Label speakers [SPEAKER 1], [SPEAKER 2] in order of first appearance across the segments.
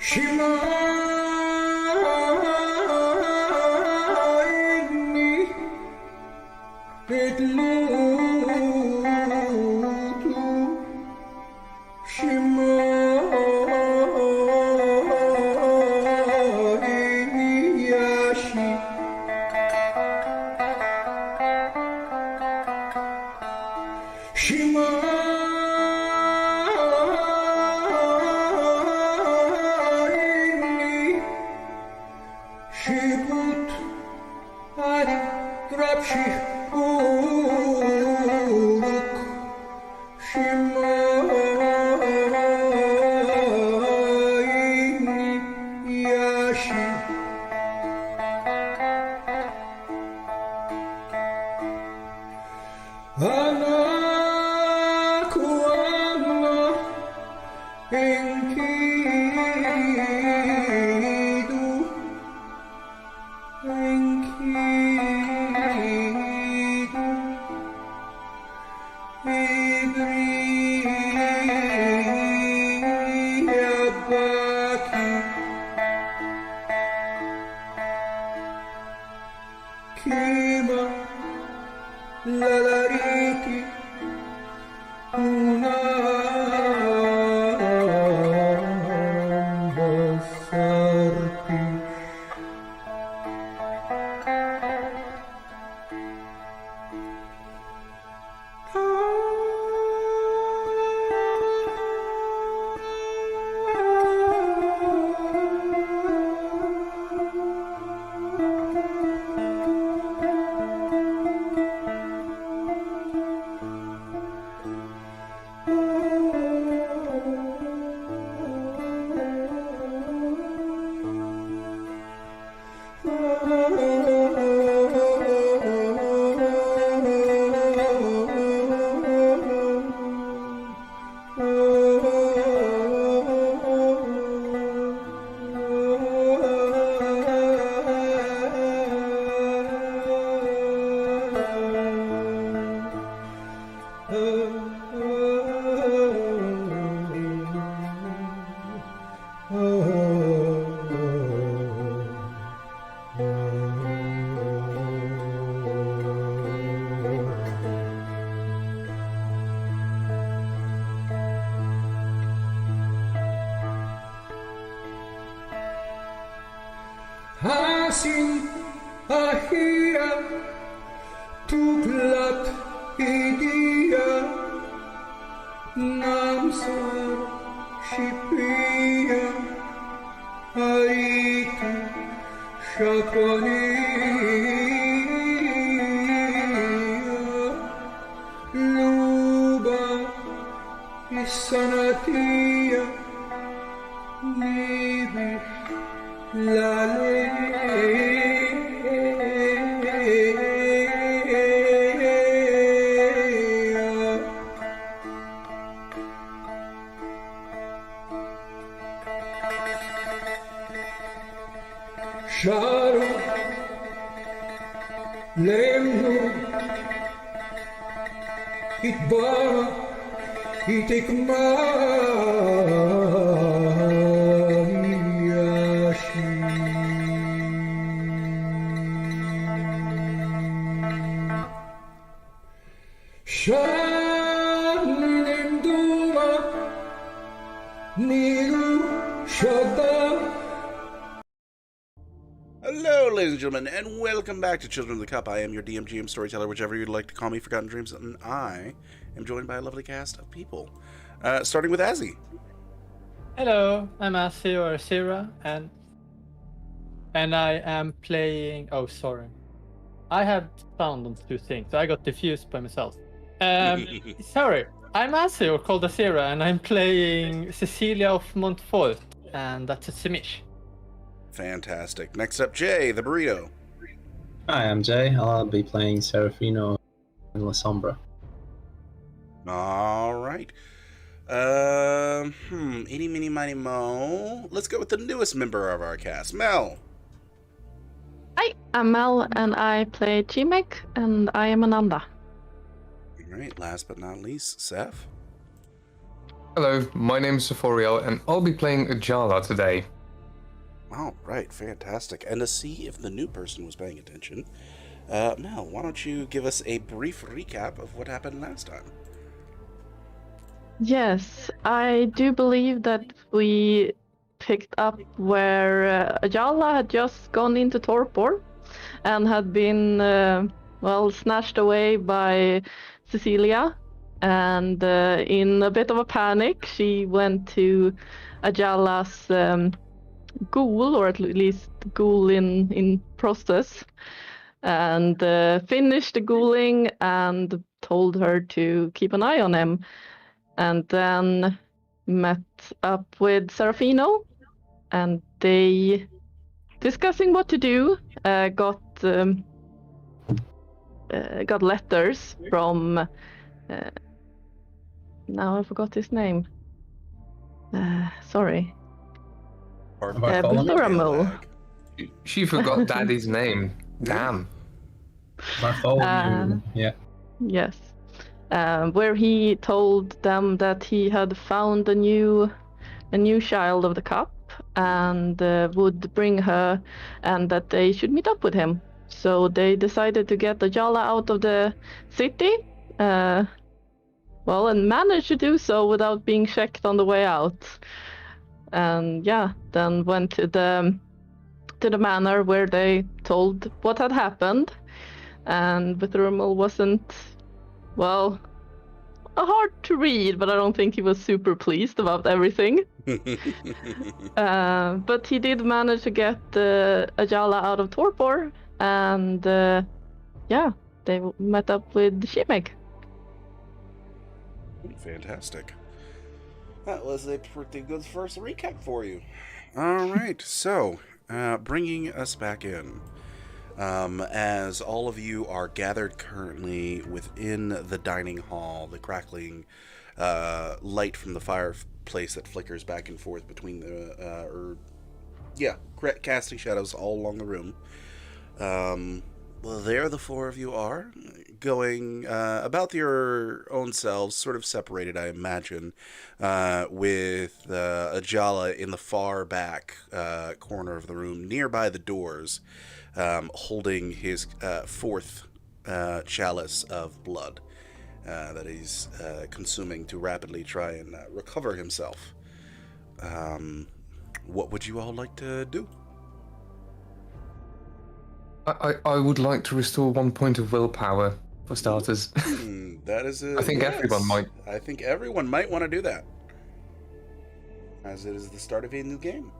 [SPEAKER 1] Shimajni Petlutu Shimajni Yashi Shimajni Shibut Adi Rapshi Uruk Shimajni Yashi Anakku Anna Enkidu Enkidu Idriyabaki Kima Lalariti Unambasarti Hasin ahia tuklat idia namsar shipia haitu shakwania luba isanatia nibish Lale Sharu Lemnu Itbara Itikmayashi Shaninduma Niru Shada.
[SPEAKER 2] Hello, ladies and gentlemen, and welcome back to Children of the Cup. I am your DMGM storyteller, whichever you'd like to call me, Forgotten Dreams, and I am joined by a lovely cast of people. Starting with Azzy.
[SPEAKER 3] Hello, I'm Asi or Sira, and I am playing. Oh, sorry, I had sound on two things, so I got diffused by myself. Sorry, I'm Asi or called Asira, and I'm playing Cecilia of Montfort, and that's a Simish.
[SPEAKER 2] Fantastic. Next up, Jay, the burrito.
[SPEAKER 4] Hi, I'm Jay. I'll be playing Serafino and La Sombra.
[SPEAKER 2] All right. Eeny, meeny, miny, mo. Let's go with the newest member of our cast, Mel.
[SPEAKER 5] Hi, I'm Mel, and I play G-Mech, and I am Ananda.
[SPEAKER 2] All right, last but not least, Seth.
[SPEAKER 6] Hello, my name is Seforiel, and I'll be playing Ajala today.
[SPEAKER 2] All right, fantastic. And to see if the new person was paying attention, Mel, why don't you give us a brief recap of what happened last time?
[SPEAKER 5] Yes, I do believe that we picked up where Ajala had just gone into torpor and had been, snatched away by Cecilia. And in a bit of a panic, she went to Ajala's ghoul, or at least ghoul in process, and finished the ghouling and told her to keep an eye on him. And then met up with Serafino, and they, discussing what to do, got letters from. Now I forgot his name. Sorry.
[SPEAKER 2] Bartholomew?
[SPEAKER 5] Bartholomew.
[SPEAKER 6] She forgot Daddy's name. Damn.
[SPEAKER 4] Bartholomew. Yeah.
[SPEAKER 5] Yes. Where he told them that he had found a new child of the cup and would bring her, and that they should meet up with him. So they decided to get Ajala out of the city, and managed to do so without being checked on the way out. And then went to the manor where they told what had happened, and Bithrumal wasn't, hard to read, but I don't think he was super pleased about everything. But he did manage to get Ajala out of torpor, and they met up with Shimek.
[SPEAKER 2] Fantastic. That was a pretty good first recap for you. All right, so bringing us back in. As all of you are gathered currently within the dining hall, the crackling light from the fireplace that flickers back and forth between casting shadows all along the room. There the four of you are, going about your own selves, sort of separated, I imagine, with Ajala in the far back corner of the room, nearby the doors, holding his fourth chalice of blood that he's consuming to rapidly try and recover himself. What would you all like to do?
[SPEAKER 6] I would like to restore 1 point of willpower, for starters.
[SPEAKER 2] That is
[SPEAKER 6] I think everyone might.
[SPEAKER 2] I think everyone might want to do that, as it is the start of a new game.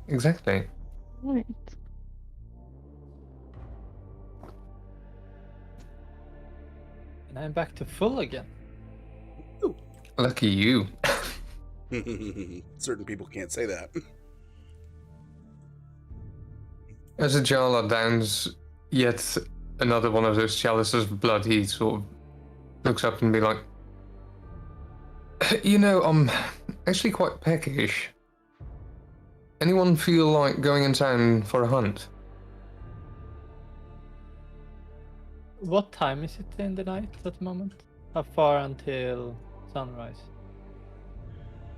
[SPEAKER 6] Exactly.
[SPEAKER 5] Right.
[SPEAKER 3] And I'm back to full again.
[SPEAKER 6] Lucky you.
[SPEAKER 2] Certain people can't say that.
[SPEAKER 6] As Ajala downs yet another one of those chalices of blood, he sort of looks up and be like, I'm actually quite peckish. Anyone feel like going in town for a hunt?
[SPEAKER 3] What time is it in the night at the moment? How far until sunrise?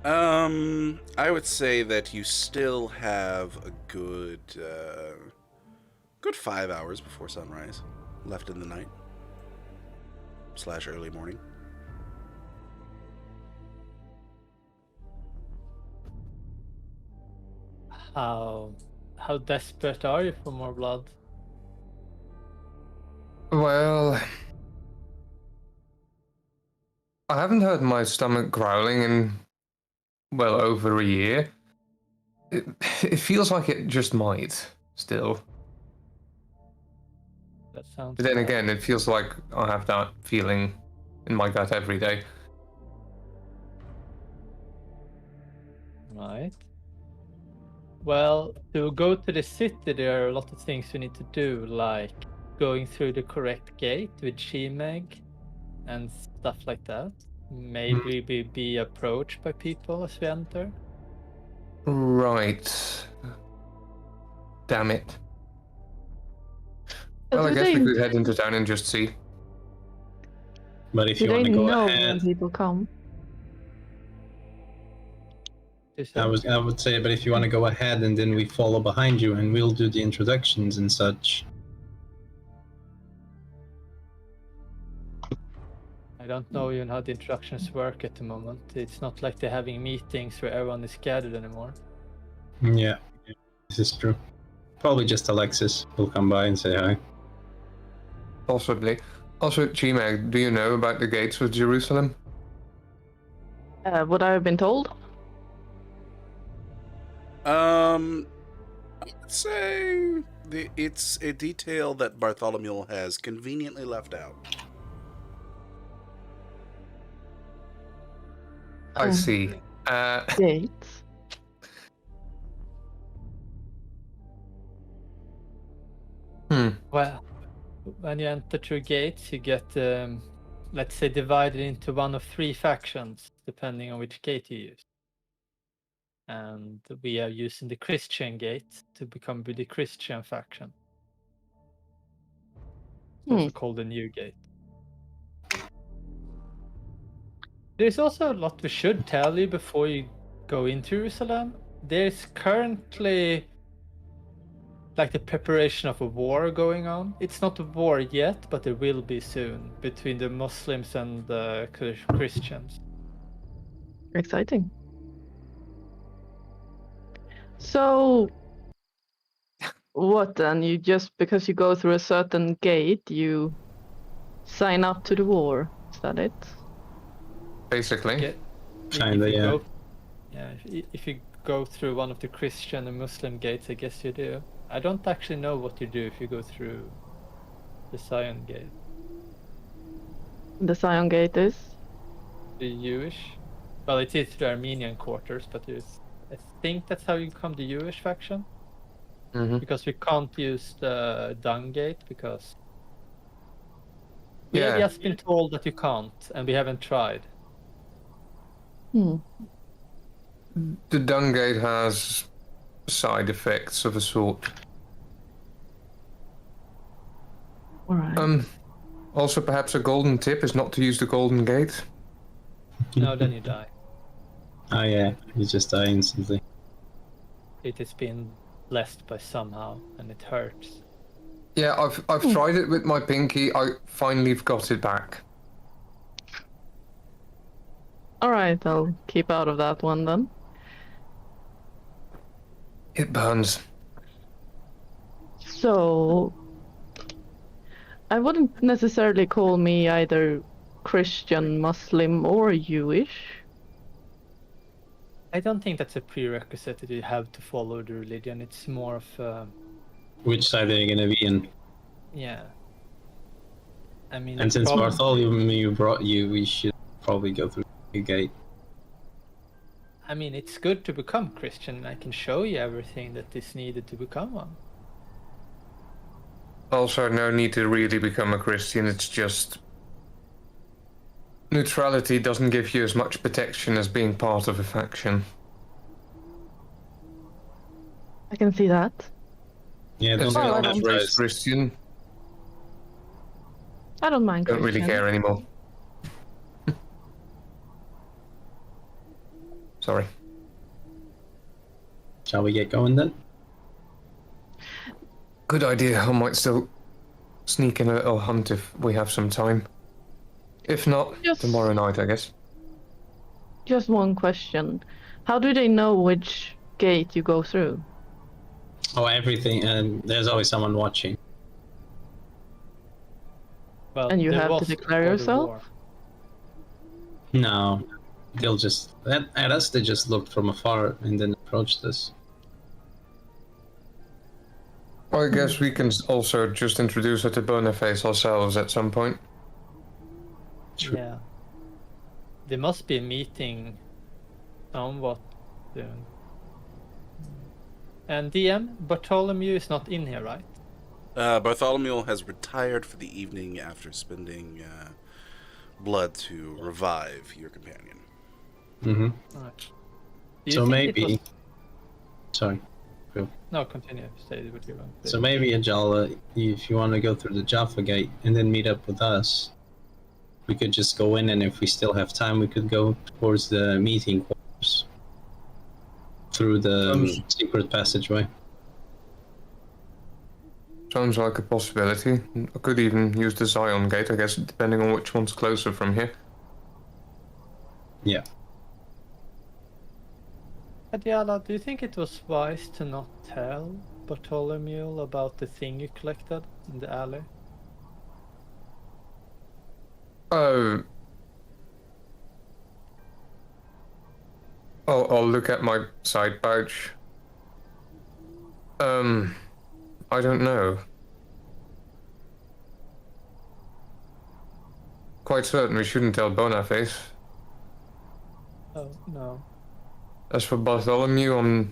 [SPEAKER 2] I would say that you still have a good 5 hours before sunrise left in the night / early morning.
[SPEAKER 3] How desperate are you for more blood?
[SPEAKER 6] Well, I haven't heard my stomach growling in, over a year. It feels like it just might, still.
[SPEAKER 3] That sounds.
[SPEAKER 6] But then again, it feels like I have that feeling in my gut every day.
[SPEAKER 3] Right. Well, to go to the city, there are a lot of things we need to do, like going through the correct gate with Shemeg and stuff like that. Maybe we be approached by people as we enter.
[SPEAKER 6] Right. Damn it.
[SPEAKER 5] But
[SPEAKER 6] Well, I
[SPEAKER 5] do
[SPEAKER 6] guess
[SPEAKER 5] they,
[SPEAKER 6] we could head into town and just see.
[SPEAKER 4] But if
[SPEAKER 5] do
[SPEAKER 4] you
[SPEAKER 5] they
[SPEAKER 4] want to go
[SPEAKER 5] know
[SPEAKER 4] ahead,
[SPEAKER 5] when people come?
[SPEAKER 3] you say?
[SPEAKER 4] I would say, but if you want to go ahead and then we follow behind you and we'll do the introductions and such.
[SPEAKER 3] I don't know even how the introductions work at the moment. It's not like they're having meetings where everyone is gathered anymore.
[SPEAKER 4] Yeah, this is true. Probably just Alexis will come by and say hi.
[SPEAKER 6] Possibly. Also, G-Mag, do you know about the gates of Jerusalem?
[SPEAKER 5] What I've been told?
[SPEAKER 2] I would say it's a detail that Bartholomew has conveniently left out.
[SPEAKER 6] I see.
[SPEAKER 5] Gates.
[SPEAKER 3] Well, when you enter through gates, you get, let's say, divided into one of 3 factions, depending on which gate you use. And we are using the Christian gate to become the Christian faction. It's also called the New Gate. There's also a lot we should tell you before you go into Jerusalem. There's currently like the preparation of a war going on. It's not a war yet, but there will be soon between the Muslims and the Christians.
[SPEAKER 5] Exciting. So, what then? You just, because you go through a certain gate, you sign up to the war. Is that it?
[SPEAKER 6] Basically.
[SPEAKER 4] Kinda, yeah.
[SPEAKER 3] If you go through one of the Christian and Muslim gates, I guess you do. I don't actually know what you do if you go through the Zion gate.
[SPEAKER 5] The Zion gate is?
[SPEAKER 3] The Jewish? Well, it is the Armenian quarters, but I think that's how you become the Jewish faction.
[SPEAKER 6] Mm-hmm.
[SPEAKER 3] Because we can't use the Dung gate because we
[SPEAKER 6] Yeah.
[SPEAKER 3] have just been told that you can't, and we haven't tried.
[SPEAKER 6] The Dung Gate has side effects of a sort.
[SPEAKER 5] Alright.
[SPEAKER 6] Also, perhaps a golden tip is not to use the Golden Gate.
[SPEAKER 3] No, then you die.
[SPEAKER 4] Oh yeah, you just die instantly.
[SPEAKER 3] It has been blessed by somehow, and it hurts.
[SPEAKER 6] Yeah, I've tried it with my pinky. I finally got it back.
[SPEAKER 5] Alright, I'll keep out of that one then.
[SPEAKER 6] It burns.
[SPEAKER 5] So, I wouldn't necessarily call me either Christian, Muslim, or Jewish.
[SPEAKER 3] I don't think that's a prerequisite that you have to follow the religion. It's more of
[SPEAKER 4] Which side are you gonna be in?
[SPEAKER 3] yeah. I mean,
[SPEAKER 4] And
[SPEAKER 3] the
[SPEAKER 4] since
[SPEAKER 3] problem-
[SPEAKER 4] Bartholomew brought you, we should probably go through the gate.
[SPEAKER 3] I mean, it's good to become Christian. I can show you everything that is needed to become one.
[SPEAKER 6] Also, no need to really become a Christian. It's just neutrality doesn't give you as much protection as being part of a faction.
[SPEAKER 5] I can see that.
[SPEAKER 4] Yeah,
[SPEAKER 6] As
[SPEAKER 4] don't
[SPEAKER 5] Oh, I
[SPEAKER 6] an
[SPEAKER 5] don't-
[SPEAKER 6] raised Christian,
[SPEAKER 5] I don't mind
[SPEAKER 6] don't really
[SPEAKER 5] Christian.
[SPEAKER 6] care anymore. Sorry.
[SPEAKER 4] Shall we get going then?
[SPEAKER 6] Good idea. I might still sneak in a little hunt if we have some time. If not,
[SPEAKER 5] Yes.
[SPEAKER 6] tomorrow night, I guess.
[SPEAKER 5] Just one question. How do they know which gate you go through?
[SPEAKER 4] Oh, everything, and there's always someone watching.
[SPEAKER 3] Well,
[SPEAKER 5] And you
[SPEAKER 3] there
[SPEAKER 5] have to
[SPEAKER 3] was
[SPEAKER 5] declare
[SPEAKER 3] before the
[SPEAKER 5] yourself?
[SPEAKER 3] war.
[SPEAKER 4] No, they'll just at us. They just looked from afar and then approached us.
[SPEAKER 6] I guess we can also just introduce her to Boniface ourselves at some point.
[SPEAKER 4] True.
[SPEAKER 3] Yeah. There must be a meeting somewhat soon. And DM, Bartholomew is not in here, right?
[SPEAKER 2] Bartholomew has retired for the evening after spending blood to revive your companion.
[SPEAKER 4] Mm-hmm.
[SPEAKER 3] Alright. Do you
[SPEAKER 4] So
[SPEAKER 3] think it
[SPEAKER 4] maybe.
[SPEAKER 3] was-
[SPEAKER 4] Sorry.
[SPEAKER 3] No, continue. Say what you want.
[SPEAKER 4] So maybe Ajala, if you want to go through the Jaffa Gate and then meet up with us, we could just go in, and if we still have time, we could go towards the meeting quarters. through the secret passageway.
[SPEAKER 6] Sounds like a possibility. I could even use the Zion Gate, I guess, depending on which one's closer from here.
[SPEAKER 4] Yeah.
[SPEAKER 3] Adiala, do you think it was wise to not tell Bartholomew about the thing you collected in the alley?
[SPEAKER 6] Oh. I'll look at my side pouch. I don't know. Quite certain we shouldn't tell Boniface.
[SPEAKER 3] Oh, no.
[SPEAKER 6] As for Bartholomew,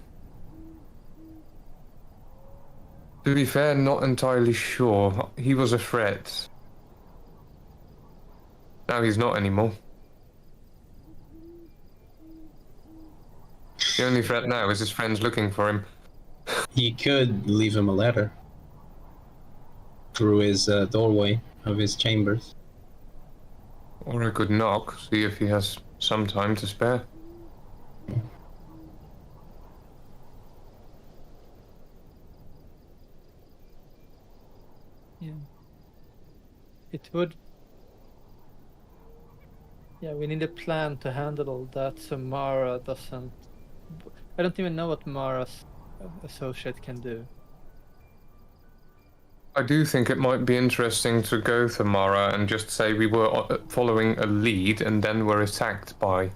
[SPEAKER 6] to be fair, not entirely sure. He was a threat. Now he's not anymore. The only threat now is his friends looking for him.
[SPEAKER 4] You could leave him a letter through his doorway of his chambers.
[SPEAKER 6] Or I could knock, see if he has some time to spare.
[SPEAKER 3] Yeah. It would... Yeah, we need a plan to handle all that so Mara doesn't... I don't even know what Mara's associate can do.
[SPEAKER 6] I do think it might be interesting to go to Mara and just say we were following a lead and then were attacked by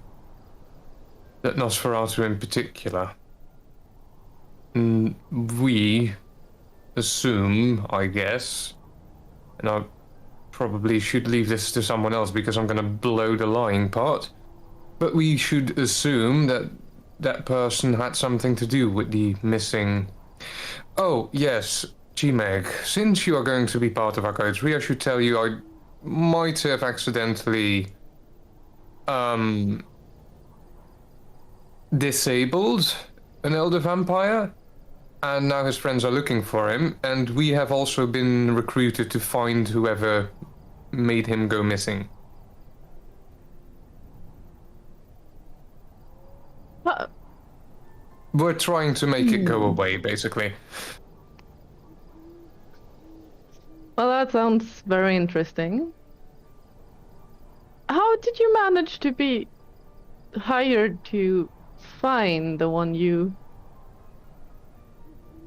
[SPEAKER 6] that Nosferatu in particular. We assume, I guess, and I probably should leave this to someone else because I'm going to blow the lying part, but we should assume that that person had something to do with the missing... Oh, yes, G-Meg, since you are going to be part of our code 3, I should tell you I might have accidentally disabled an elder vampire, and now his friends are looking for him, and we have also been recruited to find whoever made him go missing.
[SPEAKER 5] What?
[SPEAKER 6] We're trying to make it go away, basically.
[SPEAKER 5] Well, that sounds very interesting. How did you manage to be hired to find the one you,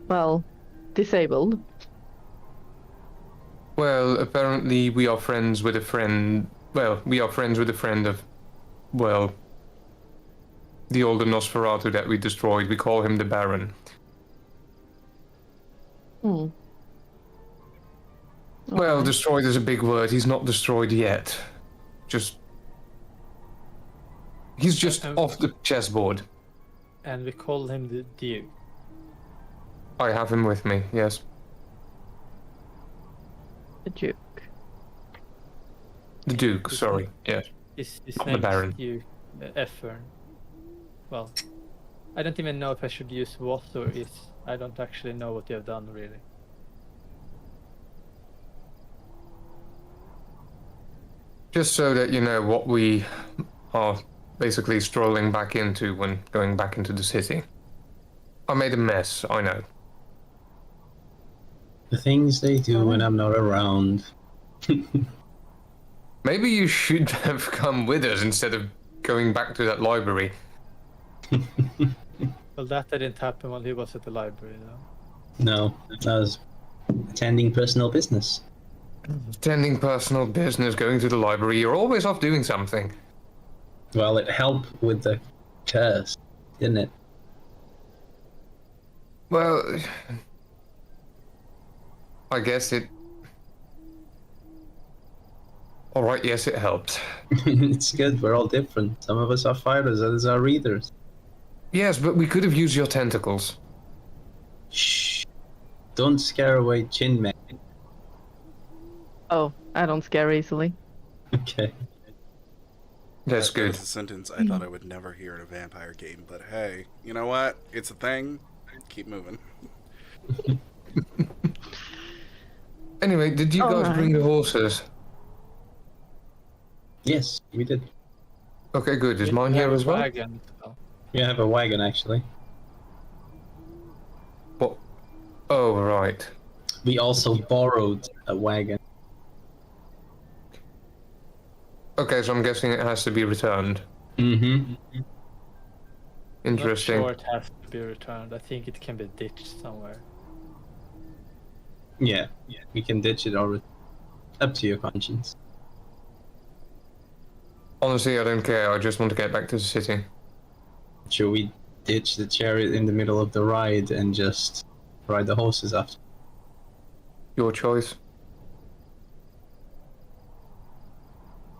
[SPEAKER 5] well, disabled?
[SPEAKER 6] Well, apparently we are friends with a friend... Well, we are friends with a friend of... Well... the older Nosferatu that we destroyed. We call him the Baron.
[SPEAKER 5] Hmm.
[SPEAKER 6] Well,
[SPEAKER 5] Okay.
[SPEAKER 6] destroyed is a big word. He's not destroyed yet. He's just off the chessboard.
[SPEAKER 3] And we call him the Duke.
[SPEAKER 6] I have him with me, yes.
[SPEAKER 5] The Duke.
[SPEAKER 6] The Duke, sorry, yes.
[SPEAKER 3] His
[SPEAKER 6] Not the
[SPEAKER 3] name
[SPEAKER 6] Baron.
[SPEAKER 3] is Duke Effern. Well, I don't even know if I should use what or is. I don't actually know what you have done, really.
[SPEAKER 6] Just so that you know what we are basically strolling back into when going back into the city. I made a mess, I know.
[SPEAKER 4] The things they do when I'm not around.
[SPEAKER 6] Maybe you should have come with us instead of going back to that library.
[SPEAKER 3] Well, that didn't happen while he was at the library, though.
[SPEAKER 4] No, I was attending personal business.
[SPEAKER 6] Attending personal business, going to the library, you're always off doing something.
[SPEAKER 4] Well, it helped with the curse, didn't it?
[SPEAKER 6] Well, I guess it... Alright, yes, it helped.
[SPEAKER 4] It's good, we're all different. Some of us are fighters, others are readers.
[SPEAKER 6] Yes, but we could have used your tentacles.
[SPEAKER 4] Shh. Don't scare away Chin Man.
[SPEAKER 5] Oh, I don't scare easily.
[SPEAKER 4] Okay.
[SPEAKER 6] That's
[SPEAKER 2] That
[SPEAKER 6] good.
[SPEAKER 2] was a sentence I thought I would never hear in a vampire game, but hey, you know what? It's a thing. Keep moving.
[SPEAKER 6] Anyway, did you guys
[SPEAKER 5] Alright.
[SPEAKER 6] bring the horses?
[SPEAKER 4] Yes, we did.
[SPEAKER 6] Okay, good. Is
[SPEAKER 3] We
[SPEAKER 6] mine
[SPEAKER 3] have
[SPEAKER 6] here
[SPEAKER 3] a
[SPEAKER 6] as well?
[SPEAKER 3] wagon.
[SPEAKER 4] We have a wagon, actually.
[SPEAKER 6] Oh, right.
[SPEAKER 4] We also borrowed a wagon.
[SPEAKER 6] Okay, so I'm guessing it has to be returned.
[SPEAKER 4] Mm-hmm.
[SPEAKER 3] I'm not
[SPEAKER 6] Interesting.
[SPEAKER 3] sure it has to be returned. I think it can be ditched somewhere.
[SPEAKER 4] Yeah, we can ditch it or up to your conscience.
[SPEAKER 6] Honestly, I don't care. I just want to get back to the city.
[SPEAKER 4] Should we ditch the chariot in the middle of the ride and just ride the horses after?
[SPEAKER 6] Your choice.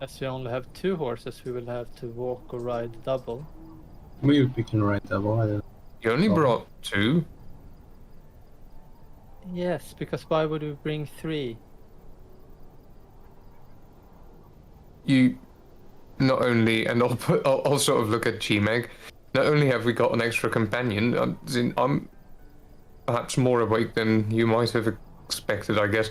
[SPEAKER 3] As we only have 2 horses, we will have to walk or ride double.
[SPEAKER 4] We can ride double. I don't-
[SPEAKER 6] You only
[SPEAKER 4] Oh.
[SPEAKER 6] brought 2?
[SPEAKER 3] Yes, because why would we bring 3?
[SPEAKER 6] You not only, and I'll sort of look at Chimeg. Not only have we got an extra companion, I'm perhaps more awake than you might have expected, I guess.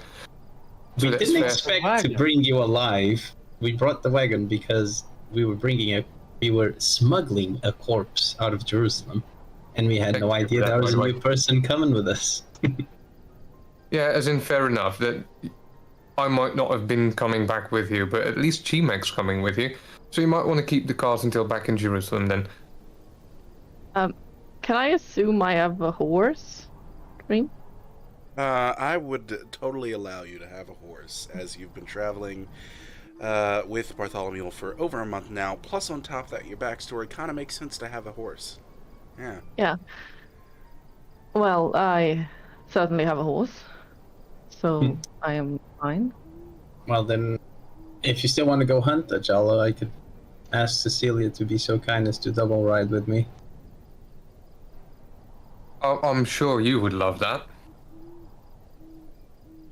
[SPEAKER 6] So
[SPEAKER 4] We
[SPEAKER 6] that's
[SPEAKER 4] didn't
[SPEAKER 6] fair.
[SPEAKER 4] expect to
[SPEAKER 3] Wagon.
[SPEAKER 4] bring you alive. We brought the wagon because we were smuggling a corpse out of Jerusalem, and we had no
[SPEAKER 6] Thank you
[SPEAKER 4] idea
[SPEAKER 6] for that,
[SPEAKER 4] there was a
[SPEAKER 6] by the
[SPEAKER 4] new
[SPEAKER 6] way.
[SPEAKER 4] person coming with us.
[SPEAKER 6] Yeah, as in fair enough that I might not have been coming back with you, but at least Chimeg's coming with you. So you might want to keep the cart until back in Jerusalem then.
[SPEAKER 5] Can I assume I have a horse? Green?
[SPEAKER 2] I would totally allow you to have a horse, as you've been traveling with Bartholomew for over a month now. Plus, on top of that, your backstory kind of makes sense to have a horse. Yeah.
[SPEAKER 5] Yeah. Well, I certainly have a horse, so I am fine.
[SPEAKER 4] Well, then, if you still want to go hunt a Jala, I could ask Cecilia to be so kind as to double ride with me.
[SPEAKER 6] I'm sure you would love that.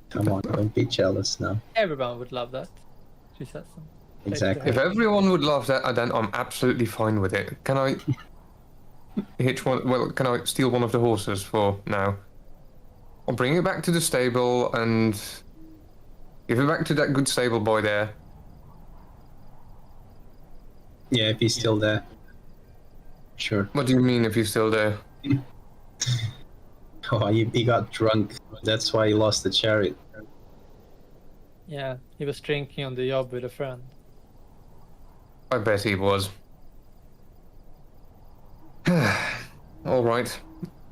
[SPEAKER 4] Come on, don't be jealous now.
[SPEAKER 3] Everyone would love that. She says.
[SPEAKER 4] Exactly.
[SPEAKER 6] If everyone would love that, then I'm absolutely fine with it. Can I hitch one? Well, can I steal one of the horses for now? I'll bring it back to the stable and give it back to that good stable boy there.
[SPEAKER 4] Yeah, if he's still there. Sure.
[SPEAKER 6] What do you mean if he's still there?
[SPEAKER 4] Oh, he got drunk. That's why he lost the chariot.
[SPEAKER 3] Yeah, he was drinking on the job with a friend.
[SPEAKER 6] I bet he was. All right.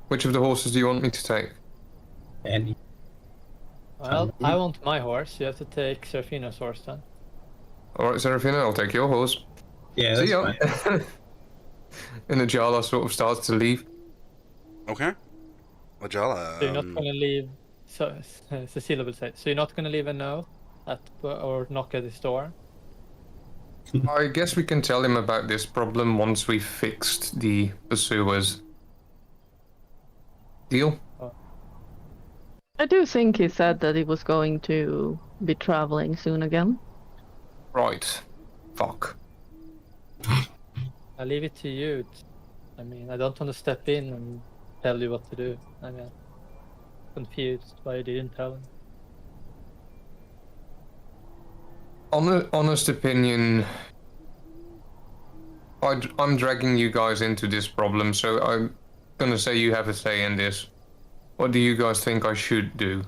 [SPEAKER 6] Which of the horses do you want me to take?
[SPEAKER 4] And
[SPEAKER 3] Well, I want my horse. You have to take Serafino's horse then.
[SPEAKER 6] All right, Serafina, I'll take your horse.
[SPEAKER 4] yeah,
[SPEAKER 6] See
[SPEAKER 4] that's
[SPEAKER 6] ya.
[SPEAKER 4] fine.
[SPEAKER 6] And the Jala sort of starts to leave.
[SPEAKER 2] Okay. Ajala.
[SPEAKER 3] So you're not gonna leave. So Cecilia will say. So you're not gonna leave a note at or knock at his door.
[SPEAKER 6] I guess we can tell him about this problem once we've fixed the pursuers. Deal?
[SPEAKER 5] I do think he said that he was going to be traveling soon again.
[SPEAKER 6] Right. Fuck.
[SPEAKER 3] I leave it to you. I mean, I don't want to step in and tell you what to do. I mean, confused why you didn't tell him.
[SPEAKER 6] Honest opinion, I'm dragging you guys into this problem, so I'm gonna say you have a say in this. What do you guys think I should do?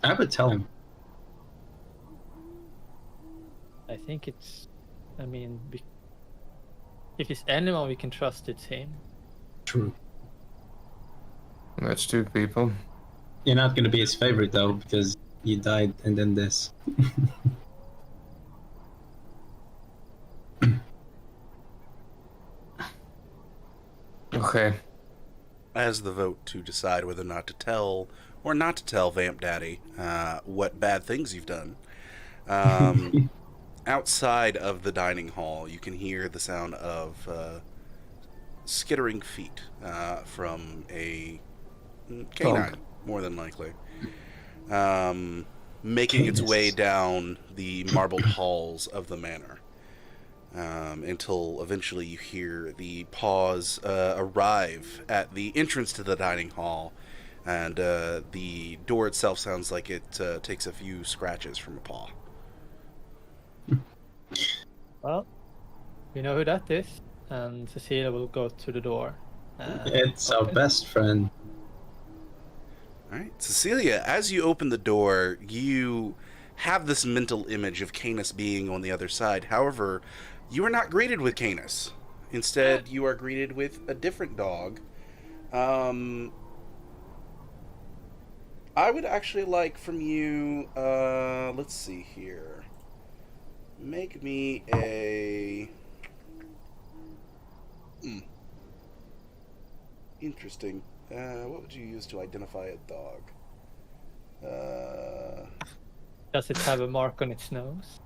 [SPEAKER 4] I would tell him.
[SPEAKER 3] I think it's. I mean, if it's anyone we can trust, it's him.
[SPEAKER 4] True.
[SPEAKER 6] That's 2 people.
[SPEAKER 4] You're not going to be his favorite, though, because you died and then this.
[SPEAKER 6] Okay.
[SPEAKER 2] As the vote to decide whether or not to tell or not to tell Vamp Daddy what bad things you've done. Outside of the dining hall, you can hear the sound of skittering feet from a canine, more than likely, making its way down the marbled halls of the manor. Until eventually you hear the paws arrive at the entrance to the dining hall, and the door itself sounds like it takes a few scratches from a paw.
[SPEAKER 3] Well, we know who that is, and Cecilia will go to the door.
[SPEAKER 4] It's our
[SPEAKER 3] open.
[SPEAKER 4] best friend.
[SPEAKER 2] All right, Cecilia, as you open the door, you have this mental image of Canis being on the other side. However, you are not greeted with Canis. Instead, you are greeted with a different dog. I would actually like from you, let's see here. Make me a... Interesting. What would you use to identify a dog?
[SPEAKER 3] Does it have a mark on its nose?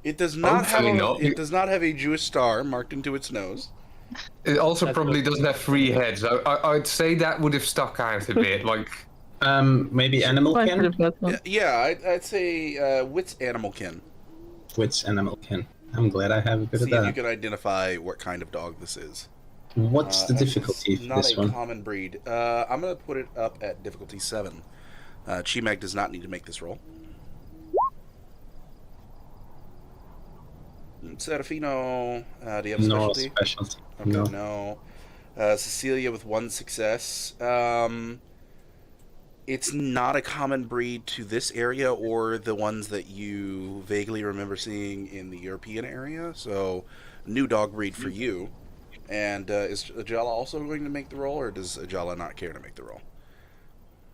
[SPEAKER 2] It does not have
[SPEAKER 6] Hopefully
[SPEAKER 2] a,
[SPEAKER 6] not.
[SPEAKER 2] it does not have a Jewish star marked into its nose.
[SPEAKER 6] It also
[SPEAKER 3] That's
[SPEAKER 6] probably
[SPEAKER 3] what-
[SPEAKER 6] doesn't have 3 heads. I'd say that would have stuck out a bit. Like,
[SPEAKER 4] Maybe animal
[SPEAKER 5] Quite
[SPEAKER 4] kin?
[SPEAKER 5] good one.
[SPEAKER 2] Yeah, I'd say wits animal kin.
[SPEAKER 4] Wits animal kin. I'm glad I have a bit
[SPEAKER 2] See
[SPEAKER 4] of
[SPEAKER 2] if you
[SPEAKER 4] that.
[SPEAKER 2] can identify what kind of dog this is.
[SPEAKER 4] What's the
[SPEAKER 2] As it's
[SPEAKER 4] difficulty for
[SPEAKER 2] not
[SPEAKER 4] this
[SPEAKER 2] a
[SPEAKER 4] one?
[SPEAKER 2] common breed. I'm gonna put it up at difficulty 7. Chimag does not need to make this roll. Serafino, do you have a
[SPEAKER 4] No
[SPEAKER 2] specialty?
[SPEAKER 4] specialty.
[SPEAKER 2] Okay,
[SPEAKER 4] No.
[SPEAKER 2] no. Cecilia with 1 success. It's not a common breed to this area or the ones that you vaguely remember seeing in the European area. So, new dog breed for you. And is Ajala also going to make the roll, or does Ajala not care to make the roll?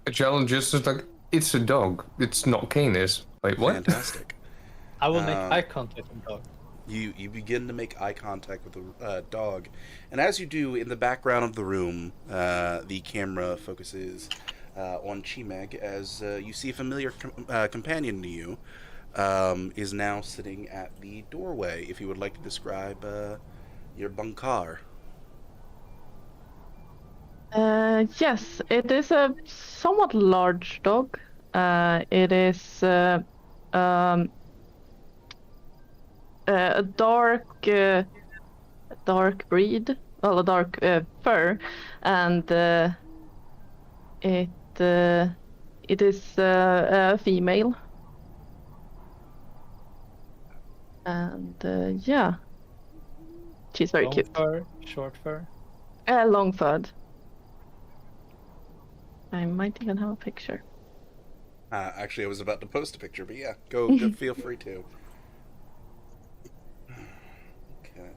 [SPEAKER 6] Jalen just is like, it's a dog. It's not Canis. Wait, what?
[SPEAKER 2] Fantastic.
[SPEAKER 3] I will make eye contact with the dog.
[SPEAKER 2] You begin to make eye contact with the dog, and as you do, in the background of the room, the camera focuses on Chimeg as you see a familiar companion to you is now sitting at the doorway. If you would like to describe your bunkar.
[SPEAKER 5] Yes, it is a somewhat large dog. It is a dark breed, well, a dark fur, and it is a female. And yeah, she's very
[SPEAKER 3] Long
[SPEAKER 5] cute.
[SPEAKER 3] fur, short fur.
[SPEAKER 5] Long furred. I might even have a picture.
[SPEAKER 2] Actually, I was about to post a picture, but yeah, go feel free to. Okay.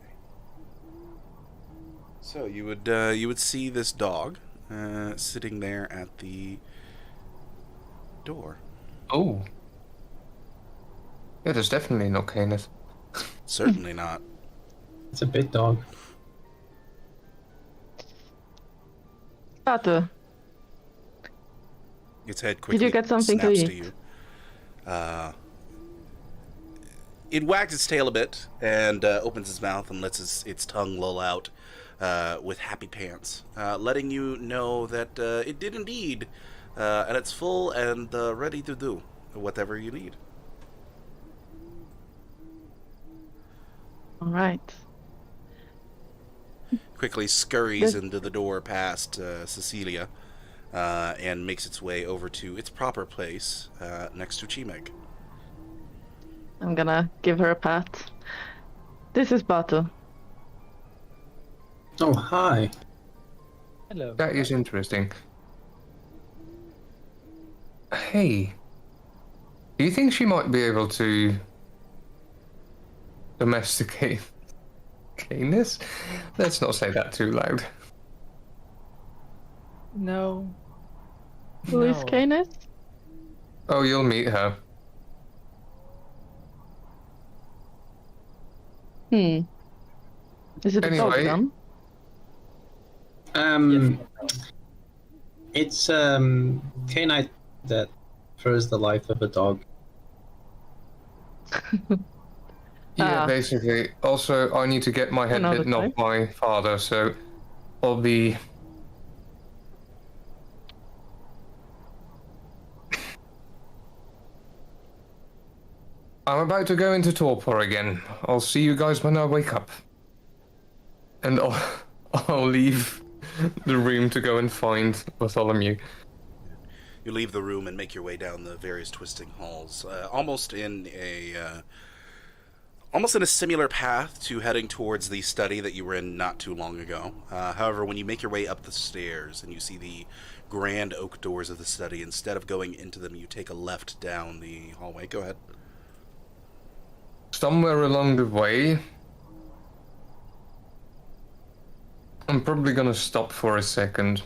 [SPEAKER 2] So you would see this dog sitting there at the door.
[SPEAKER 6] Oh. Yeah, there's definitely no Canis.
[SPEAKER 2] Certainly not.
[SPEAKER 4] It's a big dog.
[SPEAKER 5] Batu,
[SPEAKER 2] Its head quickly
[SPEAKER 5] you get something to
[SPEAKER 2] snaps to
[SPEAKER 5] eat?
[SPEAKER 2] you. It wags its tail a bit and opens its mouth and lets its tongue loll out with happy pants, letting you know that it did indeed, and it's full and ready to do whatever you need.
[SPEAKER 5] all right.
[SPEAKER 2] Quickly scurries into the door past Cecilia and makes its way over to its proper place next to Chimeg.
[SPEAKER 5] I'm gonna give her a pat. This is Batu.
[SPEAKER 4] Oh, hi.
[SPEAKER 3] Hello.
[SPEAKER 6] That is interesting. Hey. Do you think she might be able to domesticate Canis? Let's not say that too loud.
[SPEAKER 3] No.
[SPEAKER 5] Who is
[SPEAKER 3] No.
[SPEAKER 5] Canis?
[SPEAKER 6] Oh, you'll meet her.
[SPEAKER 5] Is it a dog
[SPEAKER 6] Anyway.
[SPEAKER 5] then?
[SPEAKER 4] It's canine that prefers the life of a dog.
[SPEAKER 6] Yeah,
[SPEAKER 5] Ah.
[SPEAKER 6] basically. Also, I need to get my head
[SPEAKER 5] Another
[SPEAKER 6] bitten off
[SPEAKER 5] type.
[SPEAKER 6] my father, so I'll be... I'm about to go into torpor again. I'll see you guys when I wake up. And I'll leave the room to go and find Bartholomew.
[SPEAKER 2] You leave the room and make your way down the various twisting halls, almost in a almost in a similar path to heading towards the study that you were in not too long ago. However, when you make your way up the stairs and you see the grand oak doors of the study, instead of going into them, you take a left down the hallway. Go ahead.
[SPEAKER 6] Somewhere along the way, I'm probably gonna stop for a second.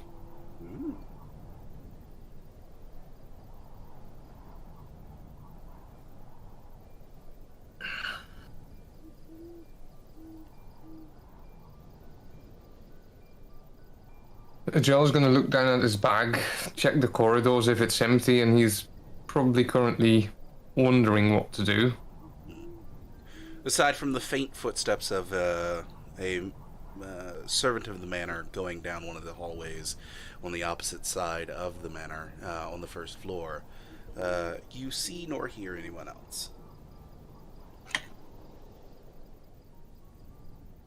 [SPEAKER 6] Joel's gonna look down at his bag, check the corridors if it's empty, and he's probably currently wondering what to do.
[SPEAKER 2] Aside from the faint footsteps of a servant of the manor going down one of the hallways on the opposite side of the manor on the first floor, you see nor hear anyone else.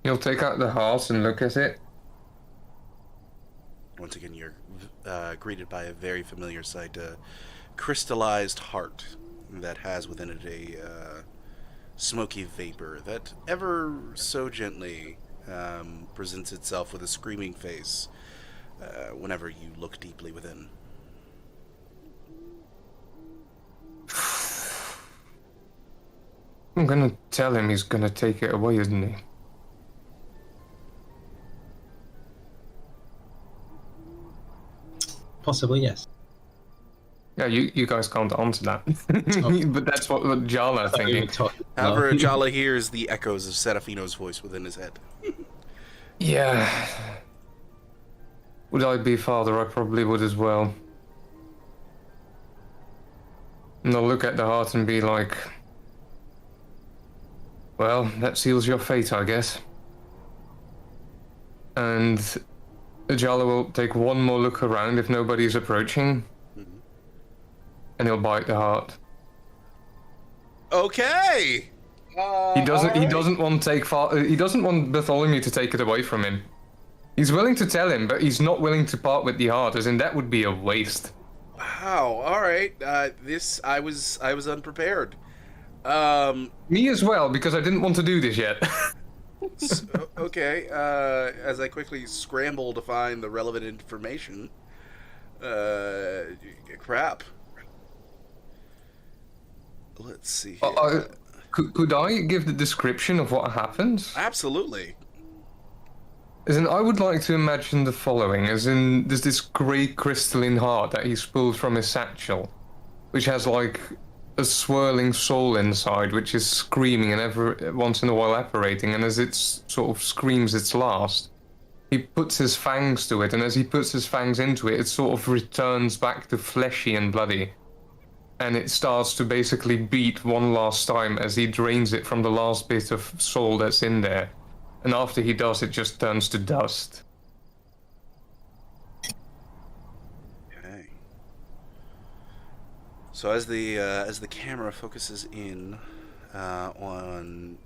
[SPEAKER 6] He'll take out the heart and look at it.
[SPEAKER 2] Once again, you're greeted by a very familiar sight, a crystallized heart that has within it a smoky vapor that ever so gently presents itself with a screaming face whenever you look deeply within.
[SPEAKER 6] I'm gonna tell him he's gonna take it away, isn't he?
[SPEAKER 4] Possibly, yes.
[SPEAKER 6] Yeah, you guys can't answer that. But that's what Jala thinking.
[SPEAKER 2] However, Jala hears the echoes of Serafino's voice within his head.
[SPEAKER 6] Yeah. Would I be father? I probably would as well. And I'll look at the heart and be like, well, that seals your fate, I guess. And Jala will take one more look around if nobody's approaching. And he'll bite the heart.
[SPEAKER 2] Okay.
[SPEAKER 6] He doesn't want Bartholomew to take it away from him. He's willing to tell him, but he's not willing to part with the heart, as in that would be a waste.
[SPEAKER 2] Wow. All right. I was unprepared.
[SPEAKER 6] Me as well, because I didn't want to do this yet.
[SPEAKER 2] Okay. As I quickly scramble to find the relevant information. Crap. Let's see here.
[SPEAKER 6] Could I give the description of what happened?
[SPEAKER 2] Absolutely.
[SPEAKER 6] As in, I would like to imagine the following, as in, there's this grey crystalline heart that he's pulled from his satchel, which has like a swirling soul inside, which is screaming and every once in a while apparating, and as it sort of screams its last, he puts his fangs to it, and as he puts his fangs into it, it sort of returns back to fleshy and bloody. And it starts to basically beat one last time as he drains it from the last bit of soul that's in there. And after he does, it just turns to dust.
[SPEAKER 2] Okay. So as the camera focuses in on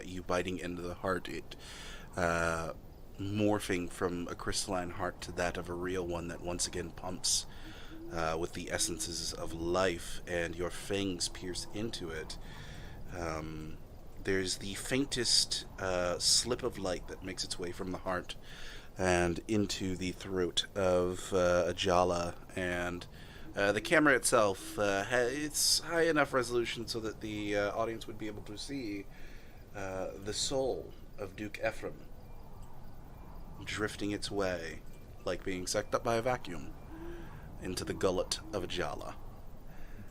[SPEAKER 2] you biting into the heart, it morphing from a crystalline heart to that of a real one that once again pumps with the essences of life, and your fangs pierce into it. There's the faintest slip of light that makes its way from the heart and into the throat of Ajala, and the camera itself, it's high enough resolution so that the audience would be able to see the soul of Duke Ephraim drifting its way, like being sucked up by a vacuum, into the gullet of Ajala.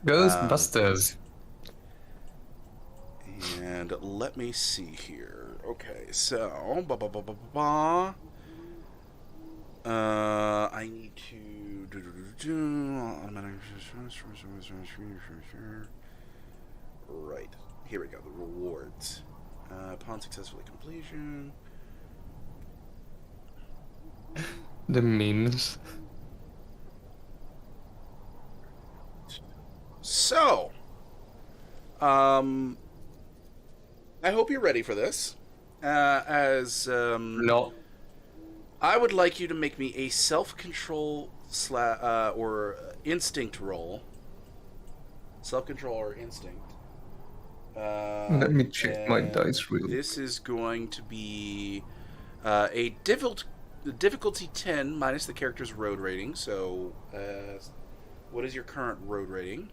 [SPEAKER 6] Ghostbusters.
[SPEAKER 2] And let me see here. Okay, so I need to right. Here we go. The rewards. Upon successful completion.
[SPEAKER 6] The memes.
[SPEAKER 2] So, I hope you're ready for this.
[SPEAKER 6] No.
[SPEAKER 2] I would like you to make me a self-control or instinct roll. Self-control or instinct.
[SPEAKER 6] Let me check my
[SPEAKER 2] and
[SPEAKER 6] dice real.
[SPEAKER 2] This is going to be difficulty 10 minus the character's road rating. So, what is your current road rating?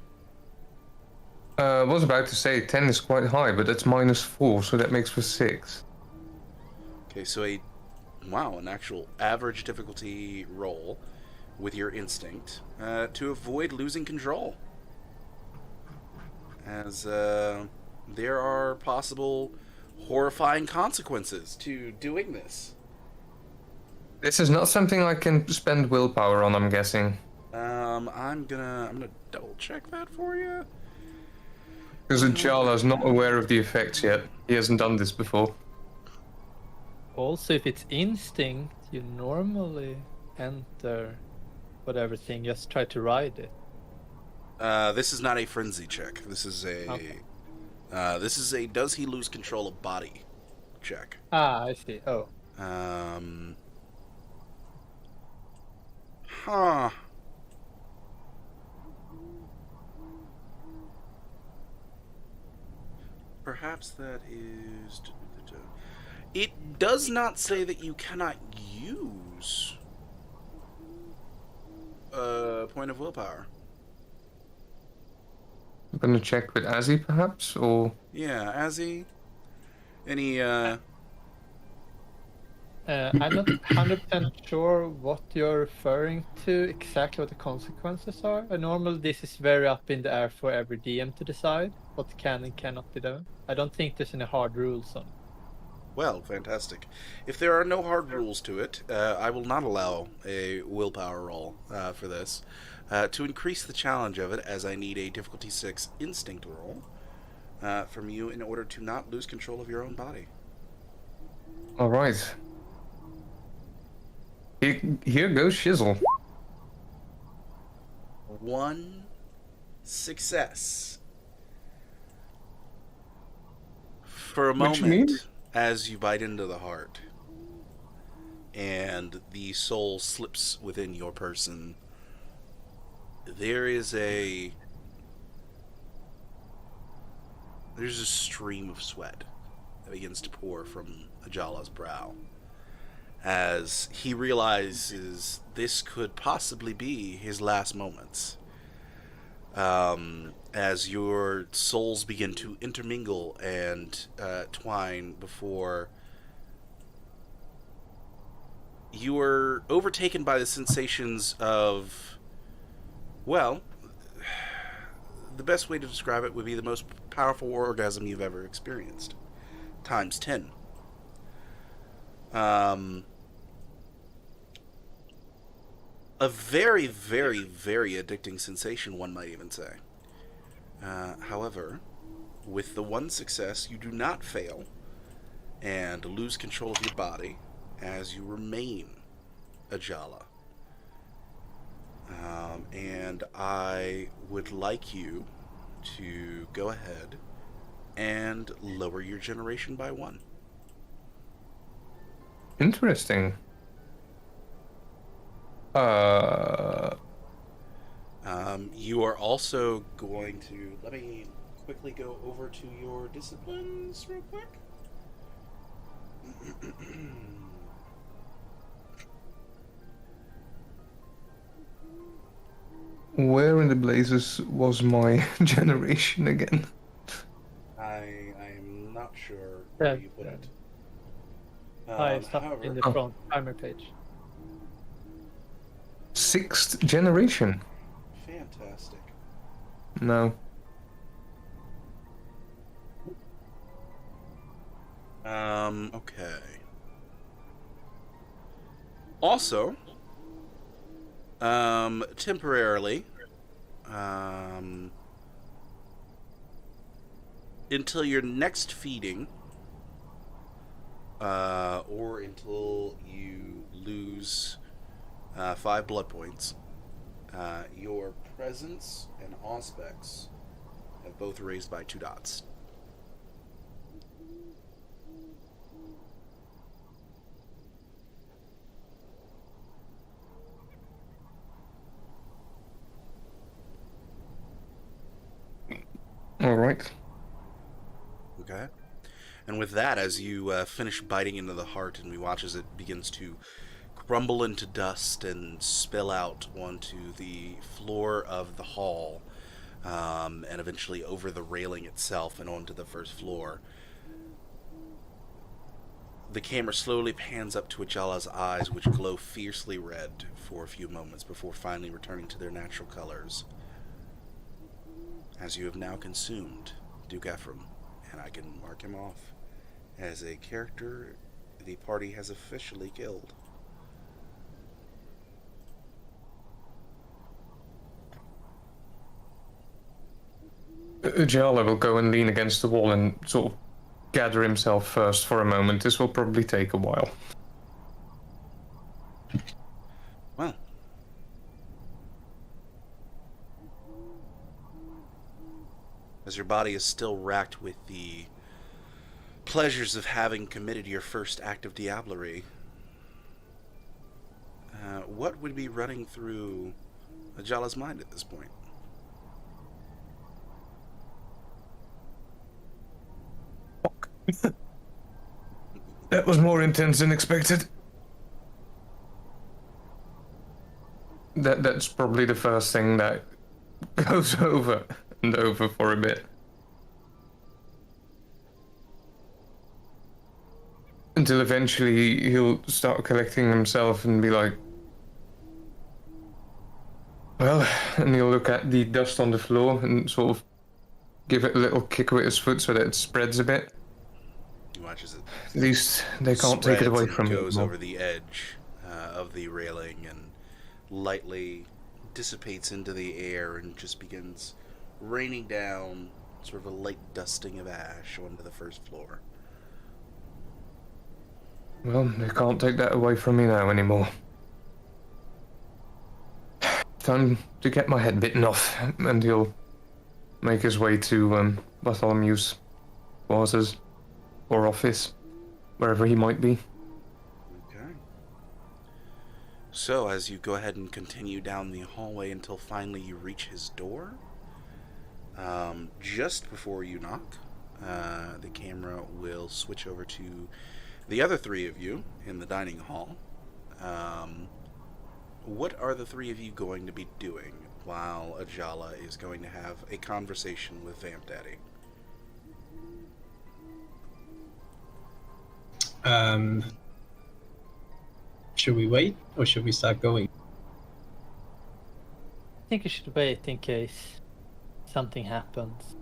[SPEAKER 6] I was about to say 10 is quite high, but that's -4, so that makes for 6.
[SPEAKER 2] Okay, so an actual average difficulty roll with your instinct to avoid losing control. As there are possible horrifying consequences to doing this.
[SPEAKER 6] This is not something I can spend willpower on, I'm guessing.
[SPEAKER 2] I'm gonna double check that for you.
[SPEAKER 6] Because Ajala's not aware of the effects yet. He hasn't done this before.
[SPEAKER 3] Also, if it's instinct, you normally enter whatever thing, just try to ride it.
[SPEAKER 2] This is not a frenzy check. This is a does he lose control of body check.
[SPEAKER 3] Ah, I see. Oh.
[SPEAKER 2] Huh. Perhaps that is. It does not say that you cannot use a point of willpower.
[SPEAKER 6] I'm gonna check with Azzy, perhaps, or...
[SPEAKER 2] Yeah, Azzy. Any,
[SPEAKER 3] I'm not 100% sure what you're referring to, exactly what the consequences are. Normally this is very up in the air for every DM to decide what can and cannot be done. I don't think there's any hard rules on it.
[SPEAKER 2] Well, fantastic. If there are no hard rules to it, I will not allow a willpower roll for this. To increase the challenge of it, as I need a difficulty 6 instinct roll from you in order to not lose control of your own body.
[SPEAKER 6] Alright. Here goes Shizzle.
[SPEAKER 2] 1 success. For a
[SPEAKER 6] Which
[SPEAKER 2] moment,
[SPEAKER 6] means?
[SPEAKER 2] as you bite into the heart, and the soul slips within your person, there's a stream of sweat that begins to pour from Ajala's brow as he realizes this could possibly be his last moments. As your souls begin to intermingle and twine before you are overtaken by the sensations of, well, the best way to describe it would be the most powerful orgasm you've ever experienced, times 10. A very, very, very addicting sensation, one might even say. However, with the one success, you do not fail and lose control of your body as you remain Ajala. And I would like you to go ahead and lower your generation by 1.
[SPEAKER 6] Interesting.
[SPEAKER 2] You are also going to... Let me quickly go over to your disciplines real quick.
[SPEAKER 6] Where in the blazes was my generation again?
[SPEAKER 2] I'm not sure where you put it.
[SPEAKER 3] It's up
[SPEAKER 2] However,
[SPEAKER 3] in the front primary page.
[SPEAKER 6] 6th generation?
[SPEAKER 2] fantastic.
[SPEAKER 6] No.
[SPEAKER 2] Okay. Also, temporarily, until your next feeding, or until you lose 5 blood points, your presence and auspex have both raised by 2 dots.
[SPEAKER 6] Alright.
[SPEAKER 2] Okay. And with that, as you finish biting into the heart, and we watch as it begins to crumble into dust and spill out onto the floor of the hall, and eventually over the railing itself and onto the first floor. The camera slowly pans up to Ajala's eyes, which glow fiercely red for a few moments before finally returning to their natural colors. As you have now consumed Duke Ephraim, and I can mark him off as a character the party has officially killed.
[SPEAKER 6] Jala will go and lean against the wall and sort of gather himself first for a moment. This will probably take a while.
[SPEAKER 2] Well, as your body is still racked with the pleasures of having committed your first act of diablerie, what would be running through Ajala's mind at this point?
[SPEAKER 6] That was more intense than expected. That's probably the first thing that goes over and over for a bit. Until eventually he'll start collecting himself and be like, well, and he'll look at the dust on the floor and sort of give it a little kick with his foot so that it spreads a bit.
[SPEAKER 2] He watches it.
[SPEAKER 6] At least they can't take it away from
[SPEAKER 2] me.
[SPEAKER 6] him.
[SPEAKER 2] Goes over the edge of the railing and lightly dissipates into the air and just begins raining down sort of a light dusting of ash onto the first floor.
[SPEAKER 6] Well, they can't take that away from me now anymore. Time to get my head bitten off, and he'll make his way to Bartholomew's quarters or office, wherever he might be.
[SPEAKER 2] Okay. So, as you go ahead and continue down the hallway until finally you reach his door, just before you knock, the camera will switch over to the other three of you in the dining hall. What are the three of you going to be doing while Ajala is going to have a conversation with Vamp Daddy?
[SPEAKER 4] Should we wait or should we start going?
[SPEAKER 3] I think you should wait in case something happens.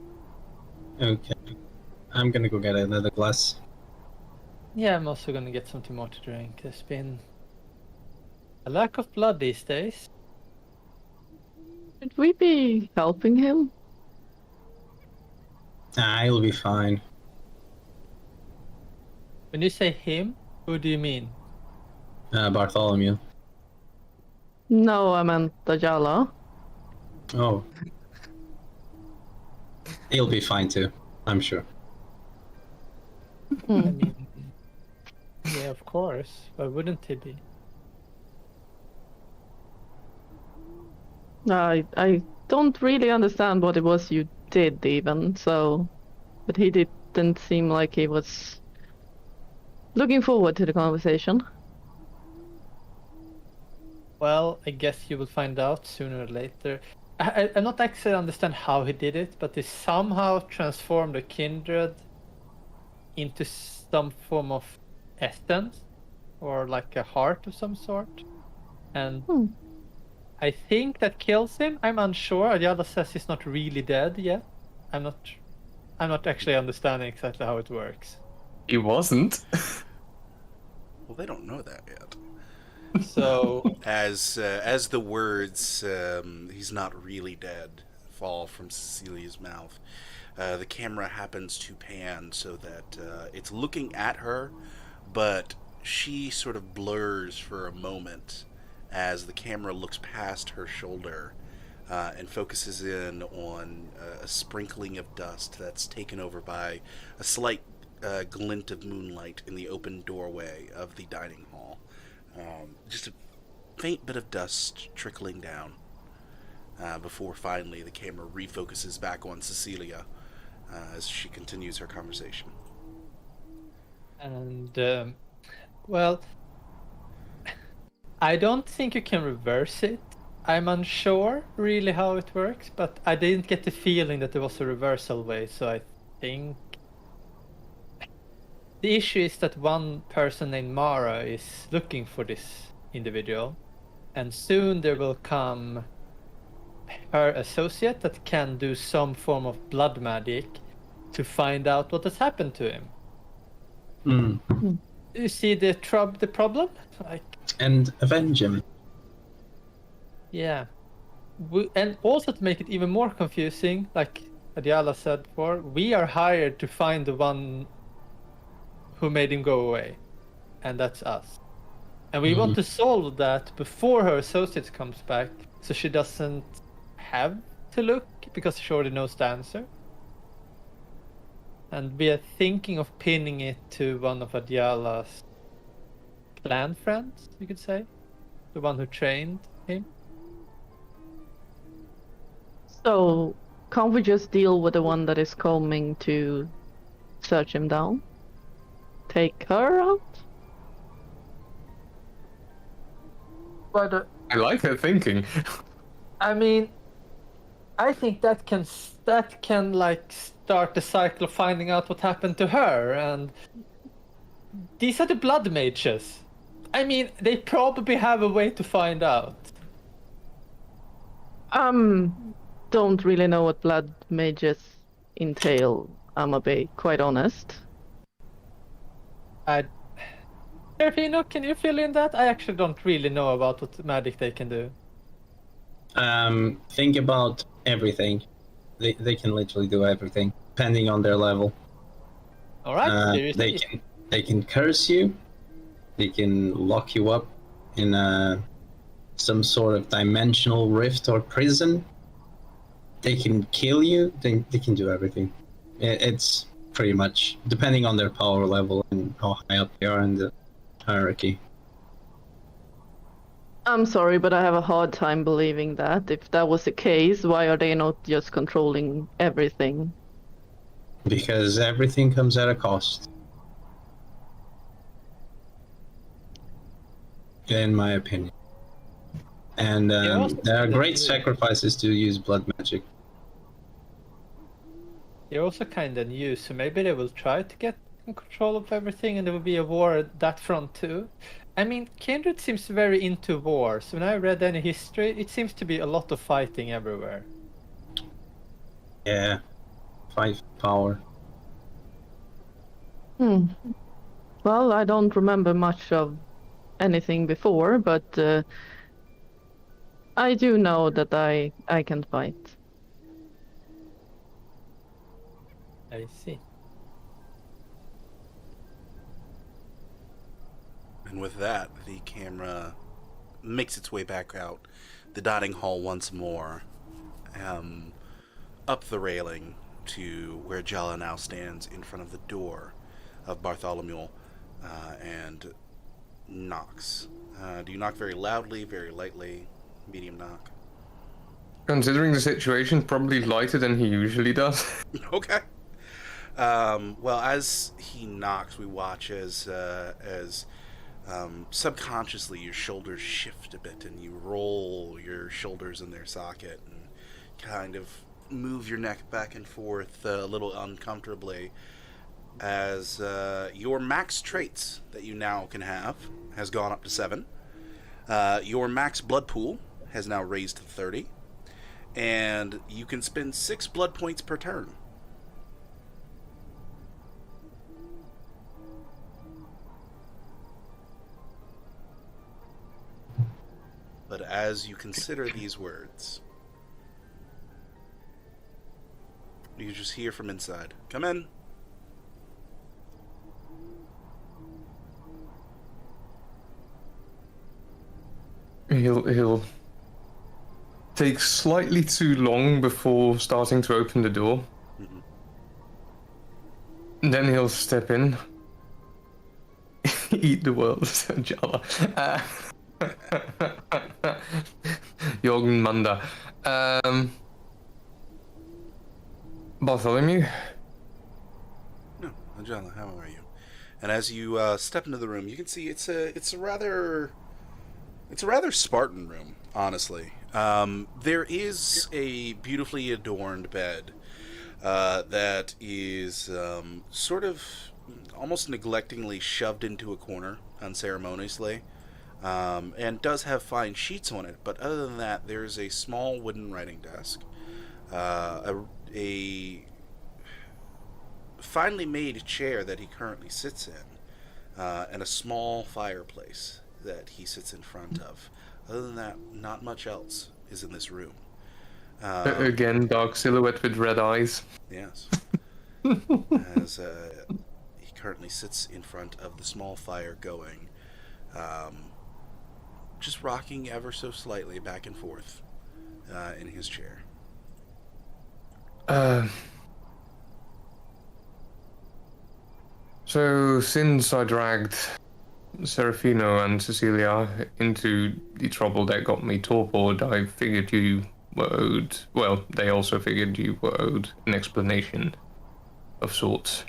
[SPEAKER 4] Okay. I'm gonna go get another glass.
[SPEAKER 3] Yeah, I'm also gonna get something more to drink. There's been a lack of blood these days.
[SPEAKER 5] Should we be helping him?
[SPEAKER 4] Nah, he'll be fine.
[SPEAKER 3] When you say him, who do you mean?
[SPEAKER 4] Bartholomew.
[SPEAKER 5] No, I meant Dajala.
[SPEAKER 4] Oh. He'll be fine too, I'm sure.
[SPEAKER 3] I mean, yeah, of course. Why wouldn't he be?
[SPEAKER 5] I don't really understand what it was you did even, so... But he didn't seem like he was looking forward to the conversation.
[SPEAKER 3] Well, I guess you will find out sooner or later. I not actually understand how he did it, but he somehow transformed a kindred into some form of essence, or like a heart of some sort. And I think that kills him. I'm unsure. Ayala says he's not really dead yet. I'm not actually understanding exactly how it works.
[SPEAKER 6] He wasn't.
[SPEAKER 2] Well, they don't know that yet.
[SPEAKER 3] So
[SPEAKER 2] As the words "he's not really dead" fall from Cecilia's mouth, the camera happens to pan so that it's looking at her, but she sort of blurs for a moment as the camera looks past her shoulder and focuses in on a sprinkling of dust that's taken over by a slight glint of moonlight in the open doorway of the dining hall. Just a faint bit of dust trickling down before finally the camera refocuses back on Cecilia as she continues her conversation.
[SPEAKER 3] And well, I don't think you can reverse it. I'm unsure really how it works, but I didn't get the feeling that there was a reversal way, so I think the issue is that one person named Mara is looking for this individual, and soon there will come her associate that can do some form of blood magic to find out what has happened to him. You see the problem? Like,
[SPEAKER 4] And avenge him.
[SPEAKER 3] yeah. And also to make it even more confusing, like Adiala said before, we are hired to find the one who made him go away. And that's us. And we want to solve that before her associate comes back, so she doesn't have to look, because she already knows the answer. And we are thinking of pinning it to one of Adiala's clan friends, you could say. The one who trained him.
[SPEAKER 5] So, can't we just deal with the one that is coming to search him down? Take her out?
[SPEAKER 3] But
[SPEAKER 6] I like her thinking.
[SPEAKER 3] I mean, I think that can like start the cycle of finding out what happened to her, and these are the blood mages. I mean, they probably have a way to find out.
[SPEAKER 5] Don't really know what blood mages entail, I'm a bit quite honest.
[SPEAKER 3] Serafino, can you fill in that? I actually don't really know about what magic they can do.
[SPEAKER 4] Think about everything. They can literally do everything, depending on their level.
[SPEAKER 3] All right,
[SPEAKER 4] They can curse you. They can lock you up in some sort of dimensional rift or prison. They can kill you. They can do everything. It's pretty much depending on their power level and how high up they are in the hierarchy.
[SPEAKER 5] I'm sorry, but I have a hard time believing that. If that was the case, why are they not just controlling everything?
[SPEAKER 4] Because everything comes at a cost. In my opinion. And there are great sacrifices to use blood magic.
[SPEAKER 3] They're also kind of new, so maybe they will try to get in control of everything, and there will be a war at that front too. I mean, Kindred seems very into wars. When I read any history, it seems to be a lot of fighting everywhere.
[SPEAKER 4] Yeah. Fight power.
[SPEAKER 5] Well, I don't remember much of anything before, but I do know that I can fight.
[SPEAKER 3] I see.
[SPEAKER 2] And with that, the camera makes its way back out the dining hall once more, up the railing to where Jala now stands in front of the door of Bartholomew, and knocks. Do you knock very loudly, very lightly, medium knock?
[SPEAKER 6] Considering the situation, probably lighter than he usually does.
[SPEAKER 2] Okay. Well, as he knocks, we watch as subconsciously your shoulders shift a bit, and you roll your shoulders in their socket and kind of move your neck back and forth a little uncomfortably, as your max traits that you now can have has gone up to 7. Your max blood pool has now raised to 30, and you can spend 6 blood points per turn. But as you consider these words, you just hear from inside, "Come in."
[SPEAKER 6] He'll take slightly too long before starting to open the door. And then he'll step in. Eat the world, Jala. Jorgen Manda. Bartholomew,
[SPEAKER 2] Ajala, how are you? And as you step into the room, you can see it's a rather Spartan room, honestly. There is a beautifully adorned bed that is sort of almost neglectingly shoved into a corner unceremoniously, and does have fine sheets on it. But other than that, there's a small wooden writing desk, a finely made chair that he currently sits in, and a small fireplace that he sits in front of. Other than that, not much else is in this room.
[SPEAKER 6] Again, dark silhouette with red eyes.
[SPEAKER 2] Yes. As he currently sits in front of the small fire going, just rocking ever so slightly back and forth in his chair.
[SPEAKER 6] So, since I dragged Serafino and Cecilia into the trouble that got me torpored, I figured you were owed... Well, they also figured you were owed an explanation of sorts.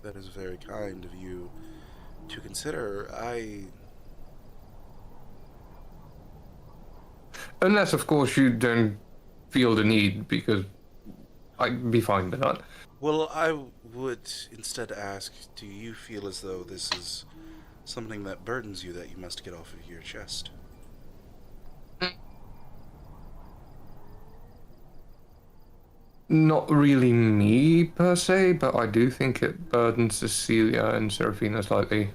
[SPEAKER 2] That is very kind of you to consider.
[SPEAKER 6] Unless, of course, you don't feel the need, because I'd be fine with that.
[SPEAKER 2] Well, I would instead ask, do you feel as though this is something that burdens you that you must get off of your chest?
[SPEAKER 6] Not really me, per se, but I do think it burdens Cecilia and Serafina slightly.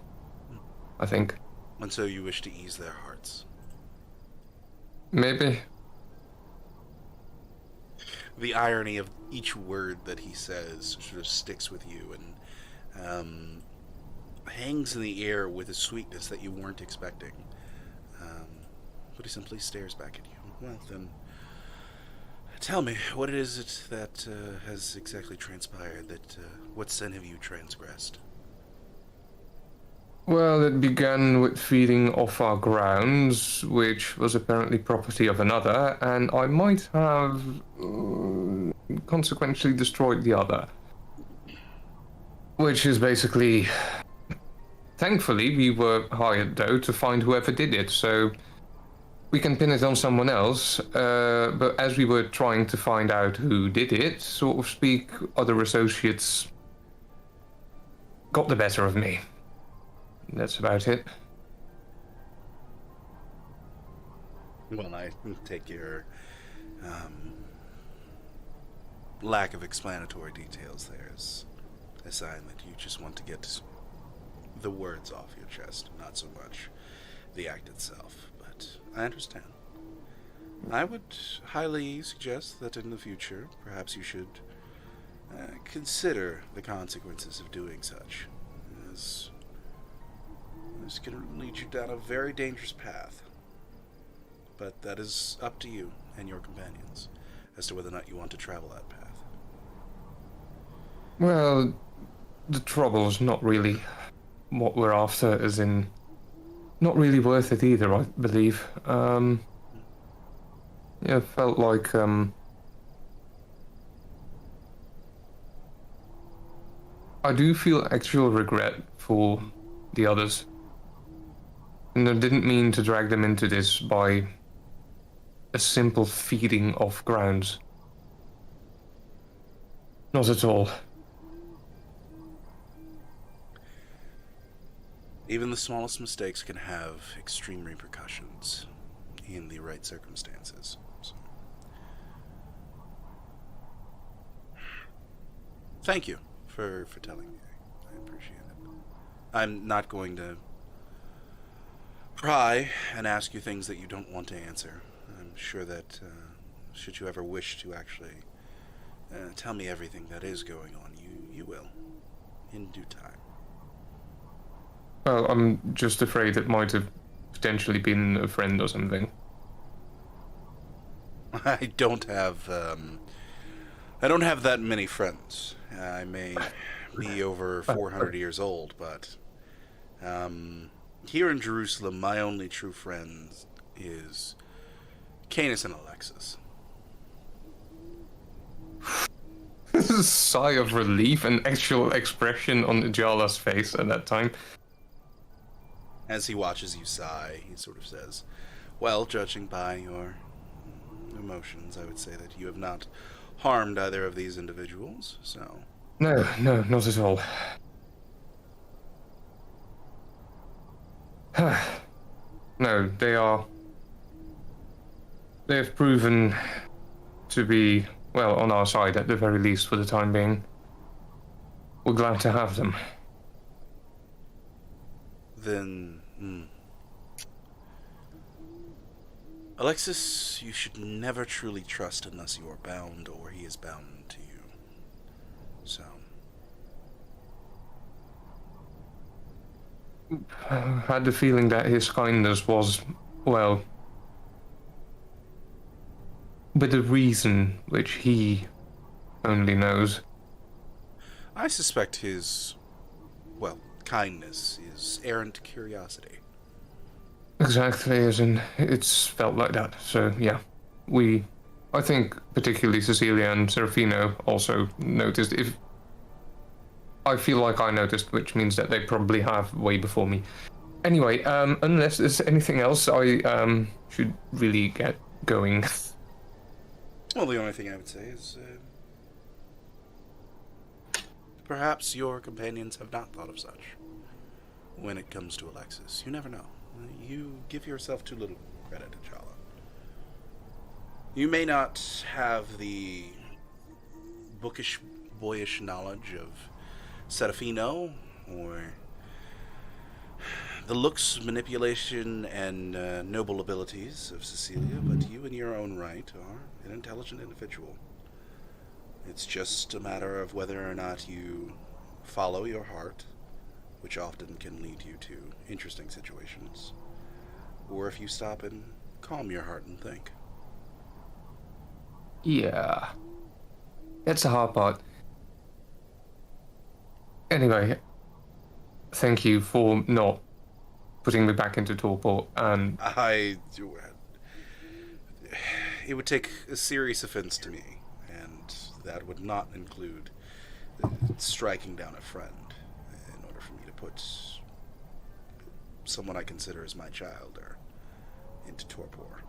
[SPEAKER 6] I think.
[SPEAKER 2] And so you wish to ease their hearts?
[SPEAKER 6] Maybe.
[SPEAKER 2] The irony of each word that he says sort of sticks with you and hangs in the air with a sweetness that you weren't expecting. But he simply stares back at you. Well, then, tell me, what it is that has exactly transpired? What sin have you transgressed?
[SPEAKER 6] Well, it began with feeding off our grounds, which was apparently property of another, and I might have consequentially destroyed the other. Which is basically... Thankfully, we were hired, though, to find whoever did it, so we can pin it on someone else, but as we were trying to find out who did it, sort of speak, other associates got the better of me. That's about it.
[SPEAKER 2] Well, I take your lack of explanatory details there as a sign that you just want to get the words off your chest, not so much the act itself. But I understand. I would highly suggest that in the future, perhaps you should consider the consequences of doing such, as this can lead you down a very dangerous path. But that is up to you and your companions as to whether or not you want to travel that path.
[SPEAKER 6] Well, the trouble's not really what we're after, as in, not really worth it either, I believe. Yeah, felt like, I do feel actual regret for the others. And I didn't mean to drag them into this by a simple feeding off grounds. Not at all.
[SPEAKER 2] Even the smallest mistakes can have extreme repercussions in the right circumstances. So. Thank you for telling me. I appreciate it. I'm not going to pry and ask you things that you don't want to answer. I'm sure that should you ever wish to actually tell me everything that is going on, you will, in due time.
[SPEAKER 6] Well, I'm just afraid it might have potentially been a friend or something.
[SPEAKER 2] I don't have that many friends. I may be over 400 years old, but here in Jerusalem, my only true friend is Canis and Alexis.
[SPEAKER 6] sigh of relief and actual expression on Jala's face at that time.
[SPEAKER 2] As he watches you sigh, he sort of says, well, judging by your emotions, I would say that you have not harmed either of these individuals, so...
[SPEAKER 6] No, not at all. No, they have proven to be, well, on our side at the very least for the time being. We're glad to have them.
[SPEAKER 2] Then, Alexis, you should never truly trust unless you are bound or he is bound to you. So...
[SPEAKER 6] I had the feeling that his kindness was, well, with a reason which he only knows.
[SPEAKER 2] I suspect his, well, kindness is errant curiosity.
[SPEAKER 6] Exactly, as in, it's felt like that. So, yeah, I think particularly Cecilia and Serafino also noticed. I feel like I noticed, which means that they probably have way before me. Anyway, unless there's anything else, I should really get going.
[SPEAKER 2] Well, the only thing I would say is, perhaps your companions have not thought of such when it comes to Alexis. You never know. You give yourself too little credit, Ajala. You may not have the bookish, boyish knowledge of Serafino, or the looks, manipulation, and noble abilities of Cecilia, but you in your own right are an intelligent individual. It's just a matter of whether or not you follow your heart, which often can lead you to interesting situations, or if you stop and calm your heart and think.
[SPEAKER 6] Yeah. That's the hard part. Anyway, thank you for not putting me back into torpor, and...
[SPEAKER 2] It would take a serious offense to me, and that would not include striking down a friend in order for me to put someone I consider as my child or into torpor.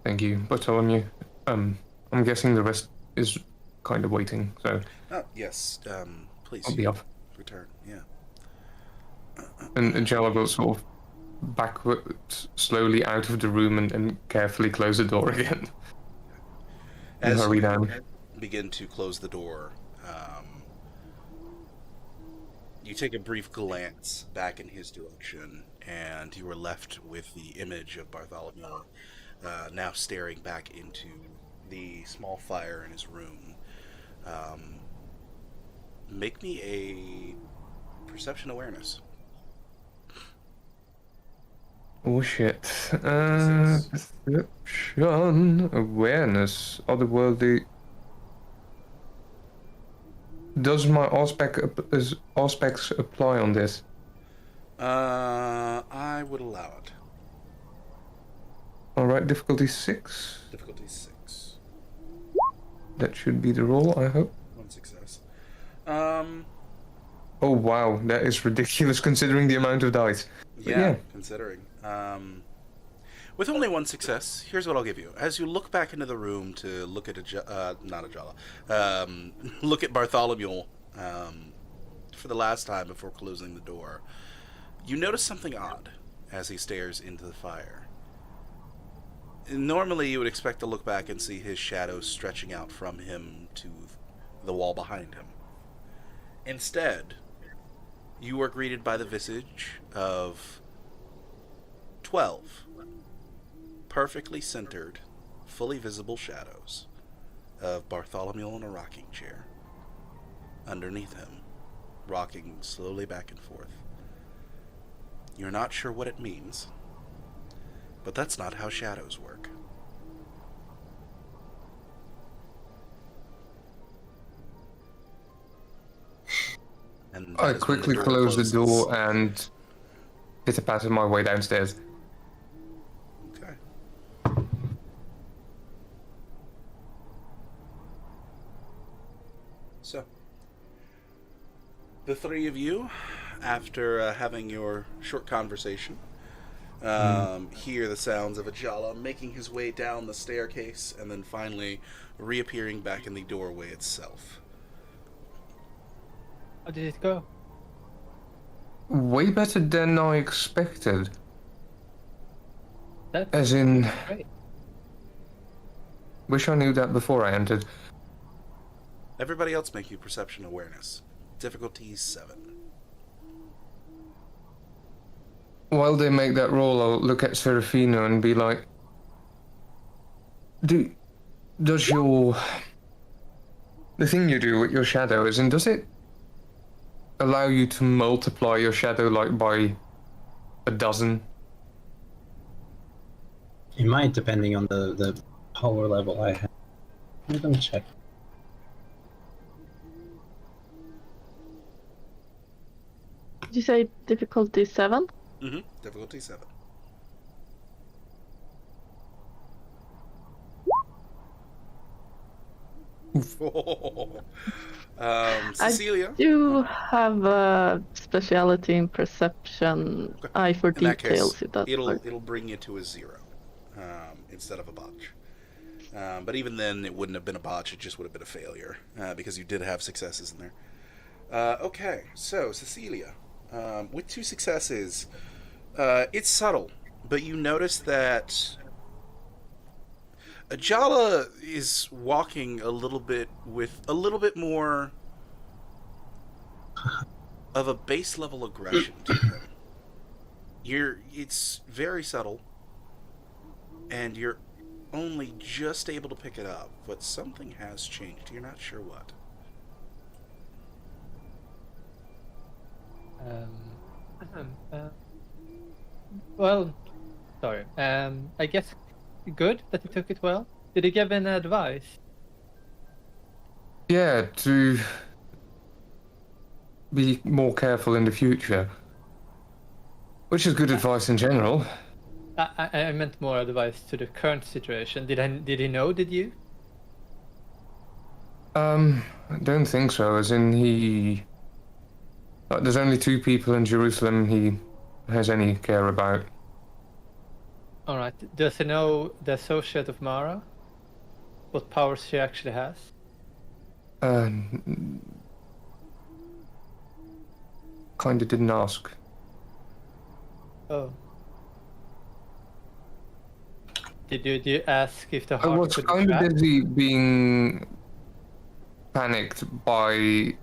[SPEAKER 6] Thank you, Bartholomew. I'm guessing the rest is kind of waiting, so...
[SPEAKER 2] Oh, yes, please.
[SPEAKER 6] I'll be up.
[SPEAKER 2] Return, yeah.
[SPEAKER 6] And Jella will sort of backwards, slowly out of the room and carefully close the door again.
[SPEAKER 2] As
[SPEAKER 6] hurry
[SPEAKER 2] you
[SPEAKER 6] down.
[SPEAKER 2] begin to close the door, you take a brief glance back in his direction, and you are left with the image of Bartholomew now staring back into the small fire in his room. Make me a perception awareness.
[SPEAKER 6] Oh shit. Perception, awareness, otherworldly. Does my aspects apply on this?
[SPEAKER 2] I would allow it.
[SPEAKER 6] Alright, difficulty 6.
[SPEAKER 2] Difficulty 6.
[SPEAKER 6] That should be the roll, I hope.
[SPEAKER 2] 1 success.
[SPEAKER 6] Oh wow, that is ridiculous considering the amount of dice.
[SPEAKER 2] Yeah, considering. With only 1 success, here's what I'll give you. As you look back into the room to look at look at Bartholomew for the last time before closing the door, you notice something odd as he stares into the fire. Normally, you would expect to look back and see his shadow stretching out from him to the wall behind him. Instead, you are greeted by the visage of 12 perfectly centered, fully visible shadows of Bartholomew in a rocking chair. Underneath him, rocking slowly back and forth. You're not sure what it means, but that's not how shadows work. And
[SPEAKER 6] I quickly close the door and pitter-patter my way downstairs.
[SPEAKER 2] Okay. So, the three of you, after having your short conversation, hear the sounds of Ajala making his way down the staircase and then finally reappearing back in the doorway itself.
[SPEAKER 3] How did it go?
[SPEAKER 6] Way better than I expected.
[SPEAKER 3] That's
[SPEAKER 6] As in,
[SPEAKER 3] great.
[SPEAKER 6] wish I knew that before I entered.
[SPEAKER 2] Everybody else make you perception awareness. Difficulty 7.
[SPEAKER 6] While they make that roll, I'll look at Serafino and be like, does the thing you do with your shadow, does it allow you to multiply your shadow like by a dozen?
[SPEAKER 4] It might, depending on the power level I have. Let me check.
[SPEAKER 5] Did you say difficulty 7?
[SPEAKER 2] Mm-hmm. Difficulty 7. Cecilia?
[SPEAKER 5] I do have a speciality in perception, eye for
[SPEAKER 2] In that
[SPEAKER 5] details,
[SPEAKER 2] case,
[SPEAKER 5] if that works.
[SPEAKER 2] it'll bring you to a 0 instead of a botch. But even then, it wouldn't have been a botch. It just would have been a failure because you did have successes in there. Okay, so Cecilia, with 2 successes, it's subtle, but you notice that Ajala is walking a little bit with a little bit more of a base level aggression to him. It's very subtle, and you're only just able to pick it up, but something has changed. You're not sure what.
[SPEAKER 3] Well, sorry. I guess good that he took it well. Did he give any advice?
[SPEAKER 6] Yeah, to be more careful in the future. Which is good advice in general.
[SPEAKER 3] I meant more advice to the current situation. Did he know? Did you?
[SPEAKER 6] I don't think so, as in there's only 2 people in Jerusalem he has any care about.
[SPEAKER 3] Alright. Does he know the associate of Mara? What powers she actually has?
[SPEAKER 6] Kinda didn't ask.
[SPEAKER 3] Oh. Did you ask if the
[SPEAKER 6] I
[SPEAKER 3] heart
[SPEAKER 6] was
[SPEAKER 3] could be
[SPEAKER 6] kind of
[SPEAKER 3] tracked?
[SPEAKER 6] busy being panicked by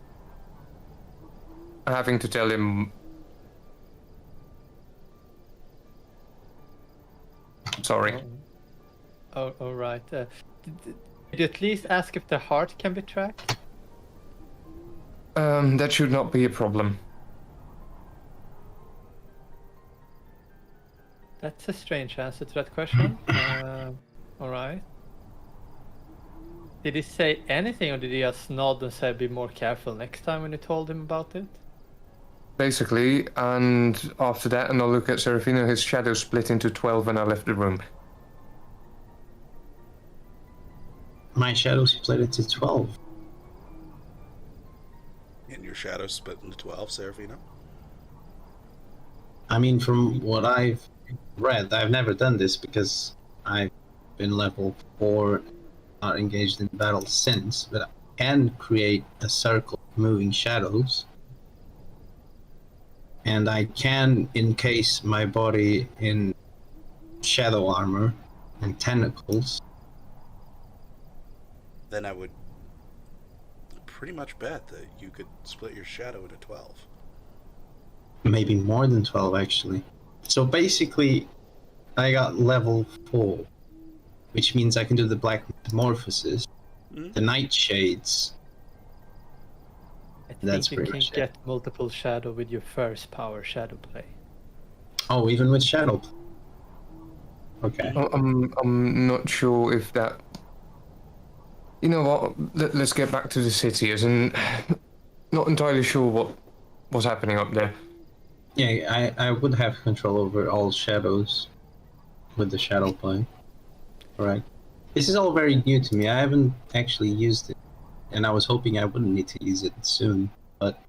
[SPEAKER 6] having to tell him. Sorry.
[SPEAKER 3] Oh, all right. Did you at least ask if the heart can be tracked?
[SPEAKER 6] That should not be a problem.
[SPEAKER 3] That's a strange answer to that question. All right. Did he say anything, or did he just nod and say, "Be more careful next time" when you told him about it?
[SPEAKER 6] Basically, and after that, and I'll look at Serafino, his shadow split into 12 when I left the room.
[SPEAKER 4] My shadow split into 12.
[SPEAKER 2] And your shadow split into 12, Serafino?
[SPEAKER 4] I mean, from what I've read, I've never done this because I've been level 4, not engaged in battle since, but I can create a circle of moving shadows. And I can encase my body in shadow armor and tentacles.
[SPEAKER 2] Then I would pretty much bet that you could split your shadow into 12.
[SPEAKER 4] Maybe more than 12, actually. So basically, I got level 4, which means I can do the Black Metamorphosis, the Nightshades.
[SPEAKER 3] I think
[SPEAKER 4] That's
[SPEAKER 3] you
[SPEAKER 4] pretty
[SPEAKER 3] can
[SPEAKER 4] much it.
[SPEAKER 3] get multiple shadow with your first power shadow play.
[SPEAKER 4] Oh, even with Shadow. Okay.
[SPEAKER 6] I'm not sure if that. You know what? Let's get back to the city. As in, not entirely sure what's happening up there.
[SPEAKER 4] Yeah, I would have control over all shadows with the Shadow play. Right. This is all very new to me. I haven't actually used it and I was hoping I wouldn't need to use it soon. But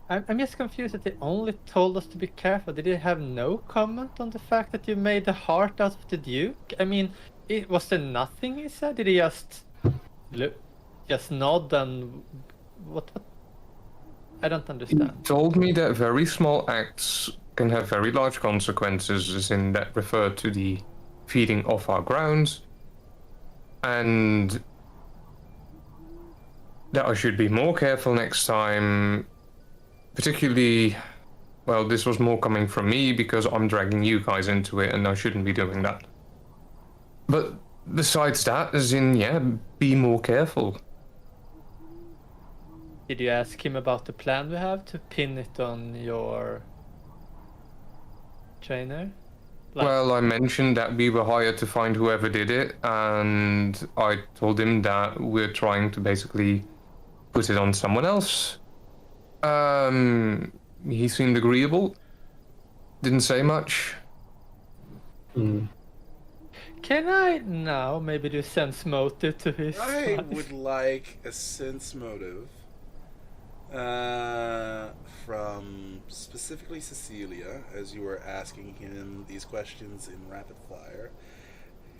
[SPEAKER 3] I'm just confused that they only told us to be careful. Did they have no comment on the fact that you made the heart out of the Duke? I mean, was there nothing he said? Did he just just nod and what? I don't understand.
[SPEAKER 6] Told me that very small acts can have very large consequences, as in that refer to the feeding off our grounds, and that I should be more careful next time. Particularly, well, this was more coming from me because I'm dragging you guys into it, and I shouldn't be doing that. But besides that, as in, yeah, be more careful.
[SPEAKER 3] Did you ask him about the plan we have to pin it on your trainer?
[SPEAKER 6] Well, I mentioned that we were hired to find whoever did it, and I told him that we're trying to basically put it on someone else. He seemed agreeable. Didn't say much.
[SPEAKER 3] Can I now maybe do sense motive to his
[SPEAKER 2] I
[SPEAKER 3] side?
[SPEAKER 2] would like a sense motive from specifically Cecilia, as you were asking him these questions in rapid fire.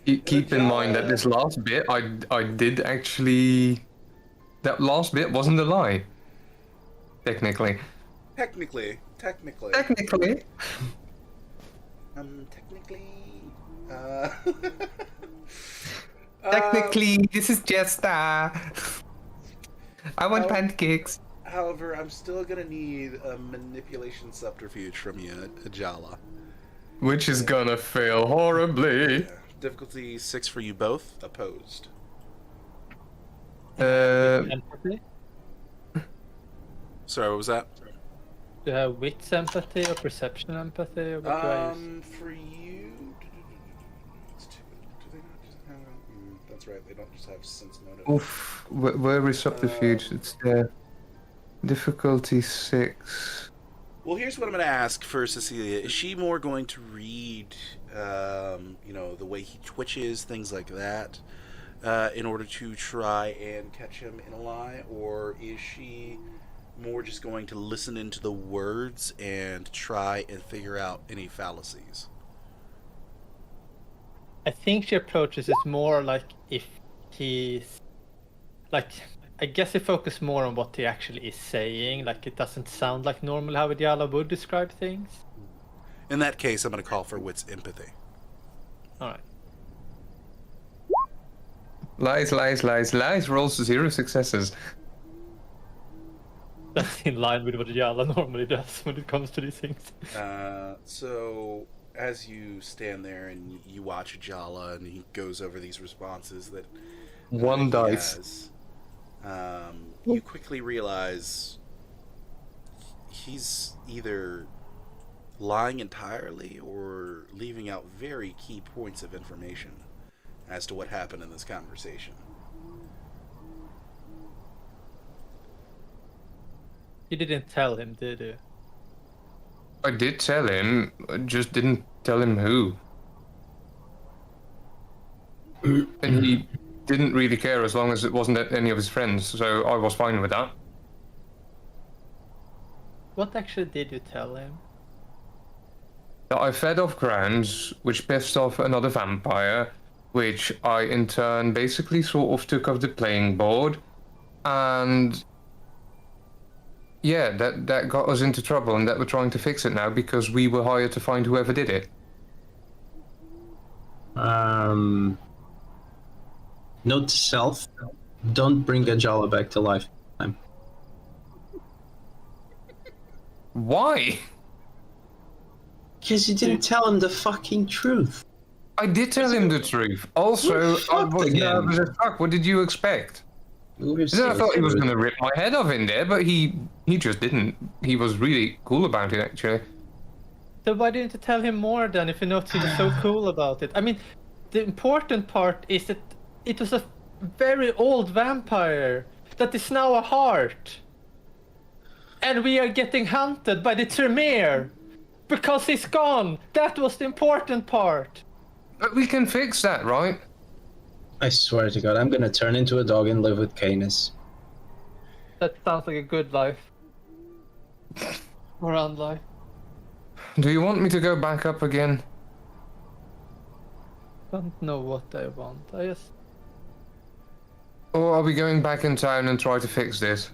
[SPEAKER 6] Keep in mind that this last bit, I did actually... That last bit wasn't a lie. Technically.
[SPEAKER 2] Technically.
[SPEAKER 6] Technically.
[SPEAKER 2] Technically.
[SPEAKER 6] Technically, this is just, I want
[SPEAKER 2] Oh.
[SPEAKER 6] pancakes.
[SPEAKER 2] However, I'm still gonna need a manipulation subterfuge from you, Ajala.
[SPEAKER 6] Which is gonna fail horribly.
[SPEAKER 2] Yeah. Difficulty 6 for you both. Opposed.
[SPEAKER 3] Empathy?
[SPEAKER 2] Sorry, what was that?
[SPEAKER 3] Do you have wits empathy or perception empathy? Or what do I use?
[SPEAKER 2] For you, it's two. Do they not just have? That's right. They don't just have sense motive.
[SPEAKER 6] Oof, where is subterfuge? It's there. Difficulty 6.
[SPEAKER 2] Well, here's what I'm going to ask for Cecilia. Is she more going to read, the way he twitches, things like that, in order to try and catch him in a lie, or is she more just going to listen into the words and try and figure out any fallacies?
[SPEAKER 3] I think she approaches it more like if he's like, I guess he focuses more on what he actually is saying. Like, it doesn't sound like normally how Diala would describe things.
[SPEAKER 2] In that case, I'm going to call for wits empathy.
[SPEAKER 3] All right.
[SPEAKER 6] Lies, lies, lies, lies. Rolls 0 successes.
[SPEAKER 3] That's in line with what Diala normally does when it comes to these things.
[SPEAKER 2] So as you stand there and you watch Jala and he goes over these responses that
[SPEAKER 6] One
[SPEAKER 2] he
[SPEAKER 6] dice.
[SPEAKER 2] has, you quickly realize he's either lying entirely or leaving out very key points of information as to what happened in this conversation.
[SPEAKER 3] You didn't tell him, did you?
[SPEAKER 6] I did tell him, I just didn't tell him who. And he didn't really care as long as it wasn't any of his friends, so I was fine with that.
[SPEAKER 3] What actually did you tell him?
[SPEAKER 6] That I fed off grounds, which pissed off another vampire, which I in turn basically sort of took off the playing board, and yeah, that got us into trouble, and that we're trying to fix it now because we were hired to find whoever did it.
[SPEAKER 4] Note to self: don't bring Ajala back to life.
[SPEAKER 6] Why?
[SPEAKER 4] Because you didn't tell him the fucking truth.
[SPEAKER 6] I did tell him the truth. Also,
[SPEAKER 4] We're
[SPEAKER 6] I
[SPEAKER 4] fucked
[SPEAKER 6] was
[SPEAKER 4] again.
[SPEAKER 6] nervous as fuck. What did you expect?
[SPEAKER 4] We're
[SPEAKER 6] I thought he was
[SPEAKER 4] so-
[SPEAKER 6] going to rip my head off in there, but he just didn't. He was really cool about it, actually.
[SPEAKER 3] So why didn't you tell him more then if you know he was so cool about it? I mean, the important part is that it was a very old vampire that is now a heart. And we are getting hunted by the Tremere because he's gone. That was the important part.
[SPEAKER 6] But we can fix that, right?
[SPEAKER 4] I swear to God, I'm gonna turn into a dog and live with Canis.
[SPEAKER 3] That sounds like a good life. Around life.
[SPEAKER 6] Do you want me to go back up again?
[SPEAKER 3] Don't know what I want. I just
[SPEAKER 6] Or are we going back in town and try to fix this?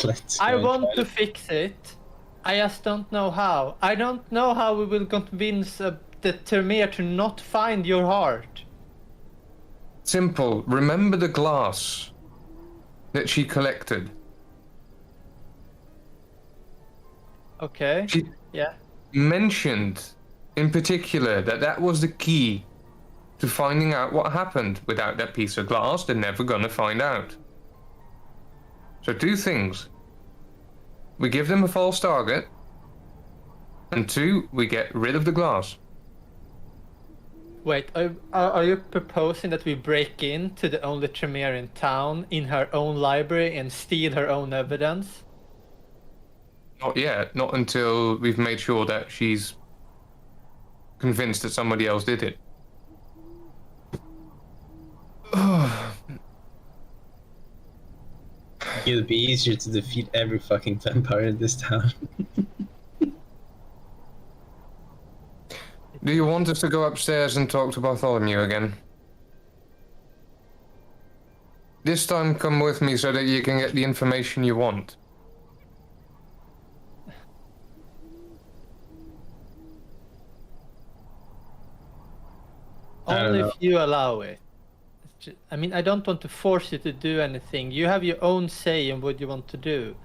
[SPEAKER 4] Let's
[SPEAKER 3] I
[SPEAKER 4] go and
[SPEAKER 3] want
[SPEAKER 4] try
[SPEAKER 3] to fix it. I just don't know how. I don't know how we will convince the Termere to not find your heart.
[SPEAKER 6] Simple. Remember the glass that she collected?
[SPEAKER 3] Okay.
[SPEAKER 6] She
[SPEAKER 3] Yeah.
[SPEAKER 6] mentioned in particular that that was the key to finding out what happened. Without that piece of glass, they're never gonna find out. So 2 things. We give them a false target. And 2, we get rid of the glass.
[SPEAKER 3] Wait, are you proposing that we break into the only Tremere in town in her own library and steal her own evidence?
[SPEAKER 6] Not yet. Not until we've made sure that she's convinced that somebody else did it.
[SPEAKER 4] It'll be easier to defeat every fucking vampire in this town.
[SPEAKER 6] Do you want us to go upstairs and talk to Bartholomew again? This time come with me so that you can get the information you want.
[SPEAKER 4] I don't
[SPEAKER 3] Only
[SPEAKER 4] know.
[SPEAKER 3] if you allow it. I mean, I don't want to force you to do anything. You have your own say in what you want to do.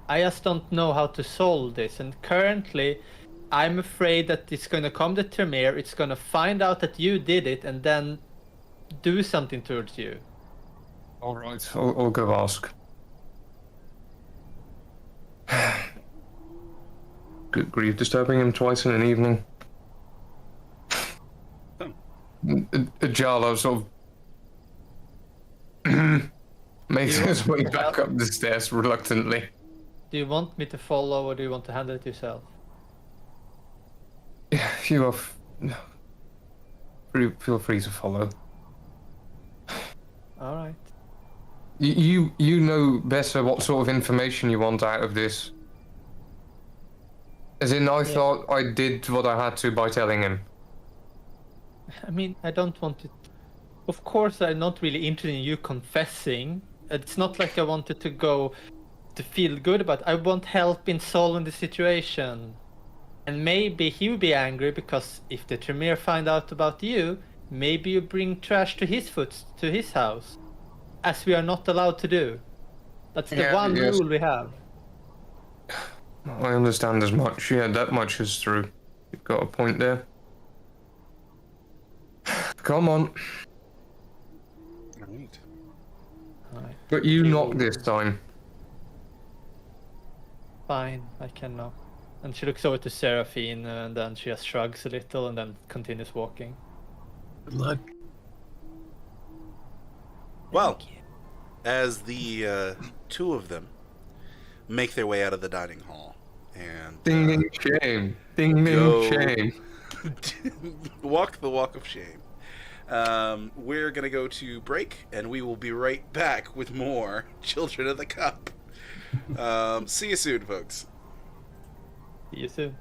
[SPEAKER 3] I just don't know how to solve this, and currently, I'm afraid that it's gonna come to Tremere, it's gonna find out that you did it, and then do something towards you.
[SPEAKER 6] All right, I'll go ask. Good grief, disturbing him twice in an evening. Ajala sort of makes his way back up the stairs reluctantly.
[SPEAKER 3] Do you want me to follow, or do you want to handle it yourself?
[SPEAKER 6] You are feel free to follow.
[SPEAKER 3] All right.
[SPEAKER 6] You know better what sort of information you want out of this. As in, I thought I did what I had to by telling him.
[SPEAKER 3] I mean, I don't want it. Of course, I'm not really interested in you confessing. It's not like I wanted to go to feel good about it. I want help in solving the situation. And maybe he will be angry because if the Tremere find out about you, maybe you bring trash to his house, as we are not allowed to do. That's the one
[SPEAKER 6] yes.
[SPEAKER 3] rule we have.
[SPEAKER 6] I understand as much. Yeah, that much is true. You've got a point there. Come on.
[SPEAKER 2] Right.
[SPEAKER 3] Alright,
[SPEAKER 6] But you knock this time.
[SPEAKER 3] fine, I can knock. And she looks over to Seraphine, and then she just shrugs a little and then continues walking.
[SPEAKER 4] Good luck.
[SPEAKER 2] Well, as the 2 of them make their way out of the dining hall and
[SPEAKER 6] Ding ding shame. Ding
[SPEAKER 2] go-
[SPEAKER 6] ding shame.
[SPEAKER 2] walk the walk of shame. We're gonna go to break, and we will be right back with more Children of the Cup. See you soon, folks.
[SPEAKER 3] See you soon.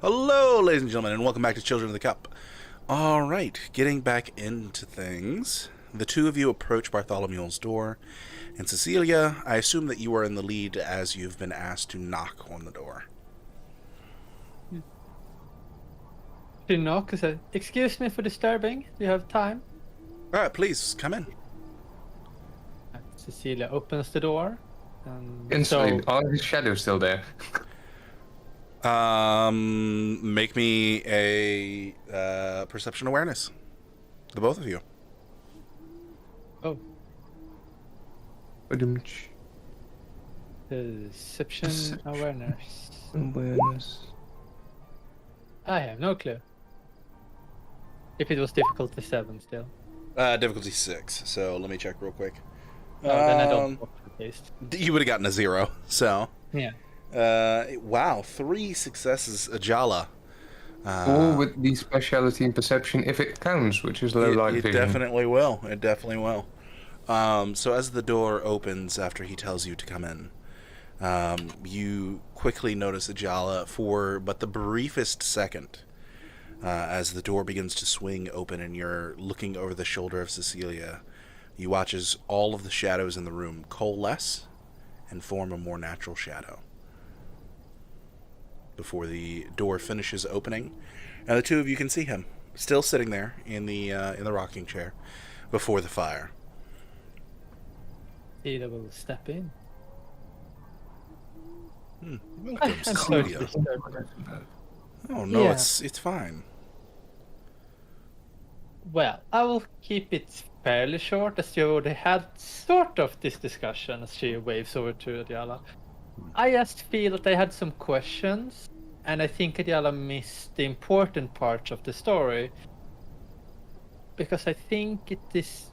[SPEAKER 2] Hello, ladies and gentlemen, and welcome back to Children of the Cup. All right, getting back into things. The two of you approach Bartholomew's door, and Cecilia, I assume that you are in the lead as you've been asked to knock on the door.
[SPEAKER 3] She knocks and says, "Excuse me for disturbing. Do you have time?"
[SPEAKER 2] All right, please, come in.
[SPEAKER 3] And Cecilia opens the door.
[SPEAKER 6] Instantly, are his shadows still there?
[SPEAKER 2] Make me a perception awareness. The both of you.
[SPEAKER 3] Oh,
[SPEAKER 6] Ba-dum-tsh.
[SPEAKER 3] perception awareness.
[SPEAKER 6] Awareness.
[SPEAKER 3] I have no clue. If it was difficulty 7 still.
[SPEAKER 2] Difficulty 6, so let me check real quick.
[SPEAKER 3] Oh, then I don't want to taste.
[SPEAKER 2] You would have gotten a 0, so...
[SPEAKER 3] Yeah.
[SPEAKER 2] Wow, 3 successes, Ajala.
[SPEAKER 6] Or with the speciality in perception, if it counts, which is low light
[SPEAKER 2] It
[SPEAKER 6] vision.
[SPEAKER 2] definitely will. It definitely will. So as the door opens after he tells you to come in, you quickly notice Ajala for but the briefest second as the door begins to swing open and you're looking over the shoulder of Cecilia. You watch as all of the shadows in the room coalesce and form a more natural shadow before the door finishes opening, and the two of you can see him still sitting there in the rocking chair before the fire.
[SPEAKER 3] Cecilia will step in.
[SPEAKER 2] Welcome,
[SPEAKER 3] I'm sorry to
[SPEAKER 2] Cecilia.
[SPEAKER 3] disturb.
[SPEAKER 2] Oh no,
[SPEAKER 3] Yeah.
[SPEAKER 2] it's fine.
[SPEAKER 3] Well, I will keep it fairly short, as you already had sort of this discussion as she waves over to Adiala. I just feel that I had some questions, and I think Adiala missed the important parts of the story. Because I think it is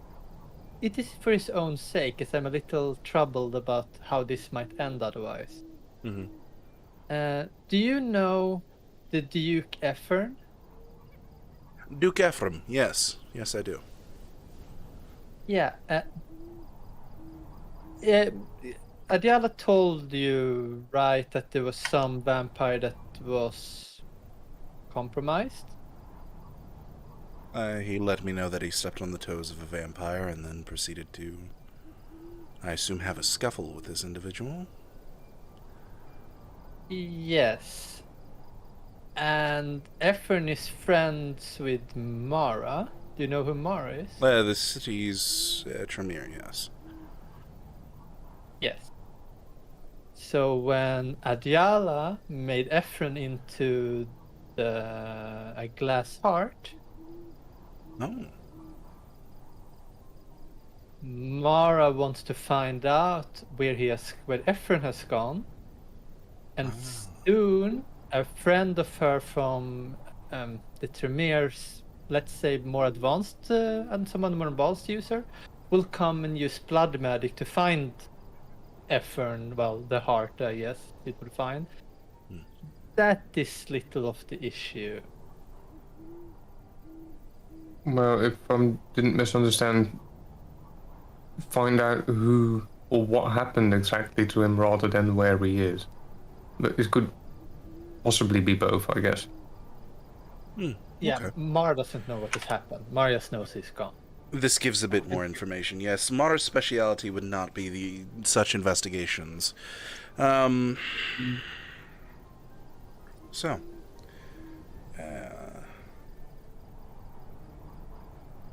[SPEAKER 3] for his own sake, as I'm a little troubled about how this might end otherwise.
[SPEAKER 2] Mm-hmm.
[SPEAKER 3] Do you know the Duke Effern?
[SPEAKER 2] Duke Ephraim, yes, I do.
[SPEAKER 3] Yeah. Adiala told you, right, that there was some vampire that was compromised?
[SPEAKER 2] He let me know that he stepped on the toes of a vampire and then proceeded to, I assume, have a scuffle with this individual.
[SPEAKER 3] Yes. And Effern is friends with Mara. Do you know who Mara is?
[SPEAKER 2] The city's Tremere, yes.
[SPEAKER 3] Yes. So when Adiala made Effren into a glass heart,
[SPEAKER 2] Oh.
[SPEAKER 3] Mara wants to find out where Effren has gone, and soon a friend of her from the Tremere's, let's say, more advanced and someone more advanced user, will come and use blood magic to find Effern. Well, the heart, I guess it would find. That is little of the issue.
[SPEAKER 6] Well, if I didn't misunderstand, find out who or what happened exactly to him rather than where he is. But it could possibly be both, I guess.
[SPEAKER 3] Yeah,
[SPEAKER 2] Okay.
[SPEAKER 3] Mara doesn't know what has happened. Mara just knows he's gone.
[SPEAKER 2] This gives a bit more information. Yes, Mara's speciality would not be such investigations. So,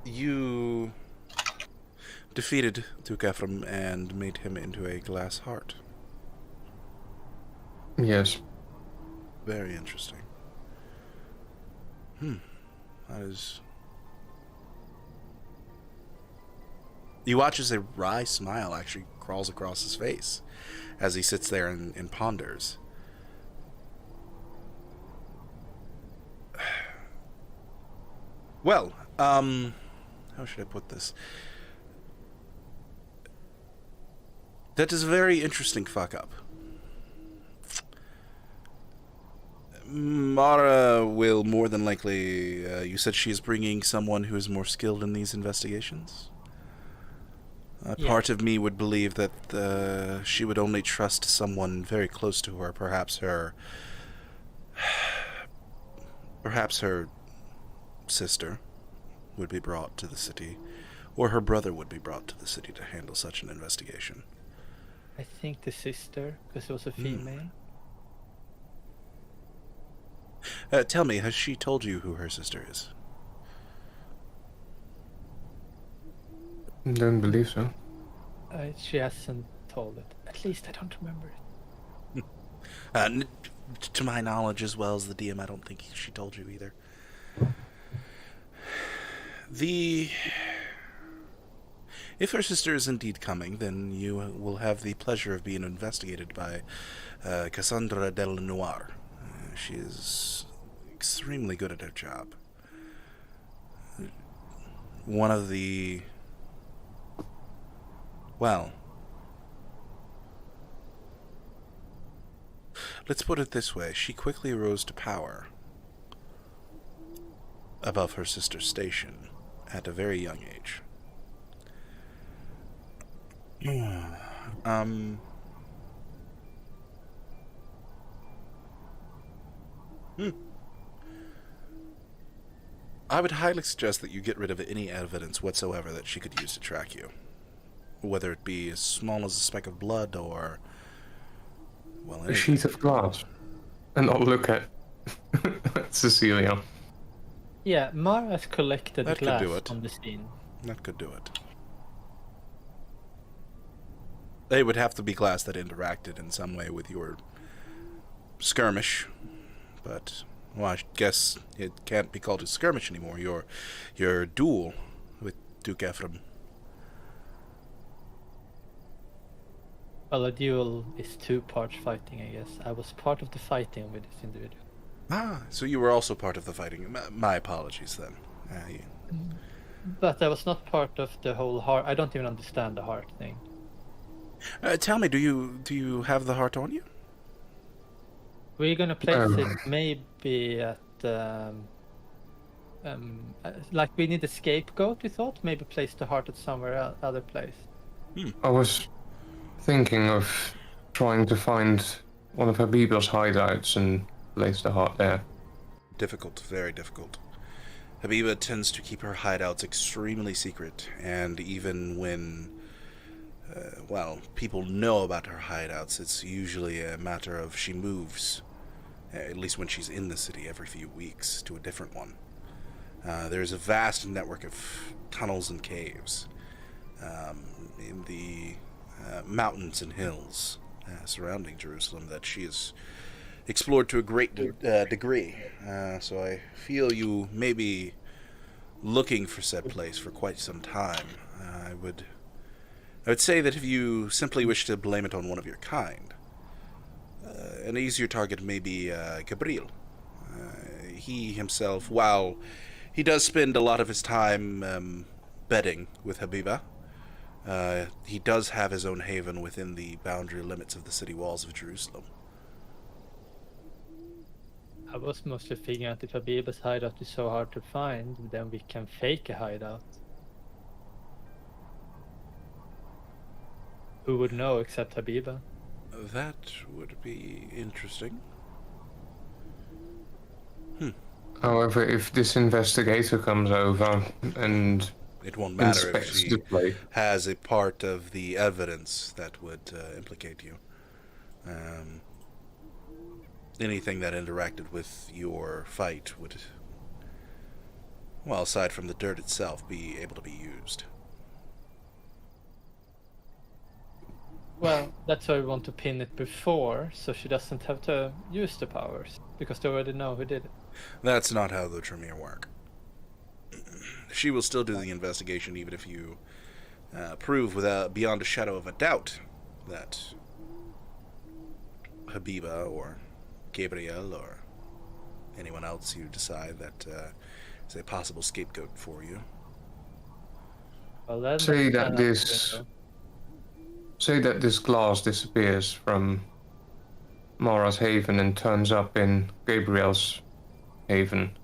[SPEAKER 2] you defeated Duke Ephraim and made him into a glass heart.
[SPEAKER 6] Yes.
[SPEAKER 2] Very interesting. That is... You watch as a wry smile actually crawls across his face as he sits there and ponders. Well, how should I put this? That is a very interesting fuck up. Mara will more than likely... you said she's bringing someone who is more skilled in these investigations?
[SPEAKER 3] Yeah.
[SPEAKER 2] Part of me would believe that she would only trust someone very close to her, perhaps her Perhaps her sister would be brought to the city, or her brother would be brought to the city to handle such an investigation.
[SPEAKER 3] I think the sister, because it was a female.
[SPEAKER 2] Tell me, has she told you who her sister is?
[SPEAKER 6] Don't believe so.
[SPEAKER 3] She hasn't told it. At least I don't remember it.
[SPEAKER 2] To my knowledge, as well as the DM, I don't think she told you either. If her sister is indeed coming, then you will have the pleasure of being investigated by Cassandra Del Noir. She is extremely good at her job. One of the... Well... Let's put it this way. She quickly rose to power above her sister's station at a very young age. I would highly suggest that you get rid of any evidence whatsoever that she could use to track you. Whether it be as small as a speck of blood or... well,
[SPEAKER 6] A sheet of glass. And I'll look at Cecilia.
[SPEAKER 3] Yeah, Mara has collected
[SPEAKER 2] That could
[SPEAKER 3] glass
[SPEAKER 2] do it.
[SPEAKER 3] on the scene.
[SPEAKER 2] That could do it. It would have to be glass that interacted in some way with your skirmish, but well, I guess it can't be called a skirmish anymore. Your duel with Duke Ephraim.
[SPEAKER 3] Well, a duel is two parts fighting, I guess. I was part of the fighting with this individual.
[SPEAKER 2] Ah, so you were also part of the fighting. My apologies then.
[SPEAKER 3] But I was not part of the whole heart. I don't even understand the heart thing.
[SPEAKER 2] Tell me, do you have the heart on you?
[SPEAKER 3] We're gonna place it maybe at like we need a scapegoat. We thought maybe place the heart at somewhere other place.
[SPEAKER 6] I was thinking of trying to find one of Habiba's hideouts and place the heart there.
[SPEAKER 2] Difficult, very difficult. Habiba tends to keep her hideouts extremely secret, and even when, people know about her hideouts, it's usually a matter of she moves, at least when she's in the city, every few weeks to a different one. There's a vast network of tunnels and caves in the mountains and hills surrounding Jerusalem that she has explored to a great degree. So I feel you may be looking for said place for quite some time. I would say that if you simply wish to blame it on one of your kind, an easier target may be Gabriel. He himself, while he does spend a lot of his time bedding with Habiba, he does have his own haven within the boundary limits of the city walls of Jerusalem.
[SPEAKER 3] I was mostly figuring out if Habiba's hideout is so hard to find, then we can fake a hideout. Who would know except Habiba?
[SPEAKER 2] That would be interesting.
[SPEAKER 6] However, if this investigator comes over and
[SPEAKER 2] It won't matter if
[SPEAKER 6] inspects
[SPEAKER 2] she
[SPEAKER 6] the place,
[SPEAKER 2] has a part of the evidence that would implicate you. Anything that interacted with your fight would, well, aside from the dirt itself, be able to be used.
[SPEAKER 3] Well, that's why we want to pin it before, so she doesn't have to use the powers, because they already know who did it.
[SPEAKER 2] That's not how the Tremere work. She will still do the investigation even if you prove beyond a shadow of a doubt that Habiba or Gabriel or anyone else you decide that is a possible scapegoat for you.
[SPEAKER 3] Well, then
[SPEAKER 6] say
[SPEAKER 3] that's
[SPEAKER 6] that this glass disappears from Mara's haven and turns up in Gabriel's haven.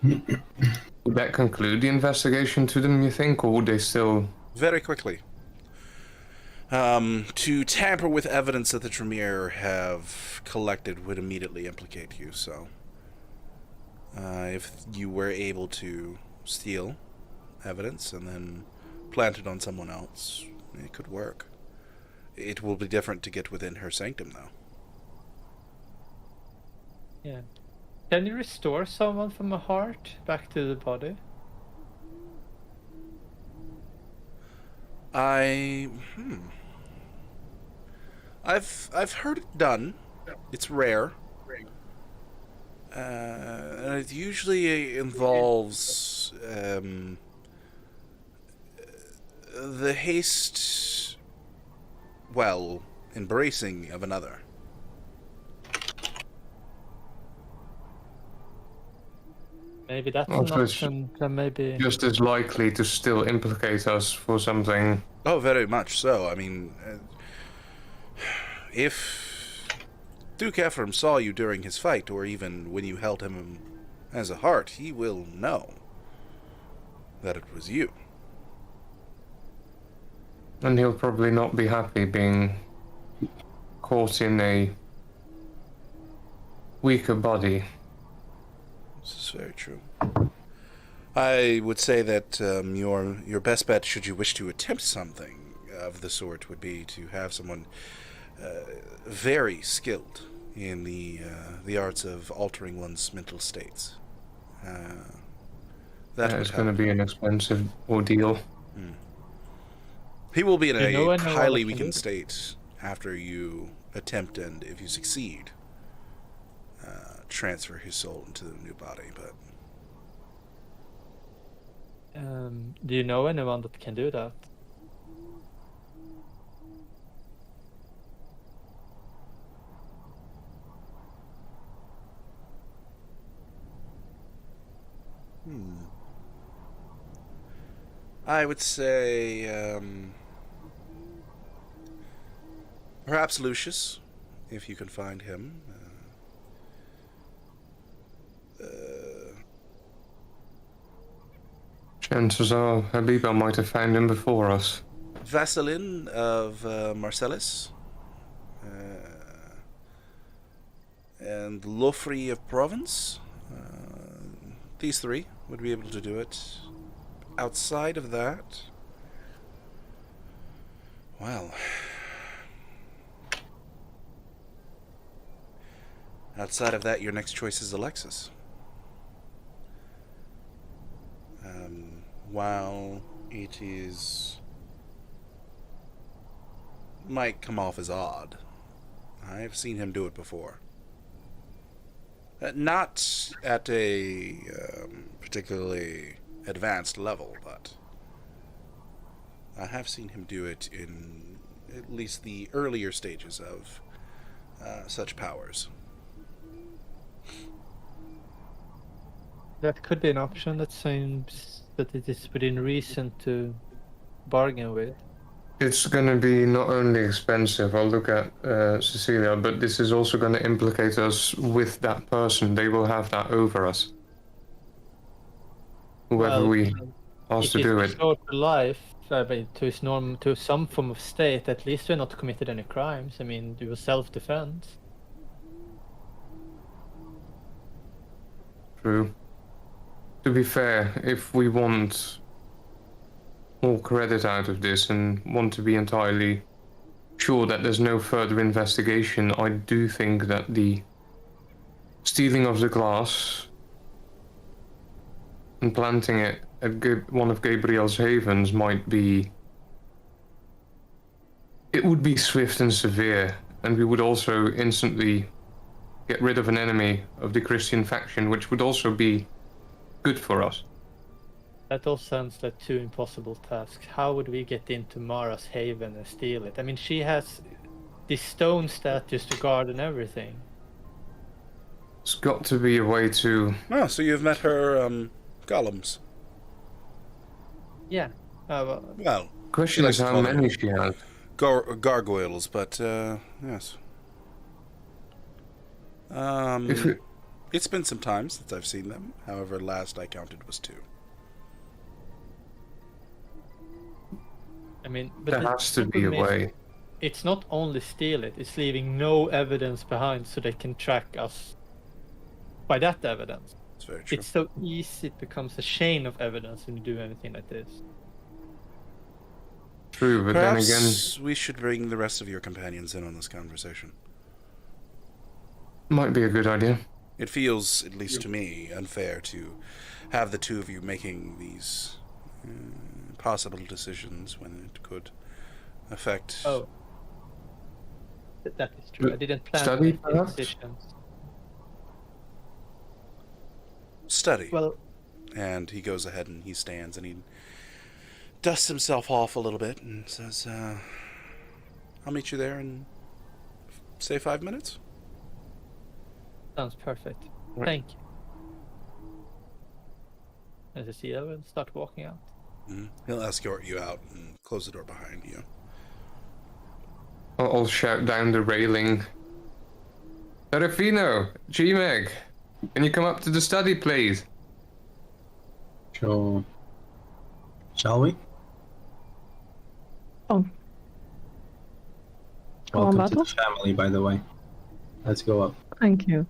[SPEAKER 6] Would that conclude the investigation to them, you think, or would they still...
[SPEAKER 2] Very quickly. To tamper with evidence that the Tremere have collected would immediately implicate you, so... If you were able to steal evidence and then plant it on someone else, it could work. It will be different to get within her sanctum, though.
[SPEAKER 3] Yeah. Can you restore someone from a heart back to the body?
[SPEAKER 2] I've heard it done. It's rare. And it usually involves the haste, well, embracing of another.
[SPEAKER 3] Maybe that's an
[SPEAKER 6] Also, it's
[SPEAKER 3] option. Then maybe.
[SPEAKER 6] just as likely to still implicate us for something.
[SPEAKER 2] Oh, very much so. I mean, if Duke Ephraim saw you during his fight, or even when you held him as a heart, he will know that it was you.
[SPEAKER 6] And he'll probably not be happy being caught in a weaker body.
[SPEAKER 2] This is very true. I would say that your best bet, should you wish to attempt something of the sort, would be to have someone very skilled in the arts of altering one's mental states. That
[SPEAKER 6] Yeah,
[SPEAKER 2] would
[SPEAKER 6] it's going to
[SPEAKER 2] help.
[SPEAKER 6] be an expensive ordeal.
[SPEAKER 2] He will be in
[SPEAKER 3] You know
[SPEAKER 2] a
[SPEAKER 3] anyone
[SPEAKER 2] highly
[SPEAKER 3] that can do
[SPEAKER 2] weakened
[SPEAKER 3] it?
[SPEAKER 2] state after you attempt, and if you succeed, transfer his soul into the new body. But
[SPEAKER 3] Do you know anyone that can do that?
[SPEAKER 2] I would say perhaps Lucius, if you can find him.
[SPEAKER 6] Chances are Habiba might have found him before us.
[SPEAKER 2] Vaseline of Marcellus, and Lofri of Provence. These three would be able to do it. Outside of that, well, outside of that, your next choice is Alexis. While it might come off as odd, I've seen him do it before. Not at a particularly advanced level, but I have seen him do it in at least the earlier stages of such powers.
[SPEAKER 3] That could be an option. That seems that it is within reason to bargain with.
[SPEAKER 6] It's going to be not only expensive, I'll look at Cecilia, but this is also going to implicate us with that person. They will have that over us. Whoever
[SPEAKER 3] Well,
[SPEAKER 6] we ask to do it.
[SPEAKER 3] Short life, I mean, to his norm, to some form of state. At least we're not committed any crimes. I mean, it was self-defense.
[SPEAKER 6] True. To be fair, if we want more credit out of this and want to be entirely sure that there's no further investigation, I do think that the stealing of the glass and planting it at one of Gabriel's havens might be... It would be swift and severe, and we would also instantly get rid of an enemy of the Christian faction, which would also be good for us.
[SPEAKER 3] That all sounds like two impossible tasks. How would we get into Mara's haven and steal it? I mean, she has the stone statues to guard and everything.
[SPEAKER 6] It's got to be a way to...
[SPEAKER 2] Oh, so you've met her golems.
[SPEAKER 3] Yeah.
[SPEAKER 2] Well,
[SPEAKER 6] Question
[SPEAKER 2] likes
[SPEAKER 6] is
[SPEAKER 2] to
[SPEAKER 6] how
[SPEAKER 2] call
[SPEAKER 6] many
[SPEAKER 2] them
[SPEAKER 6] she has.
[SPEAKER 2] gargoyles, but yes.
[SPEAKER 6] If it,
[SPEAKER 2] It's been some time since I've seen them. However, last I counted was 2.
[SPEAKER 3] I mean, but
[SPEAKER 6] there
[SPEAKER 3] the
[SPEAKER 6] has to be a
[SPEAKER 3] problem is,
[SPEAKER 6] way.
[SPEAKER 3] it's not only steal it, it's leaving no evidence behind so they can track us by that evidence.
[SPEAKER 2] It's very true.
[SPEAKER 3] It's so easy, it becomes a chain of evidence when you do anything like this.
[SPEAKER 6] True, but
[SPEAKER 2] Perhaps
[SPEAKER 6] then again,
[SPEAKER 2] we should bring the rest of your companions in on this conversation.
[SPEAKER 6] might be a good idea.
[SPEAKER 2] It feels, at least to me, unfair to have the two of you making these possible decisions when it could affect.
[SPEAKER 3] Oh. That is true. I didn't plan
[SPEAKER 6] Study,
[SPEAKER 3] to make any
[SPEAKER 6] perhaps?
[SPEAKER 3] decisions.
[SPEAKER 2] Study.
[SPEAKER 3] Well,
[SPEAKER 2] And he goes ahead and he stands and he dusts himself off a little bit and says, I'll meet you there in, say, 5 minutes.
[SPEAKER 3] sounds perfect.
[SPEAKER 6] Right.
[SPEAKER 3] Thank you. As I see, I will start walking out.
[SPEAKER 2] He'll escort you out and close the door behind you.
[SPEAKER 6] I'll shout down the railing. Serafino, G-Meg, can you come up to the study, please?
[SPEAKER 4] Sure. Shall we?
[SPEAKER 5] Oh. Go on,
[SPEAKER 4] Welcome to the
[SPEAKER 5] Battle.
[SPEAKER 4] family, by the way. Let's go up.
[SPEAKER 5] Thank you.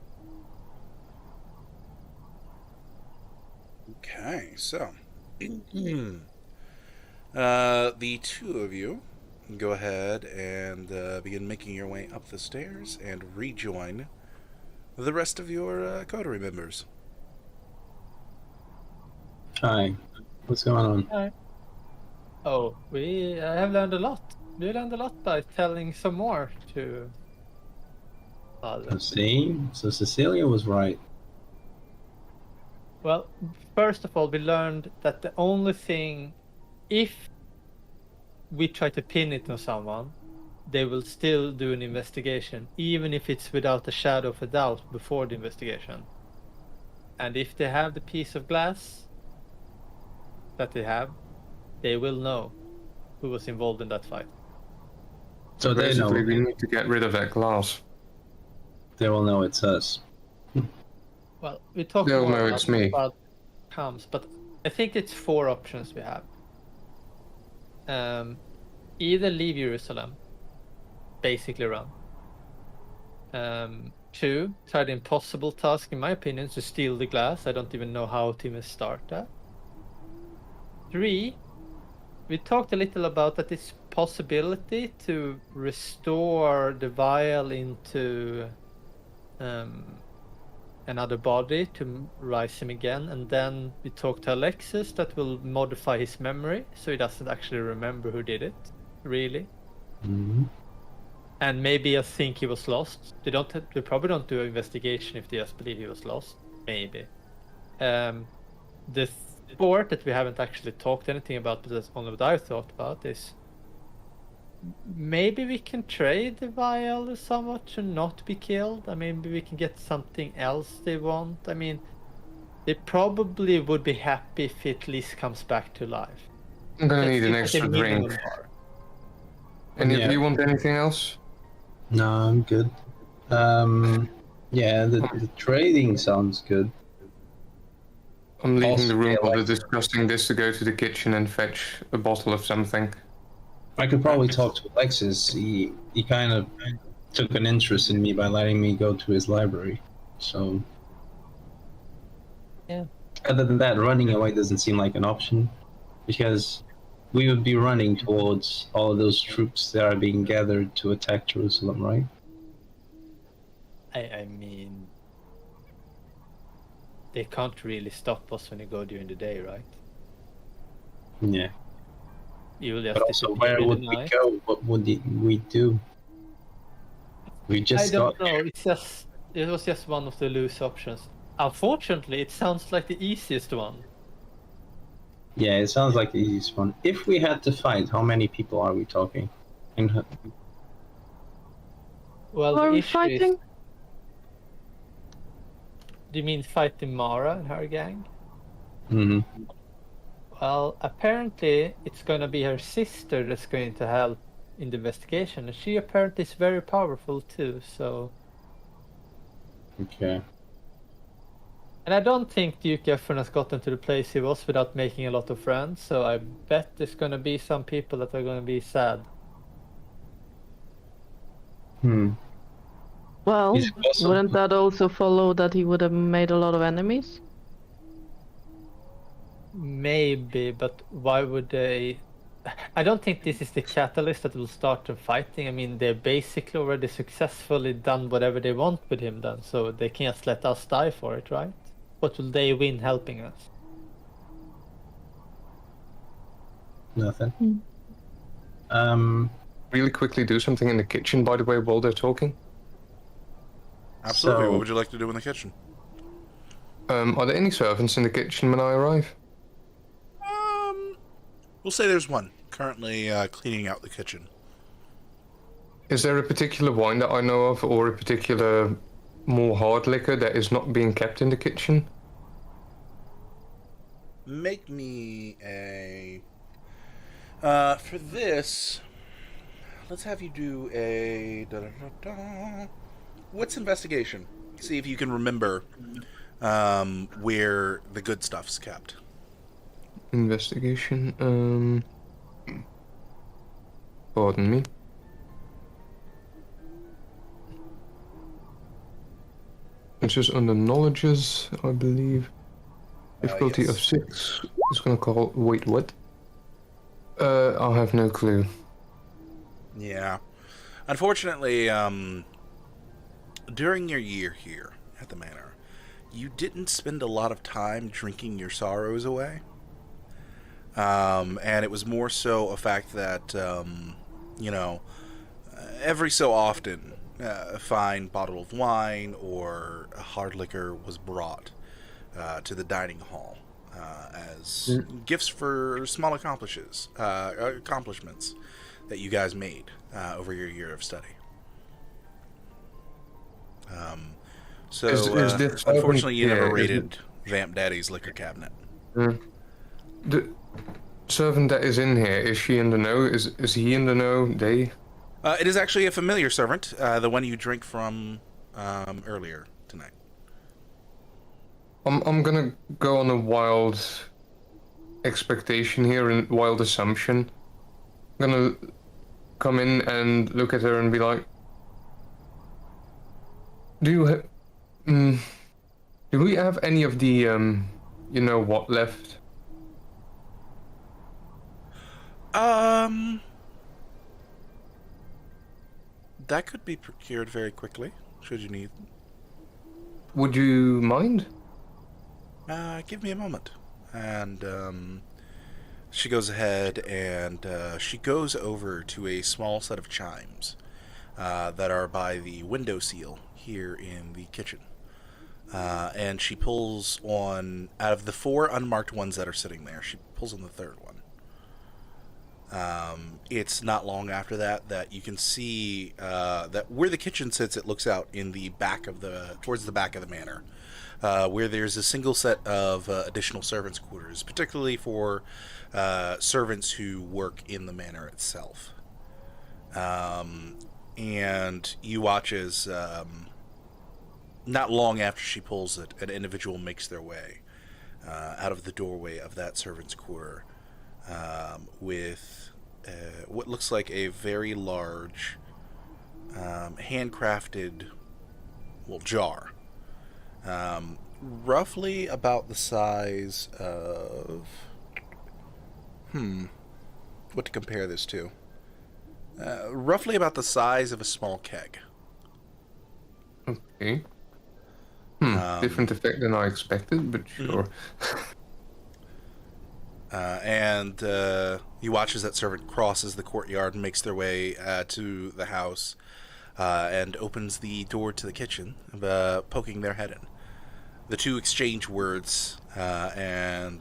[SPEAKER 2] Okay, so the two of you go ahead and begin making your way up the stairs and rejoin the rest of your coterie members.
[SPEAKER 4] Hi. What's going on?
[SPEAKER 3] Hi. Oh, I have learned a lot. We learned a lot by telling some more to others.
[SPEAKER 4] See? So Cecilia was right.
[SPEAKER 3] Well, first of all, we learned that the only thing, if we try to pin it on someone, they will still do an investigation, even if it's without a shadow of a doubt before the investigation. And if they have the piece of glass that they have, they will know who was involved in that fight.
[SPEAKER 4] So they know.
[SPEAKER 6] Basically, we need to get rid of that glass.
[SPEAKER 4] They will know it's us.
[SPEAKER 3] Well, we talked
[SPEAKER 6] They'll
[SPEAKER 3] more
[SPEAKER 6] know
[SPEAKER 3] about
[SPEAKER 6] it's me.
[SPEAKER 3] about comes, but I think it's 4 options we have. Either leave Jerusalem, basically run. 2, try the impossible task, in my opinion, to steal the glass. I don't even know how to even start that. 3, we talked a little about that it's possibility to restore the vial into another body to rise him again, and then we talked to Alexis that will modify his memory so he doesn't actually remember who did it, really.
[SPEAKER 4] Mm-hmm.
[SPEAKER 3] And maybe I think he was lost. They probably don't do an investigation if they just believe he was lost. Maybe. The sport that we haven't actually talked anything about, but that's only what I've thought about, is maybe we can trade the vial somewhat to not be killed. I mean, maybe we can get something else they want. I mean, they probably would be happy if it at least comes back to life.
[SPEAKER 6] I'm gonna
[SPEAKER 3] That's
[SPEAKER 6] need an
[SPEAKER 3] like a
[SPEAKER 6] extra
[SPEAKER 3] minimum
[SPEAKER 6] drink.
[SPEAKER 3] bar.
[SPEAKER 6] Any
[SPEAKER 4] Yeah.
[SPEAKER 6] of you want anything else?
[SPEAKER 4] No, I'm good. Yeah, the trading sounds good.
[SPEAKER 6] I'm leaving
[SPEAKER 4] Also,
[SPEAKER 6] the room
[SPEAKER 4] yeah,
[SPEAKER 6] while
[SPEAKER 4] like-
[SPEAKER 6] they're discussing this to go to the kitchen and fetch a bottle of something.
[SPEAKER 4] I could probably talk to Alexis. He kind of took an interest in me by letting me go to his library. So
[SPEAKER 3] Yeah.
[SPEAKER 4] other than that, running away doesn't seem like an option, because we would be running towards all of those troops that are being gathered to attack Jerusalem, right?
[SPEAKER 3] I mean, they can't really stop us when you go during the day, right?
[SPEAKER 4] Yeah.
[SPEAKER 3] You will just
[SPEAKER 4] But also,
[SPEAKER 3] disappear
[SPEAKER 4] where
[SPEAKER 3] in the
[SPEAKER 4] would we
[SPEAKER 3] night.
[SPEAKER 4] go? What would we do? We
[SPEAKER 3] I
[SPEAKER 4] just
[SPEAKER 3] don't
[SPEAKER 4] got
[SPEAKER 3] know. It was just one of the loose options. Unfortunately, it sounds like the easiest one.
[SPEAKER 4] Yeah, it sounds like the easiest one. If we had to fight, how many people are we talking? And
[SPEAKER 3] Well,
[SPEAKER 5] Who are
[SPEAKER 3] the
[SPEAKER 5] we
[SPEAKER 3] issue is,
[SPEAKER 5] fighting?
[SPEAKER 3] do you mean fighting Mara and her gang?
[SPEAKER 4] Mhm.
[SPEAKER 3] Well, apparently it's gonna be her sister that's going to help in the investigation, and she apparently is very powerful too. So,
[SPEAKER 4] Okay.
[SPEAKER 3] and I don't think Duke Efron has gotten to the place he was without making a lot of friends. So I bet there's gonna be some people that are gonna be sad.
[SPEAKER 5] Well,
[SPEAKER 4] Is it possible?
[SPEAKER 5] wouldn't that also follow that he would have made a lot of enemies?
[SPEAKER 3] maybe, but why would they? I don't think this is the catalyst that will start them fighting. I mean, they're basically already successfully done whatever they want with him then, so they can just let us die for it, right? What will they win helping us?
[SPEAKER 4] Nothing.
[SPEAKER 6] Really quickly do something in the kitchen, by the way, while they're talking.
[SPEAKER 2] Absolutely.
[SPEAKER 4] So-
[SPEAKER 2] What would you like to do in the kitchen?
[SPEAKER 6] Are there any servants in the kitchen when I arrive?
[SPEAKER 2] We'll say there's one currently cleaning out the kitchen.
[SPEAKER 6] Is there a particular wine that I know of, or a particular more hard liquor that is not being kept in the kitchen?
[SPEAKER 2] Make me a... for this, let's have you do a... What's investigation? See if you can remember where the good stuff's kept.
[SPEAKER 6] Investigation, pardon me. It's just under knowledges, I believe. Difficulty of
[SPEAKER 2] yes.
[SPEAKER 6] 6. It's gonna call... Wait, what? I have no clue.
[SPEAKER 2] Yeah. Unfortunately, during your year here at the manor, you didn't spend a lot of time drinking your sorrows away. And it was more so a fact that, every so often, a fine bottle of wine or a hard liquor was brought to the dining hall as gifts for small accomplishments that you guys made over your year of study. So,
[SPEAKER 6] Is this
[SPEAKER 2] unfortunately, you
[SPEAKER 6] yeah,
[SPEAKER 2] never
[SPEAKER 6] is
[SPEAKER 2] raided Vamp Daddy's liquor cabinet.
[SPEAKER 6] The servant that is in here, is she in the know? Is he in the know? They?
[SPEAKER 2] It is actually a familiar servant, the one you drank from earlier tonight.
[SPEAKER 6] I'm gonna go on a wild expectation here and wild assumption. I'm gonna come in and look at her and be like, do we have any of the you know what left?
[SPEAKER 2] That could be procured very quickly, should you need.
[SPEAKER 6] Would you mind?
[SPEAKER 2] Give me a moment. And she goes ahead and she goes over to a small set of chimes that are by the window seal here in the kitchen. And she pulls on, out of the 4 unmarked ones that are sitting there, she pulls on the 3rd one. It's not long after that you can see that where the kitchen sits, it looks out in the back of towards the back of the manor, where there's a single set of additional servants' quarters, particularly for servants who work in the manor itself. And you watch as, not long after she pulls it, an individual makes their way out of the doorway of that servants' quarter with what looks like a very large handcrafted jar, roughly about the size of what to compare this to, roughly about the size of a small keg.
[SPEAKER 6] Okay. Different effect than I expected, but sure.
[SPEAKER 2] And you watch as that servant crosses the courtyard and makes their way to the house and opens the door to the kitchen, poking their head in. The two exchange words, and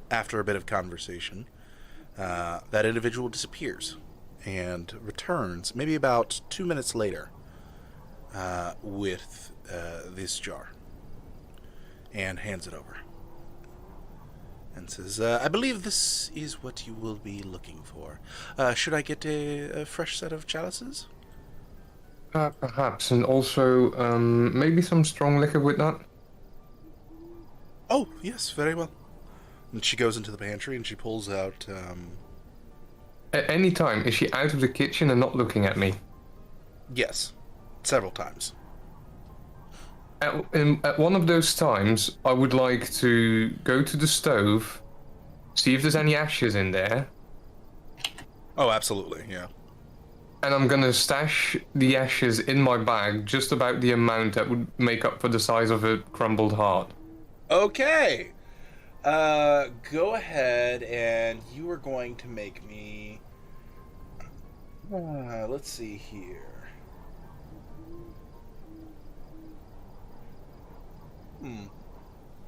[SPEAKER 2] after a bit of conversation, that individual disappears and returns maybe about 2 minutes later with this jar and hands it over. And says, I believe this is what you will be looking for. Should I get a fresh set of chalices?
[SPEAKER 6] Perhaps, and also maybe some strong liquor with that.
[SPEAKER 2] Oh, yes, very well. And she goes into the pantry and she pulls out...
[SPEAKER 6] At any time, is she out of the kitchen and not looking at me?
[SPEAKER 2] Yes, several times.
[SPEAKER 6] At one of those times, I would like to go to the stove, see if there's any ashes in there,
[SPEAKER 2] Oh, absolutely, yeah.
[SPEAKER 6] and I'm gonna stash the ashes in my bag, just about the amount that would make up for the size of a crumbled heart.
[SPEAKER 2] Okay. Go ahead, and you are going to make me. Let's see here.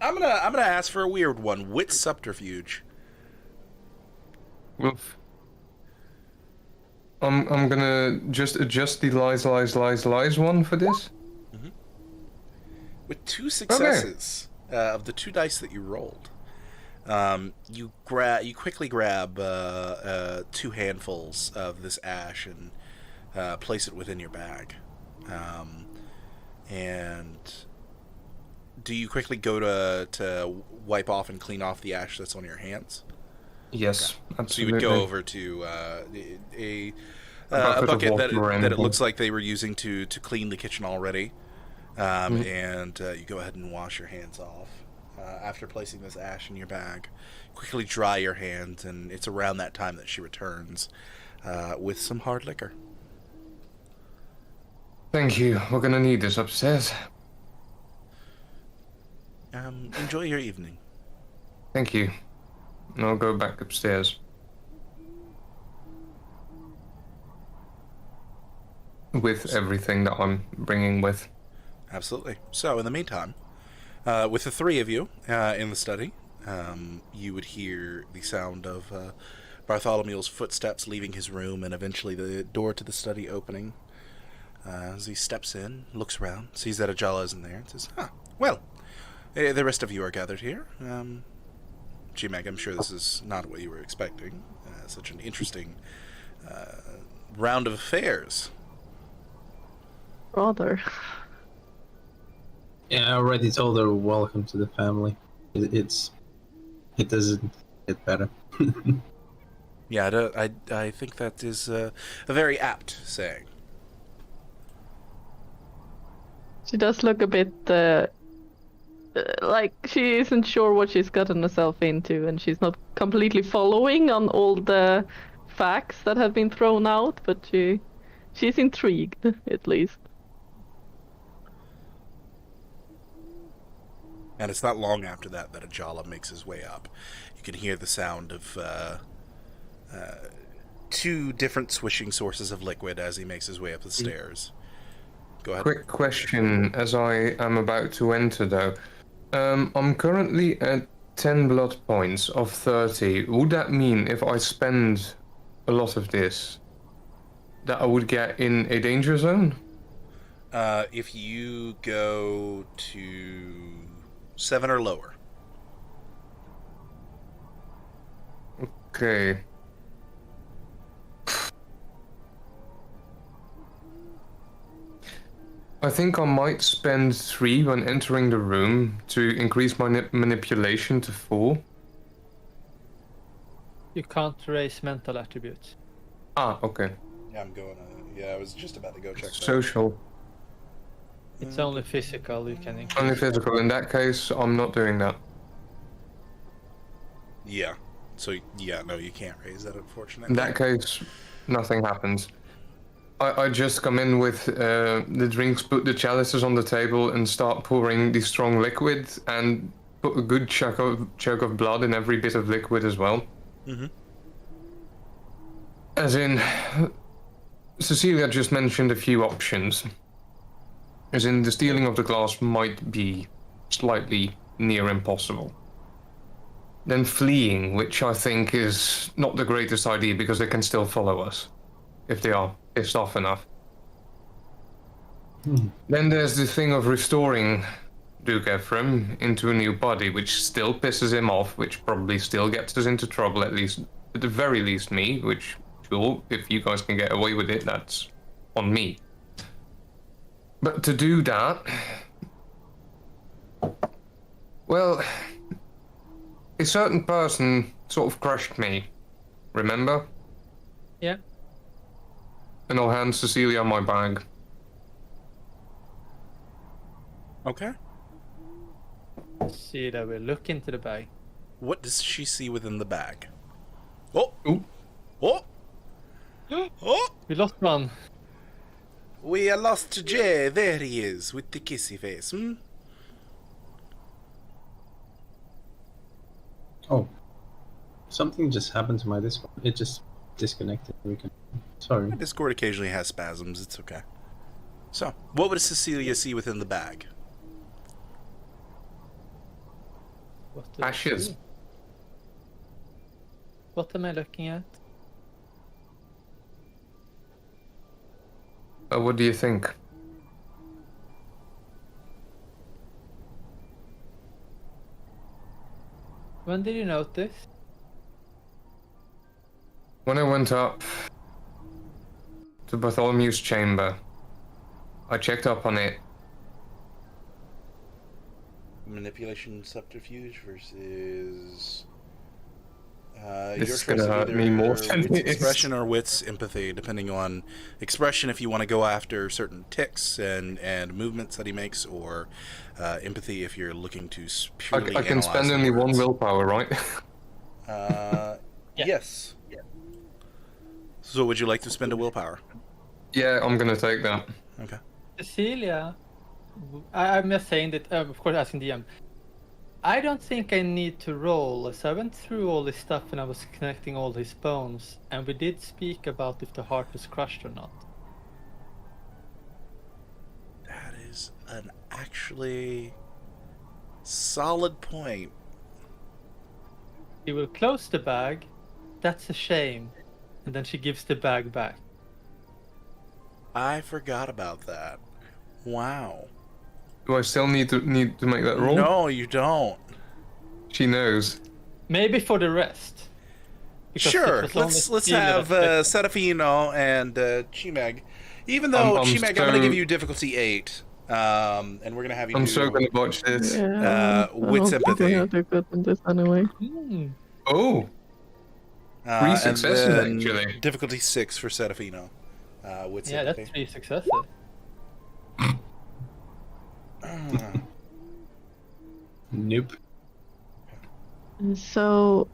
[SPEAKER 2] I'm gonna ask for a weird one. Wit subterfuge.
[SPEAKER 6] Oof. I'm gonna just adjust the lies one for this.
[SPEAKER 2] With 2 successes of the 2 dice that you rolled, you quickly grab 2 handfuls of this ash and place it within your bag. And do you quickly go to wipe off and clean off the ash that's on your hands?
[SPEAKER 6] Yes,
[SPEAKER 2] So you
[SPEAKER 6] absolutely.
[SPEAKER 2] would go over to a
[SPEAKER 6] bucket
[SPEAKER 2] bucket
[SPEAKER 6] of
[SPEAKER 2] that
[SPEAKER 6] water and-
[SPEAKER 2] it looks like they were using to clean the kitchen already, and you go ahead and wash your hands off. After placing this ash in your bag, quickly dry your hands, and it's around that time that she returns with some hard liquor.
[SPEAKER 6] Thank you. We're gonna need this upstairs.
[SPEAKER 2] Enjoy your evening.
[SPEAKER 6] Thank you. And I'll go back upstairs. With everything that I'm bringing with.
[SPEAKER 2] Absolutely. So, in the meantime, with the 3 of you in the study, you would hear the sound of Bartholomew's footsteps leaving his room, and eventually the door to the study opening. As he steps in, looks around, sees that Ajala isn't there, and says, well, the rest of you are gathered here. G-Meg, I'm sure this is not what you were expecting. Such an interesting round of affairs.
[SPEAKER 5] Rather.
[SPEAKER 4] Yeah, I already told her welcome to the family. It doesn't get better.
[SPEAKER 2] Yeah, I think that is a very apt saying.
[SPEAKER 5] She does look a bit like she isn't sure what she's gotten herself into, and she's not completely following on all the facts that have been thrown out, but she's intrigued, at least.
[SPEAKER 2] And it's not long after that Ajala makes his way up. You can hear the sound of 2 different swishing sources of liquid as he makes his way up the stairs. Go ahead.
[SPEAKER 6] Quick question as I am about to enter though. I'm currently at 10 blood points of 30. Would that mean if I spend a lot of this, that I would get in a danger zone?
[SPEAKER 2] If you go to 7 or lower.
[SPEAKER 6] Okay. I think I might spend 3 when entering the room to increase my manipulation to 4.
[SPEAKER 3] You can't raise mental attributes.
[SPEAKER 6] Ah, okay.
[SPEAKER 2] Yeah, I'm going. Yeah, I was just about to go check that.
[SPEAKER 6] Social.
[SPEAKER 3] It's only physical you can increase.
[SPEAKER 6] Only physical. In that case, I'm not doing that.
[SPEAKER 2] Yeah. So yeah, no, you can't raise that, unfortunately.
[SPEAKER 6] In that case, nothing happens. I just come in with the drinks, put the chalices on the table, and start pouring the strong liquid, and put a good chunk of blood in every bit of liquid as well.
[SPEAKER 2] Mm-hmm.
[SPEAKER 6] As in, Cecilia just mentioned a few options. As in, the stealing of the glass might be slightly near impossible. Then fleeing, which I think is not the greatest idea because they can still follow us if they are pissed off enough. Then there's the thing of restoring Duke Ephraim into a new body, which still pisses him off, which probably still gets us into trouble, at the very least me, which, sure, if you guys can get away with it, that's on me. But to do that, well, a certain person sort of crushed me, remember?
[SPEAKER 3] Yeah.
[SPEAKER 6] And I'll hand Cecilia my bag.
[SPEAKER 2] Okay.
[SPEAKER 3] See that we look into the bag.
[SPEAKER 2] What does she see within the bag? Oh!
[SPEAKER 6] Ooh.
[SPEAKER 2] Oh! Oh!
[SPEAKER 3] We lost one.
[SPEAKER 2] We are lost to Jay. There he is, with the kissy face.
[SPEAKER 4] Oh, something just happened to my Discord. It just disconnected. Sorry.
[SPEAKER 2] Discord occasionally has spasms. It's okay. So, what would Cecilia see within the bag?
[SPEAKER 3] What do I
[SPEAKER 6] Ashes.
[SPEAKER 3] see? What am I looking at?
[SPEAKER 6] What do you think?
[SPEAKER 3] When did you notice?
[SPEAKER 6] When I went up to Bartholomew's chamber, I checked up on it.
[SPEAKER 2] Manipulation subterfuge versus...
[SPEAKER 6] This
[SPEAKER 2] your
[SPEAKER 6] is gonna
[SPEAKER 2] choice of
[SPEAKER 6] hurt
[SPEAKER 2] either
[SPEAKER 6] me more than
[SPEAKER 2] wits
[SPEAKER 6] it is.
[SPEAKER 2] expression or wits empathy, depending on expression if you want to go after certain ticks and movements that he makes, or empathy if you're looking to purely
[SPEAKER 6] I can
[SPEAKER 2] analyze
[SPEAKER 6] spend
[SPEAKER 2] the
[SPEAKER 6] only one
[SPEAKER 2] words.
[SPEAKER 6] willpower, right?
[SPEAKER 2] Yes. So would you like to spend a willpower?
[SPEAKER 6] Yeah, I'm gonna take that.
[SPEAKER 2] Okay.
[SPEAKER 3] Cecilia, I'm just saying that, of course, asking DM. I don't think I need to roll, so I went through all this stuff and I was connecting all his bones, and we did speak about if the heart was crushed or not.
[SPEAKER 2] That is an actually solid point.
[SPEAKER 3] He will close the bag, that's a shame, and then she gives the bag back.
[SPEAKER 2] I forgot about that. Wow.
[SPEAKER 6] Do I still need to make that roll?
[SPEAKER 2] No, you don't.
[SPEAKER 6] She knows.
[SPEAKER 3] Maybe for the rest. Because
[SPEAKER 2] Sure,
[SPEAKER 3] it was only
[SPEAKER 2] let's
[SPEAKER 3] Cecilia
[SPEAKER 2] have
[SPEAKER 3] that-
[SPEAKER 2] Serafino and Chimeg. Even though
[SPEAKER 6] I'm
[SPEAKER 2] Chimeg, I'm going to
[SPEAKER 6] so-
[SPEAKER 2] give you difficulty 8, and we're going to have you
[SPEAKER 6] I'm
[SPEAKER 2] do
[SPEAKER 6] so gonna watch this.
[SPEAKER 5] Yeah,
[SPEAKER 2] wits
[SPEAKER 5] I don't think
[SPEAKER 2] empathy.
[SPEAKER 5] I do good in this anyway.
[SPEAKER 3] Hmm.
[SPEAKER 6] Oh,
[SPEAKER 2] and
[SPEAKER 6] 3 successes,
[SPEAKER 2] then
[SPEAKER 6] actually.
[SPEAKER 2] difficulty 6 for Serafino. Wits
[SPEAKER 3] Yeah,
[SPEAKER 2] empathy.
[SPEAKER 3] that's 3 successes.
[SPEAKER 4] Nope.
[SPEAKER 5] So,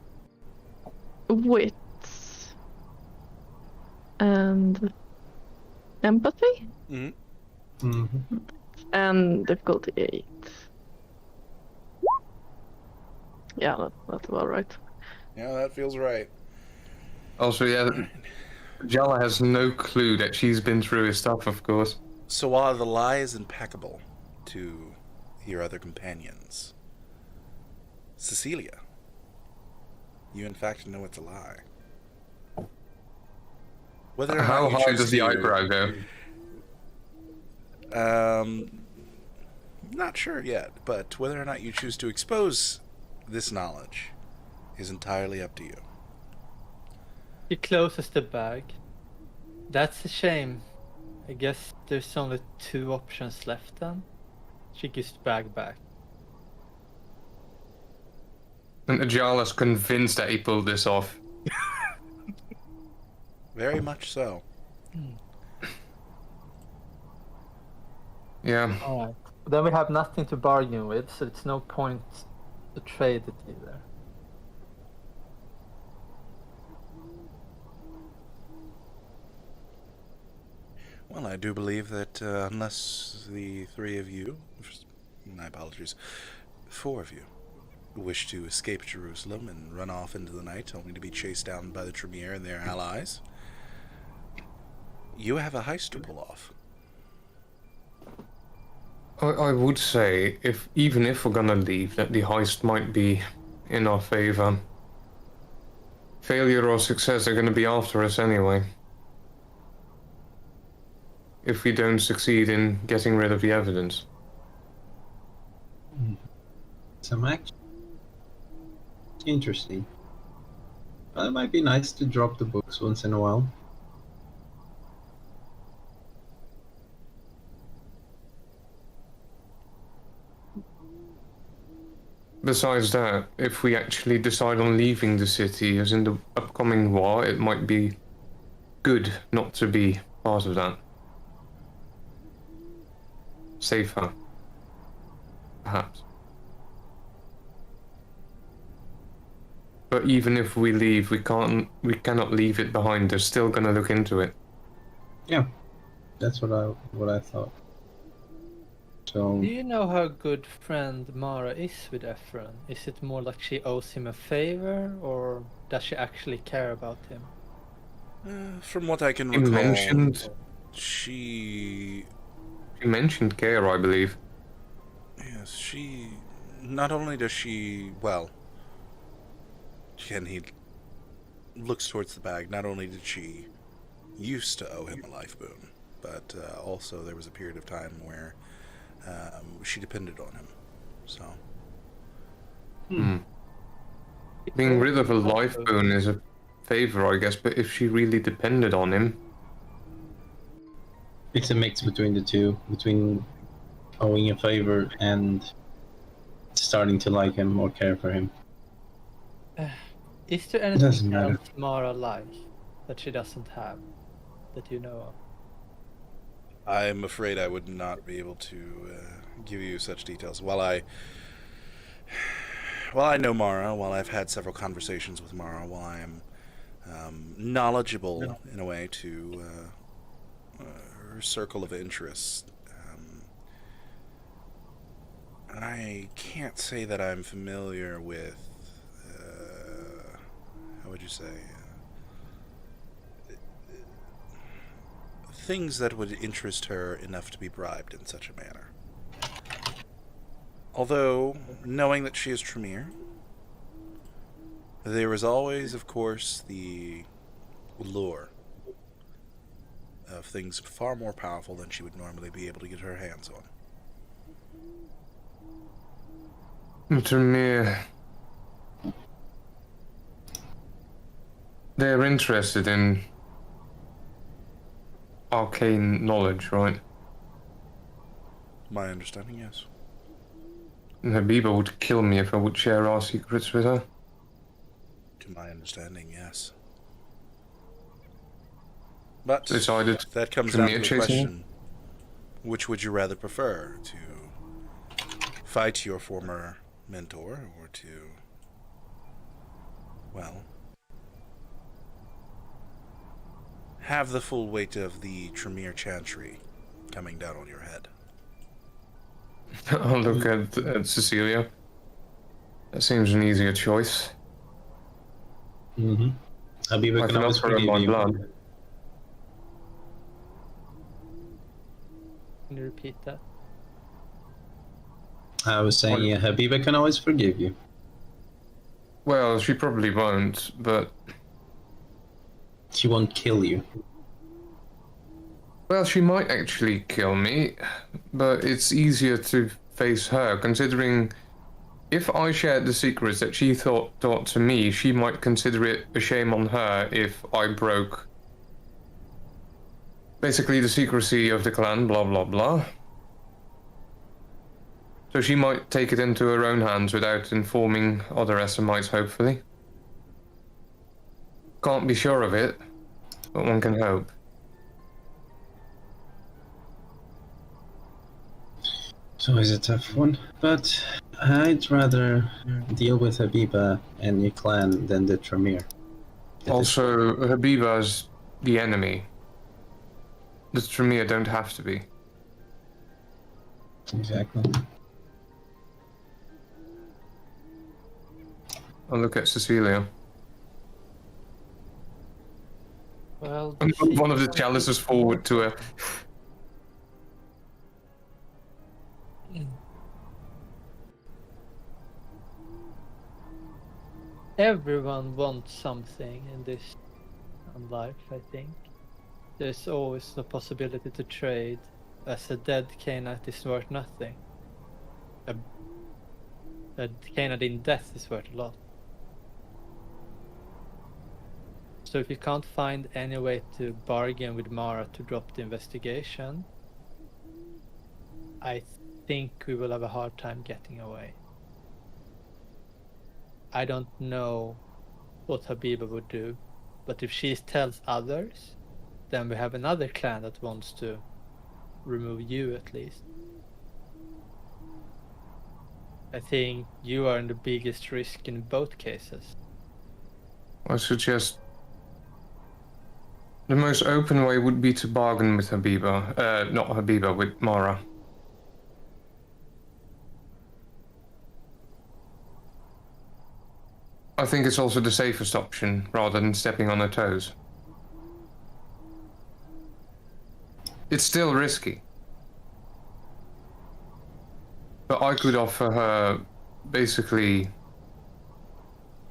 [SPEAKER 5] wits and empathy
[SPEAKER 2] Mhm.
[SPEAKER 4] Mm-hmm.
[SPEAKER 5] and difficulty 8. Yeah, that's about right.
[SPEAKER 2] Yeah, that feels right.
[SPEAKER 6] Also, yeah, Jala has no clue that she's been through his stuff, of course.
[SPEAKER 2] So while the lie is impeccable to your other companions, Cecilia, you in fact know it's a lie. Whether or
[SPEAKER 6] How
[SPEAKER 2] not you
[SPEAKER 6] high
[SPEAKER 2] choose
[SPEAKER 6] does the
[SPEAKER 2] to-
[SPEAKER 6] eyebrow go?
[SPEAKER 2] Not sure yet, but whether or not you choose to expose this knowledge is entirely up to you.
[SPEAKER 3] He closes the bag. That's a shame. I guess there's only 2 options left then. She gives the bag back.
[SPEAKER 6] And Ajala's convinced that he pulled this off.
[SPEAKER 2] Very much so.
[SPEAKER 6] Yeah.
[SPEAKER 3] Alright. Then we have nothing to bargain with, so it's no point to trade it either.
[SPEAKER 2] Well, I do believe that unless the 3 of you, my apologies, 4 of you, wish to escape Jerusalem and run off into the night only to be chased down by the Tremere and their allies, you have a heist to pull off.
[SPEAKER 6] I would say, even if we're gonna leave, that the heist might be in our favor. Failure or success are gonna be after us anyway. If we don't succeed in getting rid of the evidence.
[SPEAKER 4] Some action. Interesting. Well, it might be nice to drop the books once in a while.
[SPEAKER 6] Besides that, if we actually decide on leaving the city, as in the upcoming war, it might be good not to be part of that. Safer. Perhaps. But even if we leave, we cannot leave it behind. They're still gonna look into it.
[SPEAKER 4] Yeah, that's what I thought. So
[SPEAKER 3] Do you know how good friend Mara is with Efren? Is it more like she owes him a favor, or does she actually care about him?
[SPEAKER 2] From what I can
[SPEAKER 6] She
[SPEAKER 2] recall,
[SPEAKER 6] mentioned
[SPEAKER 2] she...
[SPEAKER 6] she mentioned care, I believe.
[SPEAKER 2] Yes, she... Not only does she... Well... And he looks towards the bag. Not only did she used to owe him a life boon, but also there was a period of time where she depended on him. So...
[SPEAKER 6] Being rid of a life boon is a favor, I guess, but if she really depended on him,
[SPEAKER 4] it's a mix between the two, between owing a favor and starting to like him or care for him.
[SPEAKER 3] Is there
[SPEAKER 4] Doesn't
[SPEAKER 3] anything
[SPEAKER 4] matter.
[SPEAKER 3] else Mara likes that she doesn't have, that you know of?
[SPEAKER 2] I'm afraid I would not be able to give you such details. While I know Mara, while I've had several conversations with Mara, while I am knowledgeable in a way to her circle of interests, I can't say that I'm familiar with, how would you say, things that would interest her enough to be bribed in such a manner. Although, knowing that she is Tremere, there is always, of course, the lure of things far more powerful than she would normally be able to get her hands on.
[SPEAKER 6] Tremere, they're interested in arcane knowledge, right?
[SPEAKER 2] My understanding, yes.
[SPEAKER 6] Habiba would kill me if I would share our secrets with her.
[SPEAKER 2] To my understanding, yes. But
[SPEAKER 6] Decided
[SPEAKER 2] that comes down to
[SPEAKER 6] Tremere
[SPEAKER 2] the
[SPEAKER 6] chasing
[SPEAKER 2] question, which would you rather prefer? To fight your former mentor, or to, well, have the full weight of the Tremere Chantry coming down on your head?
[SPEAKER 6] I'll look at Cecilia. That seems an easier choice.
[SPEAKER 4] Mm-hmm. Habiba
[SPEAKER 6] I
[SPEAKER 4] can
[SPEAKER 6] can
[SPEAKER 4] always
[SPEAKER 6] offer her
[SPEAKER 4] forgive
[SPEAKER 6] my
[SPEAKER 4] you.
[SPEAKER 6] blood.
[SPEAKER 3] Can you repeat that?
[SPEAKER 4] I was saying, yeah, Habiba can always forgive you.
[SPEAKER 6] Well, she probably won't, but...
[SPEAKER 4] She won't kill you.
[SPEAKER 6] Well, she might actually kill me, but it's easier to face her, considering if I shared the secrets that she taught to me, she might consider it a shame on her if I broke basically the secrecy of the clan, blah blah blah. So she might take it into her own hands without informing other SMIs, hopefully. Can't be sure of it, but one can hope.
[SPEAKER 4] It's always a tough one, but I'd rather deal with Habiba and your clan than the Tremere.
[SPEAKER 6] Also, Habiba's the enemy. The Tremere don't have to be.
[SPEAKER 4] Exactly.
[SPEAKER 6] I'll look at Cecilia.
[SPEAKER 3] Well,
[SPEAKER 6] And move one of the chalices forward to her.
[SPEAKER 3] everyone wants something in this life, I think. There's always the possibility to trade, as a dead Canite is worth nothing. A Canite in death is worth a lot. So if you can't find any way to bargain with Mara to drop the investigation, I think we will have a hard time getting away. I don't know what Habiba would do, but if she tells others, then we have another clan that wants to remove you at least. I think you are in the biggest risk in both cases.
[SPEAKER 6] I suggest the most open way would be to bargain with Habiba. Not Habiba, with Mara. I think it's also the safest option, rather than stepping on her toes. It's still risky. But I could offer her, basically,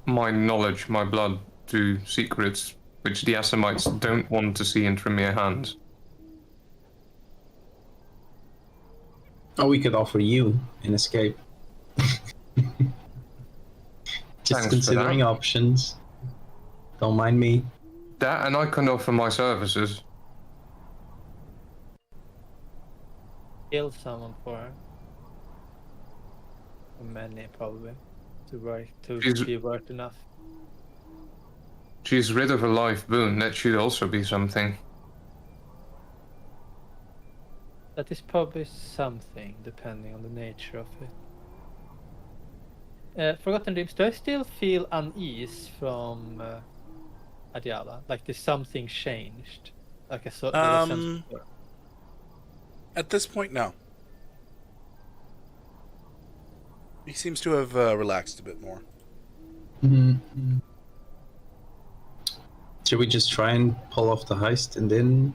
[SPEAKER 6] my knowledge, my blood, to secrets which the Assamites don't want to see in Tremere hands.
[SPEAKER 4] Or we could offer you an escape. Just
[SPEAKER 6] Thanks
[SPEAKER 4] considering
[SPEAKER 6] for that.
[SPEAKER 4] options. Don't mind me.
[SPEAKER 6] That, and I can offer my services.
[SPEAKER 3] Kill someone for her. Many, probably. To be worth enough.
[SPEAKER 6] She's rid of a life boon. That should also be something.
[SPEAKER 3] That is probably something, depending on the nature of it. Forgotten Dreams, do I still feel unease from Adiala? Like there's something changed? Like a sort of sense of...
[SPEAKER 2] At this point, no. He seems to have relaxed a bit more.
[SPEAKER 4] Mm-hmm. Should we just try and pull off the heist and then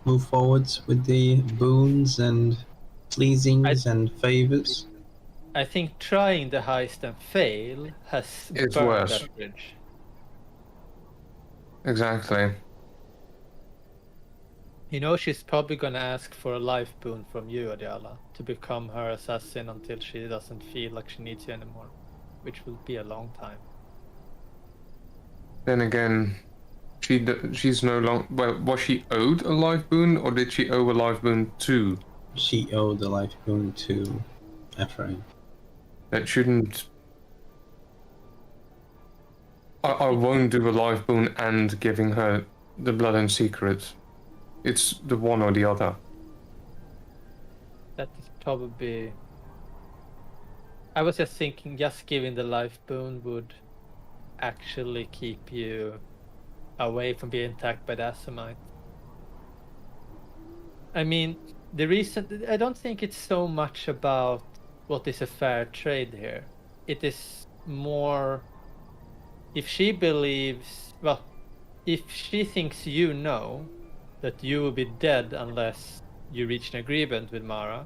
[SPEAKER 4] move forwards with the boons and pleasings and favors?
[SPEAKER 3] I think trying the heist and fail has
[SPEAKER 6] It's
[SPEAKER 3] burned
[SPEAKER 6] worse.
[SPEAKER 3] that bridge.
[SPEAKER 6] Exactly.
[SPEAKER 3] You know she's probably gonna ask for a life boon from you, Adiala, to become her assassin until she doesn't feel like she needs you anymore, which will be a long time.
[SPEAKER 6] Then again, she's no longer... Well, was she owed a life boon, or did she owe a life boon to?
[SPEAKER 4] She owed the life boon to Ephraim.
[SPEAKER 6] That shouldn't... I won't do a life boon and giving her the blood and secrets. It's the one or the other.
[SPEAKER 3] That is probably... I was just thinking just giving the life boon would actually keep you away from being attacked by the Assamite. I mean, the reason... I don't think it's so much about what is a fair trade here. It is more... If she believes... Well, if she thinks you know that you will be dead unless you reach an agreement with Mara,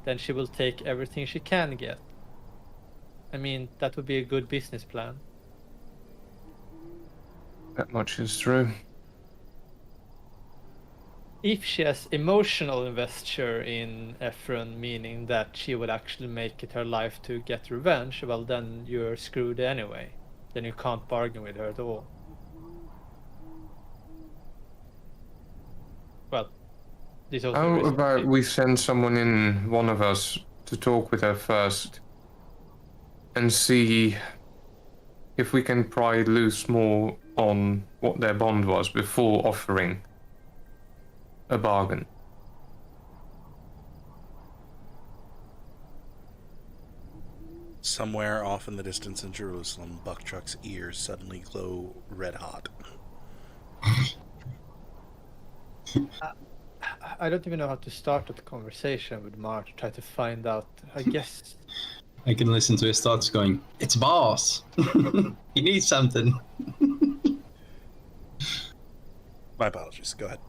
[SPEAKER 3] then she will take everything she can get. I mean, that would be a good business plan.
[SPEAKER 6] That much is true.
[SPEAKER 3] If she has emotional investure in Ephron, meaning that she would actually make it her life to get revenge, well then you're screwed anyway. Then you can't bargain with her at all. Well, this also
[SPEAKER 6] How
[SPEAKER 3] risks
[SPEAKER 6] about
[SPEAKER 3] it.
[SPEAKER 6] we send someone in, one of us, to talk with her first and see if we can pry loose more on what their bond was before offering a bargain.
[SPEAKER 2] Somewhere off in the distance in Jerusalem, Buckchuck's ears suddenly glow red hot.
[SPEAKER 3] I don't even know how to start a conversation with Mar to try to find out. I guess
[SPEAKER 4] I can listen to his thoughts going, "It's boss! He needs something."
[SPEAKER 2] My apologies. Go ahead.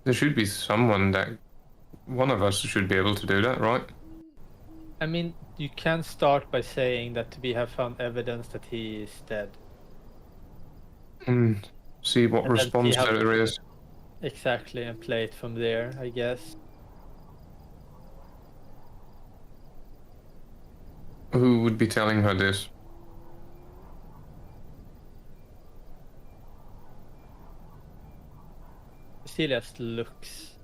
[SPEAKER 6] There should be someone that... One of us should be able to do that, right?
[SPEAKER 3] I mean, you can start by saying that we have found evidence that he is dead.
[SPEAKER 6] And see what
[SPEAKER 3] And then
[SPEAKER 6] response
[SPEAKER 3] see how-
[SPEAKER 6] there is.
[SPEAKER 3] Exactly, and play it from there, I guess.
[SPEAKER 6] Who would be telling her this?
[SPEAKER 3] Celia just looks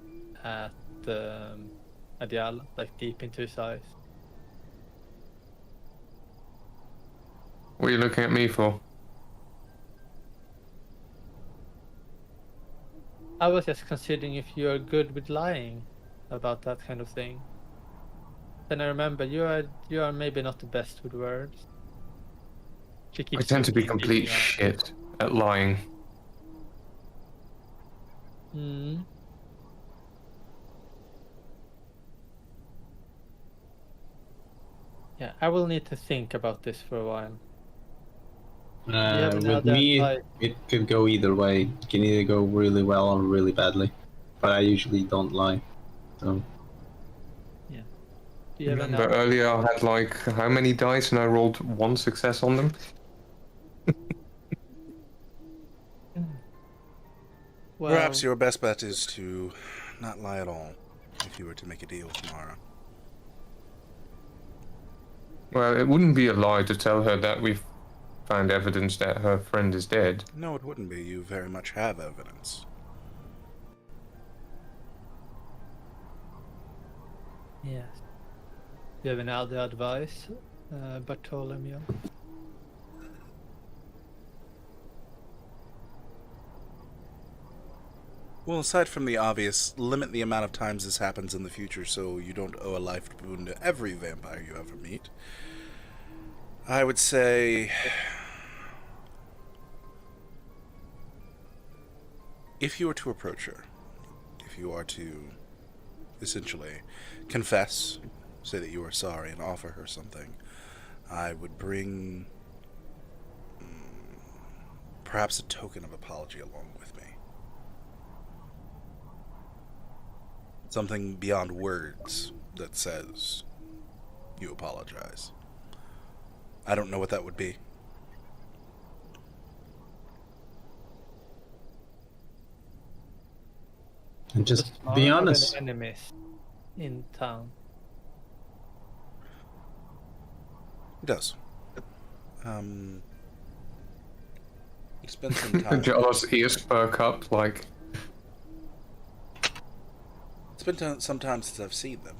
[SPEAKER 3] at Adiala, like deep into his eyes.
[SPEAKER 6] What are you looking at me for?
[SPEAKER 3] I was just considering if you are good with lying about that kind of thing. Then I remember you are maybe not the best with words. She
[SPEAKER 6] I
[SPEAKER 3] keeps
[SPEAKER 6] tend to be
[SPEAKER 3] looking
[SPEAKER 6] complete
[SPEAKER 3] me up.
[SPEAKER 6] shit at lying.
[SPEAKER 3] Hmm. Yeah, I will need to think about this for a while. Do you have any
[SPEAKER 4] With
[SPEAKER 3] other
[SPEAKER 4] me,
[SPEAKER 3] advice?
[SPEAKER 4] it could go either way. It can either go really well or really badly. But I usually don't lie. So
[SPEAKER 3] Yeah. Do you have any
[SPEAKER 6] Remember
[SPEAKER 3] other?
[SPEAKER 6] earlier I had like how many dice and I rolled 1 success on them?
[SPEAKER 3] Well,
[SPEAKER 2] Perhaps your best bet is to not lie at all if you were to make a deal with Mara.
[SPEAKER 6] Well, it wouldn't be a lie to tell her that we've found evidence that her friend is dead.
[SPEAKER 2] No, it wouldn't be. You very much have evidence.
[SPEAKER 3] yes. Do you have any other advice, Bartholomew?
[SPEAKER 2] Well, aside from the obvious, limit the amount of times this happens in the future so you don't owe a life boon to every vampire you ever meet. I would say, if you were to approach her, if you are to essentially confess, say that you are sorry, and offer her something, I would bring perhaps a token of apology along with me. Something beyond words that says you apologize. I don't know what that would be.
[SPEAKER 4] and just
[SPEAKER 3] Does Mara
[SPEAKER 4] be
[SPEAKER 3] have
[SPEAKER 4] honest.
[SPEAKER 3] any enemies in town?
[SPEAKER 2] It does. You spend some time.
[SPEAKER 6] Jarla's ears perk up like,
[SPEAKER 2] It's been some time since I've seen them.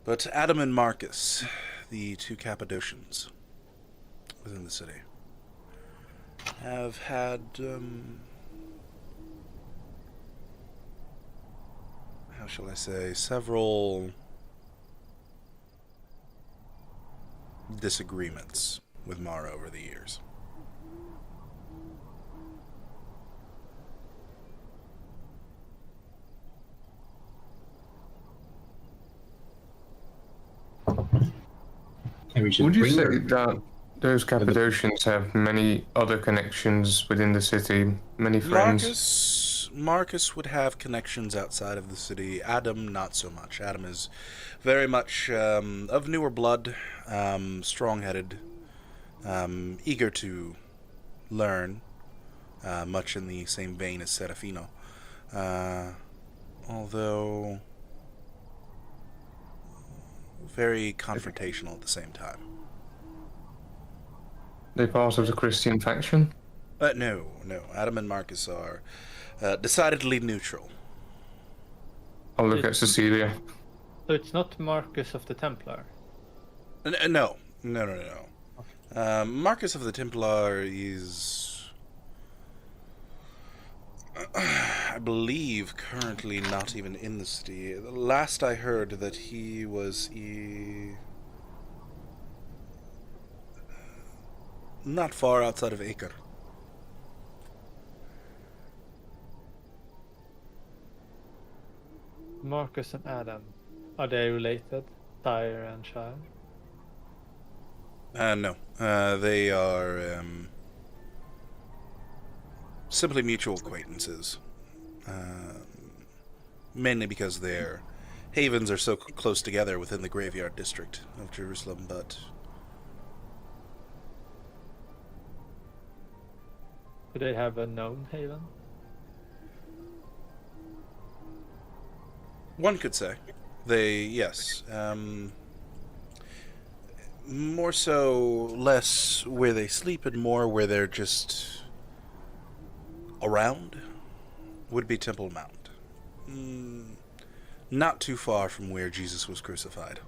[SPEAKER 2] But Adam and Marcus, the two Cappadocians within the city, have had, how shall I say, several disagreements with Mara over the years.
[SPEAKER 4] And we should
[SPEAKER 6] would you
[SPEAKER 4] bring
[SPEAKER 6] say
[SPEAKER 4] her.
[SPEAKER 6] that those Cappadocians have many other connections within the city, many friends?
[SPEAKER 2] Marcus would have connections outside of the city. Adam, not so much. Adam is very much of newer blood, strong-headed, eager to learn, much in the same vein as Serafino. Although very confrontational at the same time.
[SPEAKER 6] They part of the Christian faction?
[SPEAKER 2] No. Adam and Marcus are decidedly neutral.
[SPEAKER 6] I'll look at Cecilia.
[SPEAKER 3] So it's not Marcus of the Templar.
[SPEAKER 2] No. Marcus of the Templar is, I believe, currently not even in the city. The last I heard that he was not far outside of Acre.
[SPEAKER 3] Marcus and Adam, are they related? Sire and child?
[SPEAKER 2] No. They are simply mutual acquaintances. Mainly because their havens are so close together within the graveyard district of Jerusalem, but
[SPEAKER 3] Do they have a known haven?
[SPEAKER 2] one could say. Yes. More so, less where they sleep and more where they're just around would be Temple Mount. Not too far from where Jesus was crucified.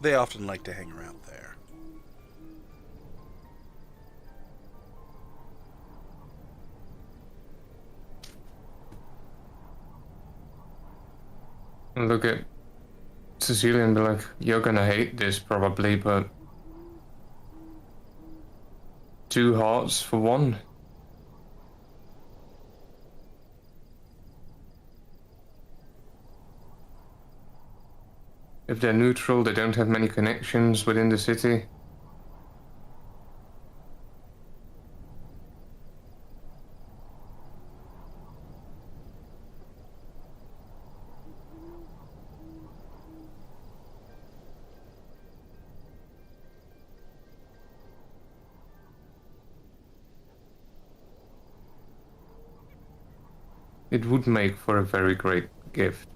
[SPEAKER 2] They often like to hang around there.
[SPEAKER 6] I'll look at Cecilia and be like, "You're gonna hate this probably, but 2 hearts for 1." If they're neutral, they don't have many connections within the city. It would make for a very great gift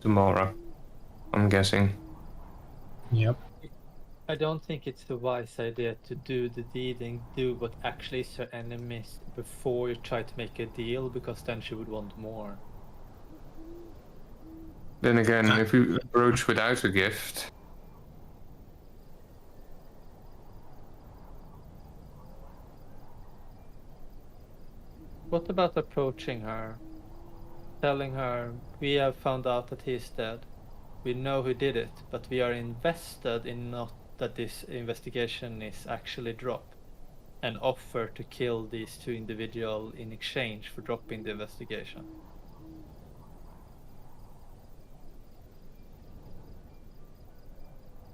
[SPEAKER 6] tomorrow, I'm guessing.
[SPEAKER 4] Yep.
[SPEAKER 3] I don't think it's a wise idea to do the deed and do what actually is her enemies before you try to make a deal, because then she would want more.
[SPEAKER 6] Then again, if you approach without a gift,
[SPEAKER 3] What about approaching her? Telling her, we have found out that he is dead. We know who did it, but we are invested in not that this investigation is actually dropped. And offer to kill these 2 individuals in exchange for dropping the investigation.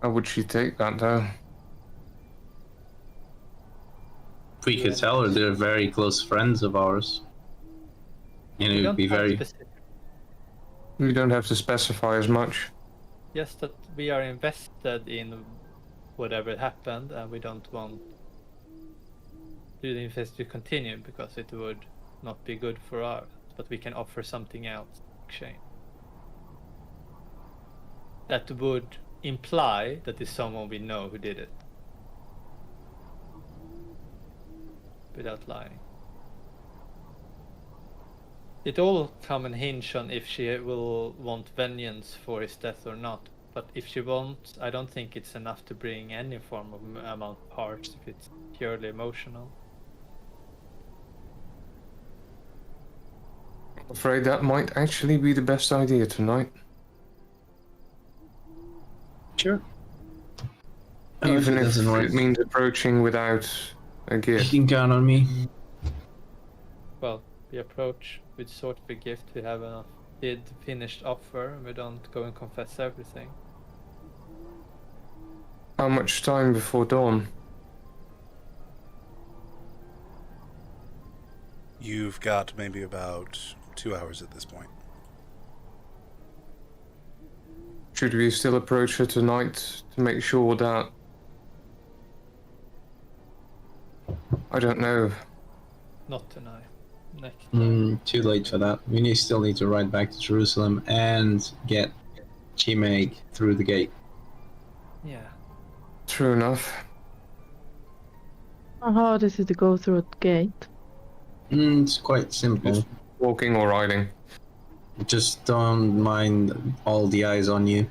[SPEAKER 6] how would she take that though?
[SPEAKER 4] We could tell her they're very close friends of ours. And
[SPEAKER 3] We
[SPEAKER 4] it would
[SPEAKER 3] don't
[SPEAKER 4] be
[SPEAKER 3] have
[SPEAKER 4] very.
[SPEAKER 3] specific-
[SPEAKER 6] You don't have to specify as much.
[SPEAKER 3] Just that we are invested in whatever happened, and we don't want the investigation to continue because it would not be good for us. But we can offer something else in exchange. That would imply that it's someone we know who did it. Without lying. It all come and hinge on if she will want vengeance for his death or not. But if she won't, I don't think it's enough to bring any form of amount of hearts if it's purely emotional.
[SPEAKER 6] I'm afraid that might actually be the best idea tonight.
[SPEAKER 4] Sure. Oh,
[SPEAKER 6] Even
[SPEAKER 4] it
[SPEAKER 6] if
[SPEAKER 4] doesn't work.
[SPEAKER 6] it means approaching without a
[SPEAKER 4] You
[SPEAKER 6] gift.
[SPEAKER 4] can count on me.
[SPEAKER 3] Well, we approach with sort of a gift. We have a finished offer, and we don't go and confess everything.
[SPEAKER 6] How much time before dawn?
[SPEAKER 2] You've got maybe about 2 hours at this point.
[SPEAKER 6] Should we still approach her tonight to make sure that... I don't know.
[SPEAKER 3] Not tonight. Next time.
[SPEAKER 4] Too late for that. We still need to ride back to Jerusalem and get Chimeg through the gate.
[SPEAKER 3] Yeah.
[SPEAKER 6] True enough.
[SPEAKER 5] How hard is it to go through a gate?
[SPEAKER 4] It's quite simple.
[SPEAKER 6] Just walking or riding.
[SPEAKER 4] Just don't mind all the eyes on you.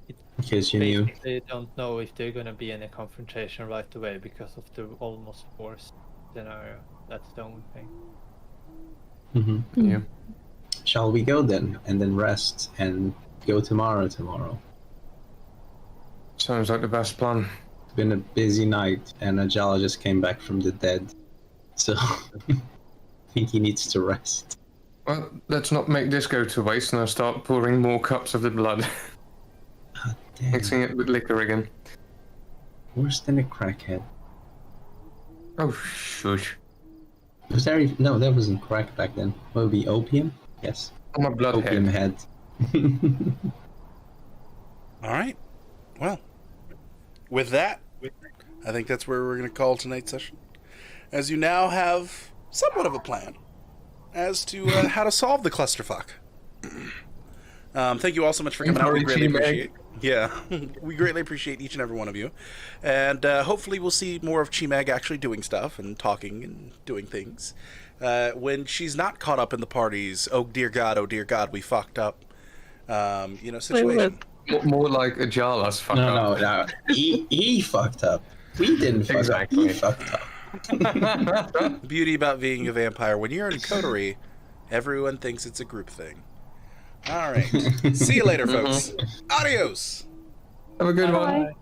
[SPEAKER 4] In case you knew.
[SPEAKER 3] They don't know if they're gonna be in a confrontation right away because of the almost forced scenario. That's the only thing.
[SPEAKER 6] Yeah.
[SPEAKER 4] Shall we go then? And then rest and go tomorrow?
[SPEAKER 6] Sounds like the best plan.
[SPEAKER 4] It's been a busy night and Ajala just came back from the dead. So I think he needs to rest.
[SPEAKER 6] Well, let's not make this go to waste and I'll start pouring more cups of the blood.
[SPEAKER 4] Damn.
[SPEAKER 6] Mixing it with liquor again.
[SPEAKER 4] Worse than a crackhead.
[SPEAKER 6] Oh, shush.
[SPEAKER 4] Was there? No, that wasn't crack back then. What would be opium? Yes.
[SPEAKER 6] I'm a
[SPEAKER 4] Opium
[SPEAKER 6] bloodhead.
[SPEAKER 4] head.
[SPEAKER 2] All right. Well, with that, I think that's where we're going to call tonight's session. As you now have somewhat of a plan as to how to solve the clusterfuck. Thank you all so much for coming out. We greatly appreciate. Yeah, we greatly appreciate each and every one of you, and hopefully we'll see more of Chimag actually doing stuff and talking and doing things when she's not caught up in the party's oh dear God, we fucked up, situation.
[SPEAKER 6] More like Ajala's fuck up.
[SPEAKER 4] No. He fucked up. We didn't fuck
[SPEAKER 6] Exactly.
[SPEAKER 4] up. He fucked up.
[SPEAKER 2] The beauty about being a vampire, when you're in a coterie, everyone thinks it's a group thing. All right. See you later, folks. Adios.
[SPEAKER 6] Have a good one.
[SPEAKER 5] Bye.
[SPEAKER 3] Bye.